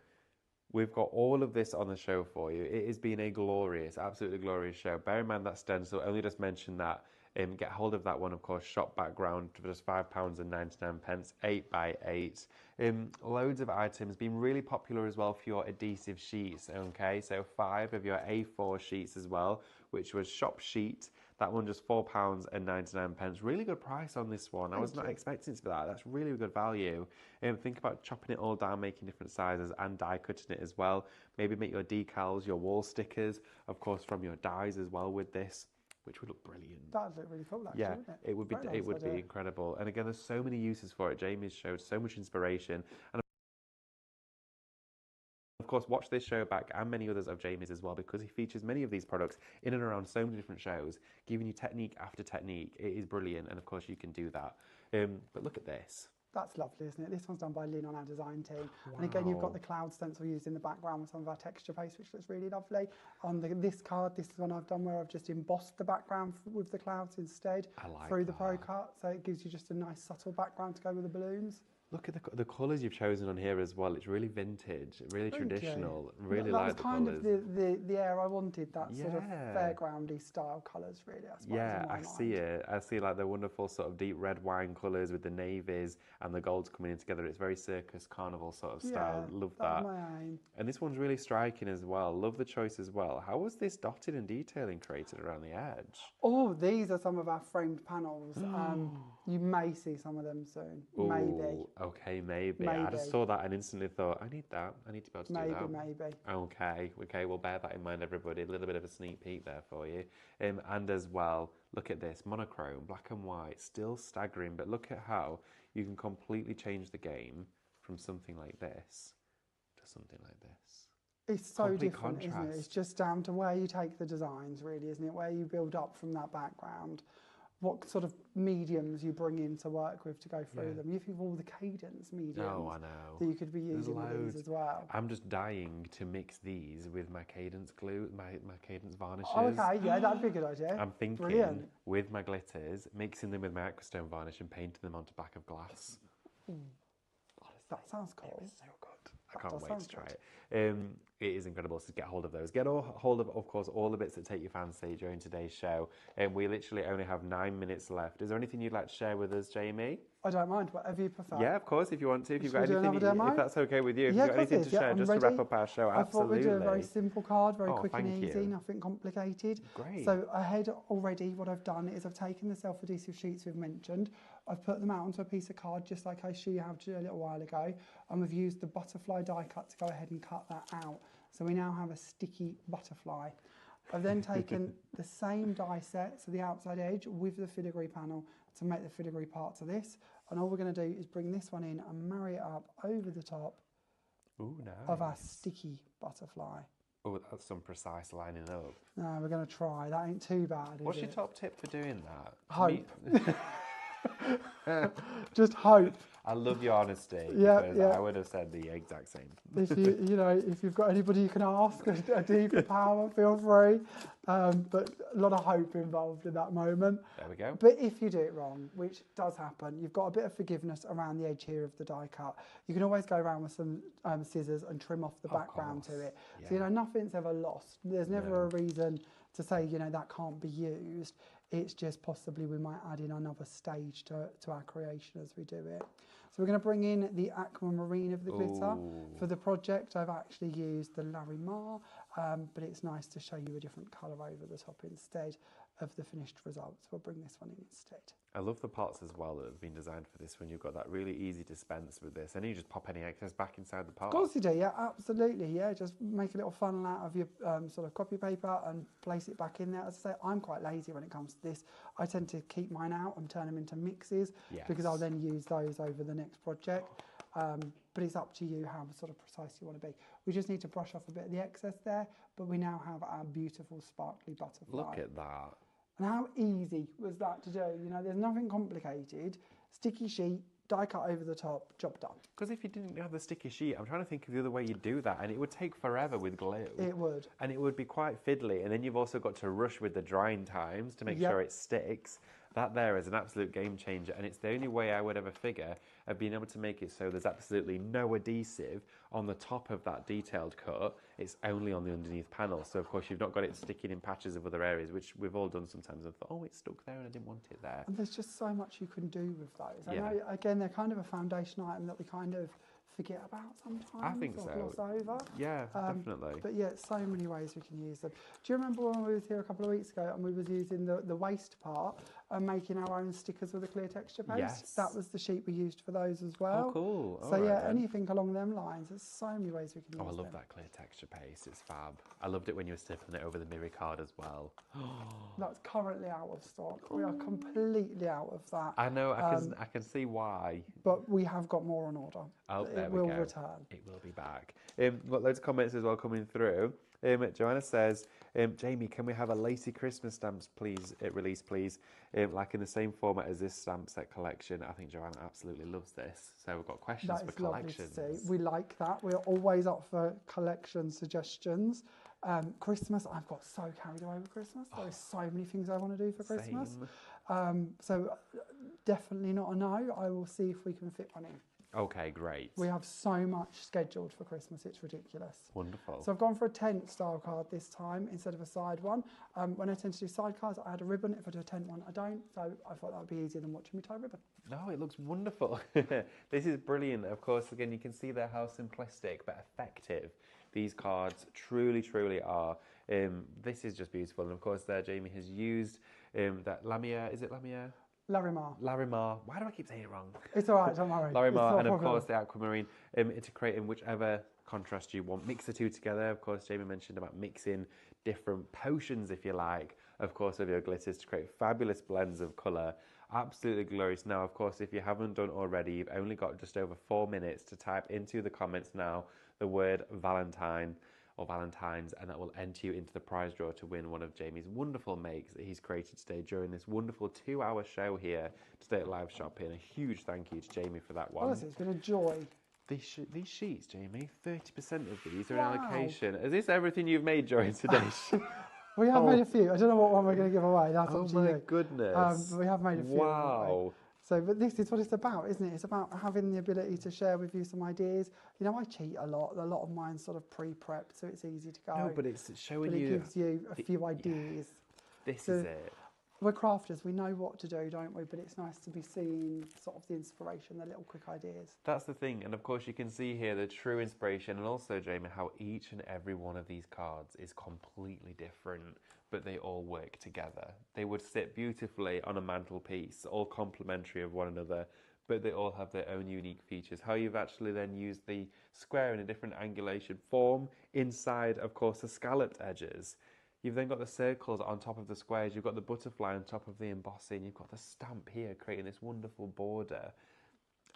we've got all of this on the show for you. It has been a glorious, absolutely glorious show. Bear in mind that stencil, only just mentioned that. Get hold of that one, of course, shop background for just £5.99, 8x8. Loads of items, been really popular as well for your adhesive sheets, okay? So 5 of your A4 sheets as well, which was shop sheet. That one just £4.99. Really good price on this one. I was not expecting it to be that. That's really good value. Think about chopping it all down, making different sizes and die cutting it as well. Maybe make your decals, your wall stickers, of course, from your dies as well with this, which would look brilliant. That would look really cool, actually, Yeah, wouldn't it? it would be. Very It nice would be idea. incredible. And again, there's so many uses for it. Jamie's showed so much inspiration, and of course, watch this show back and many others of Jamie's as well, because he features many of these products in and around so many different shows, giving you technique after technique. It is brilliant, and of course, you can do that. But look at this. That's lovely, isn't it? This one's done by Lynn on our design team. And again, you've got the cloud stencil used in the background with some of our texture paste, which looks really lovely. On this card, this is one I've done where I've just embossed the background with the clouds instead through the Pro Cut. So it gives you just a nice subtle background to go with the balloons. Look at the colours you've chosen on here as well. It's really vintage, really traditional. Really that like was the kind colours. of the air I wanted, that sort of Yeah. fairgroundy style colours, really, I suppose. Yeah, in my I see mind. it. I see like the wonderful sort of deep red wine colours with the navies and the golds coming in together. It's very circus carnival sort of style. Yeah, Love that that. was my aim. And this one's really striking as well. Love the choice as well. How was this dotted and detailing created around the edge? Oh, these are some of our framed panels. You may see some of them soon. Maybe. Ooh, okay, maybe. I just saw that and instantly thought, I need that. I need to be able to do that. Maybe. Okay, we'll bear that in mind, everybody. A little bit of a sneak peek there for you. And as well, look at this, monochrome, black and white, still staggering, but look at how you can completely change the game from something like this to something like this. It's so Complete different, isn't it? contrast. It's just down to where you take the designs, really, isn't it? Where you build up from that background, what sort of mediums you bring in to work with to go through them. You think of all the cadence mediums Oh, I know. that you could be using with loads. these as well. I'm just dying to mix these with my cadence glue, my cadence varnishes. Oh, okay, yeah, that'd be a good idea. I'm thinking Brilliant. with my glitters, mixing them with my aquastone varnish and painting them onto back of glass. That sounds cool. It's so good. I That can't does wait to sound try good. it. It is incredible, so get hold of those. Get hold of course, all the bits that take your fancy during today's show. And we literally only have 9 minutes left. Is there anything you'd like to share with us, Jamie? I don't mind, whatever you prefer. Yeah, of course, if you want to. If you've Should got we do anything, another demo? if that's okay with you. If Yeah, you've got of course anything it to is. Yeah, share, I'm just to ready. wrap up our show, I thought absolutely. we'd do a very simple card, very Oh, quick and thank easy, you. nothing complicated. Great. So ahead already, what I've done is I've taken the self-adhesive sheets we've mentioned, I've put them out onto a piece of card just like I showed you how to do a little while ago, and we've used the butterfly die cut to go ahead and cut that out. So we now have a sticky butterfly. I've then taken the same die set, so the outside edge, with the filigree panel to make the filigree parts of this. And all we're going to do is bring this one in and marry it up over the top Ooh, of our nice. sticky butterfly. Oh, that's some precise lining up. No, we're going to try. That ain't too bad, is What's your it? top tip for doing that? Hope. Just hope. I love your honesty, Yeah, because yeah. I would have said the exact same. If if you've got anybody you can ask, a deeper power, feel free. But a lot of hope involved in that moment. There we go. But if you do it wrong, which does happen, you've got a bit of forgiveness around the edge here of the die cut. You can always go around with some scissors and trim off the background to it. Yeah. So, nothing's ever lost. There's never a reason to say, that can't be used. It's just possibly we might add in another stage to our creation as we do it. So we're going to bring in the aquamarine of the glitter. For the project, I've actually used the Larimar, but it's nice to show you a different colour over the top instead of the finished results. We'll bring this one in instead. I love the pots as well that have been designed for this when you've got that really easy dispense with this, and you just pop any excess back inside the pot. Of course you do, yeah, absolutely, yeah. Just make a little funnel out of your sort of copy paper and place it back in there. As I say, I'm quite lazy when it comes to this. I tend to keep mine out and turn them into mixes because I'll then use those over the next project. But it's up to you how sort of precise you want to be. We just need to brush off a bit of the excess there, but we now have our beautiful sparkly butterfly. Look at that. And how easy was that to do? You know, there's nothing complicated. Sticky sheet, die cut over the top, job done. Because if you didn't have the sticky sheet, I'm trying to think of the other way you'd do that, and it would take forever with glue. It would. And it would be quite fiddly, and then you've also got to rush with the drying times to make sure it sticks. That there is an absolute game changer, and it's the only way I would ever figure of being able to make it so there's absolutely no adhesive on the top of that detailed cut. It's only on the underneath panel. So of course you've not got it sticking in patches of other areas, which we've all done sometimes. And thought, oh, it's stuck there and I didn't want it there. And there's just so much you can do with those. I Yeah. know, again, they're kind of a foundation item that we kind of forget about sometimes. I think or so. gloss over. Yeah, definitely. But yeah, so many ways we can use them. Do you remember when we was here a couple of weeks ago and we was using the waste part and making our own stickers with a clear texture paste? Yes. That was the sheet we used for those as well. Oh, cool. So All yeah, right, then. anything along them lines. There's so many ways we can use Oh, I love them. that clear texture paste. It's fab. I loved it when you were snipping it over the mirror card as well. That's currently out of stock. We are completely out of that. I know. I can see why. But we have got more on order. Oh, there It we will go. return. It will be back. Got loads of comments as well coming through. Joanna says, Jamie, can we have a lacy Christmas stamps, please? Release, please. Like in the same format as this stamp set collection. I think Joanna absolutely loves this. So we've got questions That for is lovely to collections. see. We like that. We're always up for collection suggestions. Christmas, I've got so carried away with Christmas. There are so many things I want to do for Christmas. Same. So definitely not a no. I will see if we can fit one in. Okay, great. We have so much scheduled for Christmas, it's ridiculous. Wonderful. So I've gone for a tent style card this time instead of a side one. When I tend to do side cards, I add a ribbon. If I do a tent one, I don't. So I thought that would be easier than watching me tie ribbon. No, it looks wonderful. This is brilliant. Of course, again, you can see there how simplistic but effective these cards truly, truly are. This is just beautiful. And of course, there Jamie has used that Lamier. Is it Lamier? Larimar. Larimar. Why do I keep saying it wrong? It's all right, don't worry. Larimar, and of course the aquamarine to create in whichever contrast you want. Mix the two together. Of course, Jamie mentioned about mixing different potions, if you like, of course, of your glitters to create fabulous blends of colour. Absolutely glorious. Now, of course, if you haven't done already, you've only got just over 4 minutes to type into the comments now the word Valentine or Valentine's, and that will enter you into the prize draw to win one of Jamie's wonderful makes that he's created today during this wonderful 2-hour show here today at Live Shopping. A huge thank you to Jamie for that one. Honestly, it's been a joy. These sheets, Jamie, 30% of these are Wow. in allocation. Is this everything you've made during today's show? We have made a few. I don't know what one we're going to give away. That's Oh up to my you. goodness. But we have made a few. Wow. So, but this is what it's about, isn't it? It's about having the ability to share with you some ideas. You know, I cheat a lot. A lot of mine's sort of pre-prepped, so it's easy to go. No, but it's showing But it you. gives you a few ideas. This So- is it. We're crafters. We know what to do, don't we? But it's nice to be seeing sort of the inspiration, the little quick ideas. That's the thing. And of course, you can see here the true inspiration, and also, Jamie, how each and every one of these cards is completely different, but they all work together. They would sit beautifully on a mantelpiece, all complementary of one another, but they all have their own unique features. How you've actually then used the square in a different angulation form inside, of course, the scalloped edges. You've then got the circles on top of the squares, you've got the butterfly on top of the embossing, you've got the stamp here creating this wonderful border.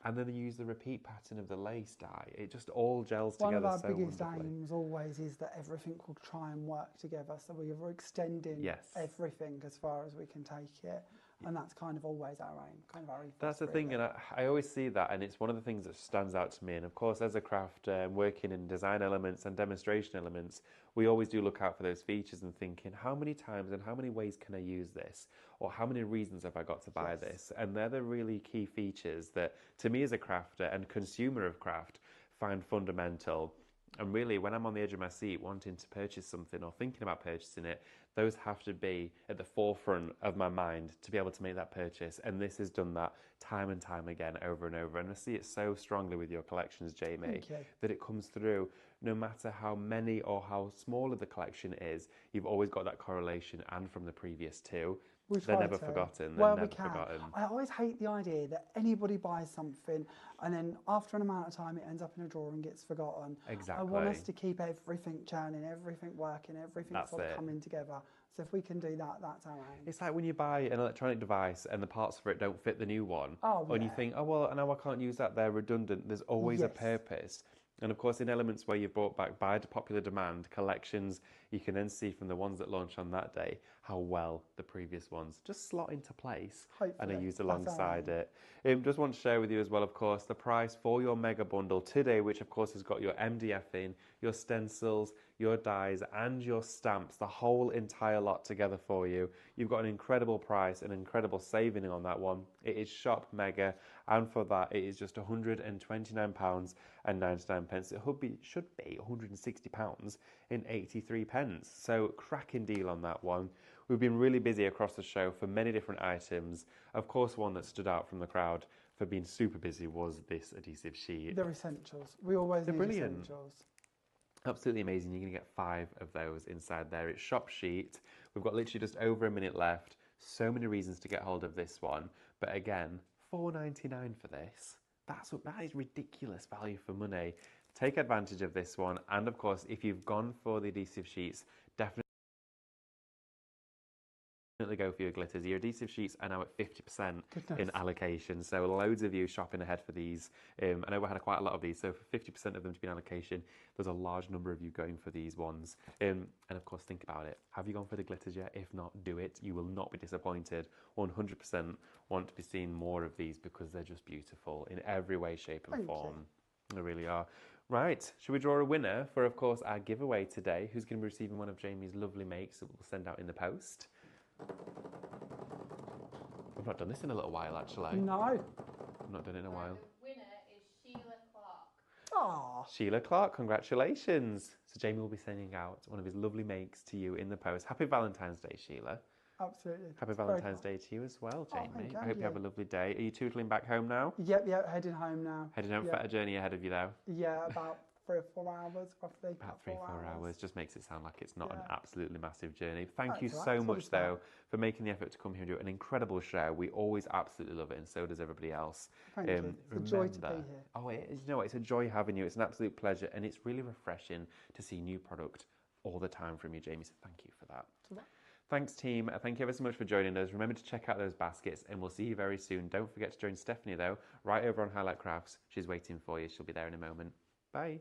And then you use the repeat pattern of the lace dye. It just all gels One together of our so biggest wonderfully. aims always is that everything will try and work together. So we are extending Yes. everything as far as we can take it. And that's kind of always our aim, kind of our ethos. That's the thing, and I always see that, and it's one of the things that stands out to me. And of course, as a craft working in design elements and demonstration elements, we always do look out for those features and thinking, how many times and how many ways can I use this? Or how many reasons have I got to buy this? And they're the really key features that, to me as a crafter and consumer of craft, find fundamental. And really, when I'm on the edge of my seat wanting to purchase something or thinking about purchasing it, those have to be at the forefront of my mind to be able to make that purchase. And this has done that time and time again, over and over. And I see it so strongly with your collections, Jamie, that it comes through. No matter how many or how small of the collection is, you've always got that correlation, and from the previous two. They're never forgotten. They're never forgotten. I always hate the idea that anybody buys something and then after an amount of time it ends up in a drawer and gets forgotten. Exactly. I want us to keep everything churning, everything working, everything sort of coming together. So if we can do that, that's our aim. It's like when you buy an electronic device and the parts for it don't fit the new one. And you think, oh, well, now I can't use that. They're redundant. There's always a purpose. And of course, in elements where you've brought back by popular demand collections, you can then see from the ones that launch on that day how well the previous ones just slot into place and are used alongside it. Just want to share with you as well, of course, the price for your mega bundle today, which of course has got your MDF in, your stencils, your dies and your stamps, the whole entire lot together for you. You've got an incredible price, an incredible saving on that one. It is Shop Mega, and for that it is just £129.99. It should be £160.83. So cracking deal on that one. We've been really busy across the show for many different items. Of course, one that stood out from the crowd for being super busy was this adhesive sheet. They're essentials. We always need essentials. Absolutely amazing. You're going to get 5 of those inside there. It's Shop Sheet. We've got literally just over a minute left. So many reasons to get hold of this one. But again, £4.99 for this. That is ridiculous value for money. Take advantage of this one. And of course, if you've gone for the adhesive sheets, definitely go for your glitters. Your adhesive sheets are now at 50% in allocation, so loads of you shopping ahead for these. I know we had quite a lot of these, so for 50% of them to be in allocation, there's a large number of you going for these ones. And of course, think about it. Have you gone for the glitters yet? If not, do it. You will not be disappointed. 100% want to be seeing more of these because they're just beautiful in every way, shape and form. They really are. Right, should we draw a winner for, of course, our giveaway today? Who's going to be receiving one of Jamie's lovely makes that we'll send out in the post? We've not done this in a little while, actually. No. I've not done it in a while. The winner is Sheila Clark. Oh. Sheila Clark, congratulations. So Jamie will be sending out one of his lovely makes to you in the post. Happy Valentine's Day, Sheila. Absolutely. Happy Valentine's Day to you as well, Jamie. Thank I hope you have a lovely day. Are you tootling back home now? Yep, heading home now. Heading home, better journey ahead of you though. Yeah, about 3 or 4 hours, roughly. About 3 or 4 hours. Just makes it sound like it's not an absolutely massive journey. Thank you That's so right. much, though, for making the effort to come here and do an incredible show. We always absolutely love it, and so does everybody else. Thank you. It's a joy to be here. Oh, it is, you know what? It's a joy having you. It's an absolute pleasure, and it's really refreshing to see new product all the time from you, Jamie. So thank you for that. Thanks, team. Thank you ever so much for joining us. Remember to check out those baskets, and we'll see you very soon. Don't forget to join Stephanie, though, right over on Highlight Crafts. She's waiting for you. She'll be there in a moment. Bye.